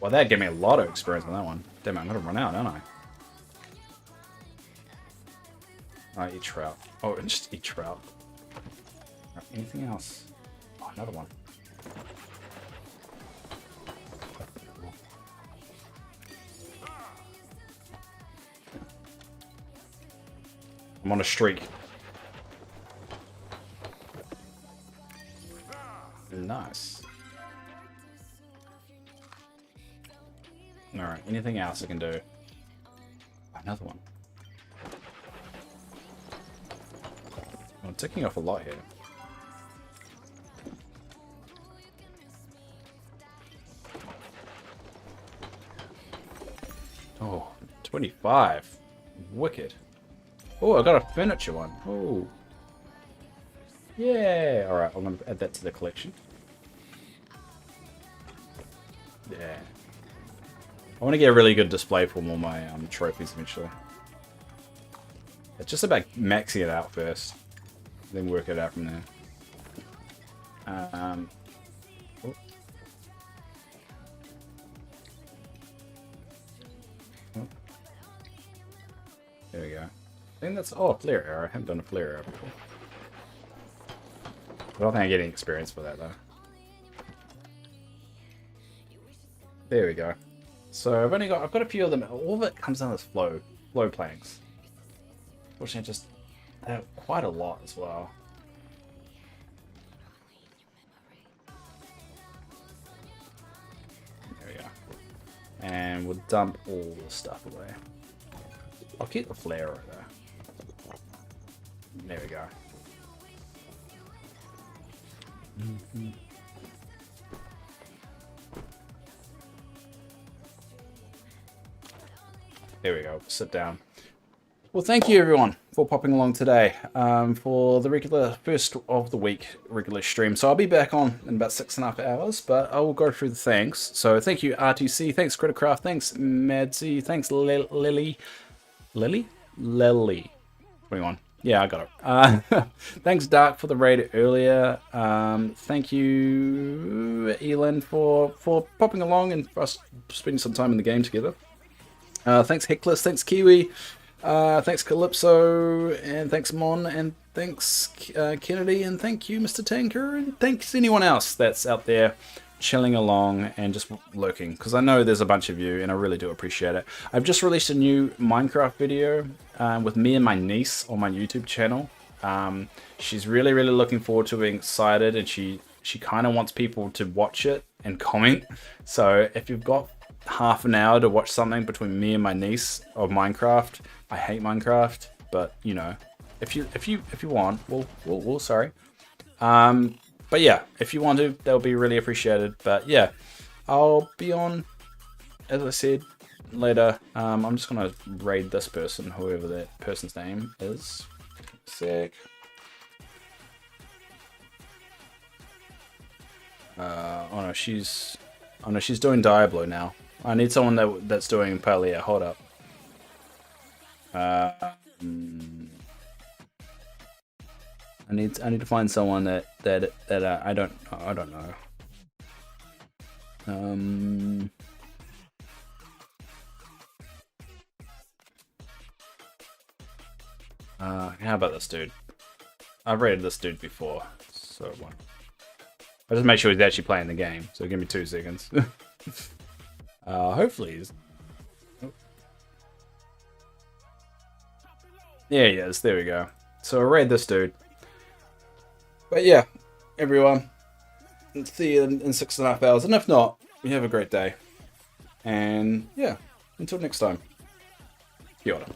Well, that gave me a lot of experience on that one. Damn, I'm gonna run out, aren't I? I eat trout. Oh, just eat trout. Right, anything else? Oh, another one. I'm on a streak. Nice. Alright, anything else I can do? Another one. I'm ticking off a lot here. Oh, 25. Wicked. Oh, I got a furniture one. Oh. Yeah. Alright, I'm going to add that to the collection. Yeah. I want to get a really good display for all my trophies eventually. It's just about maxing it out first. Then work it out from there. Oh. Oh. There we go. I think that's... Oh, flare arrow. I haven't done a flare arrow before. I don't think I get any experience for that, though. There we go. So I've got a few of them. All of it comes down as flow planks. Fortunately, just they have quite a lot as well. There we go. And we'll dump all the stuff away. I'll keep the flare right there. There we go. Mm-hmm. There we go. Sit down. Well, thank you everyone for popping along today for the regular first of the week regular stream. So I'll be back on in about 6.5 hours, but I will go through the thanks. So thank you RTC, thanks Criticraft, thanks Madsy, thanks Lily. 21. Yeah, I got it. Thanks Dark for the raid earlier. Thank you Elin for popping along and for us spending some time in the game together. Thanks Heckless, thanks Kiwi, thanks Calypso, and thanks Mon, and thanks Kennedy, and thank you Mr. Tanker, and thanks anyone else that's out there chilling along and just lurking, because I know there's a bunch of you and I really do appreciate it. I've just released a new Minecraft video with me and my niece on my YouTube channel. She's really looking forward to being excited, and she kind of wants people to watch it and comment. So if you've got half an hour to watch something between me and my niece of Minecraft, I hate Minecraft, but you know, if you want, we'll sorry. But yeah, if you want to, that'll be really appreciated. But yeah, I'll be on, as I said, later. I'm just gonna raid this person, whoever that person's name is. Sick. Oh no, she's doing Diablo now. I need someone that's doing Palia. Hold up. I need to find someone that I don't know. How about this dude? I've rated this dude before, so one. I'll just make sure he's actually playing the game. So give me 2 seconds. Hopefully he's. Oh. Yeah, he is. There we go. So I'll raid this dude. But yeah, everyone. See you in 6.5 hours. And if not, you have a great day. And yeah, until next time. Kia ora.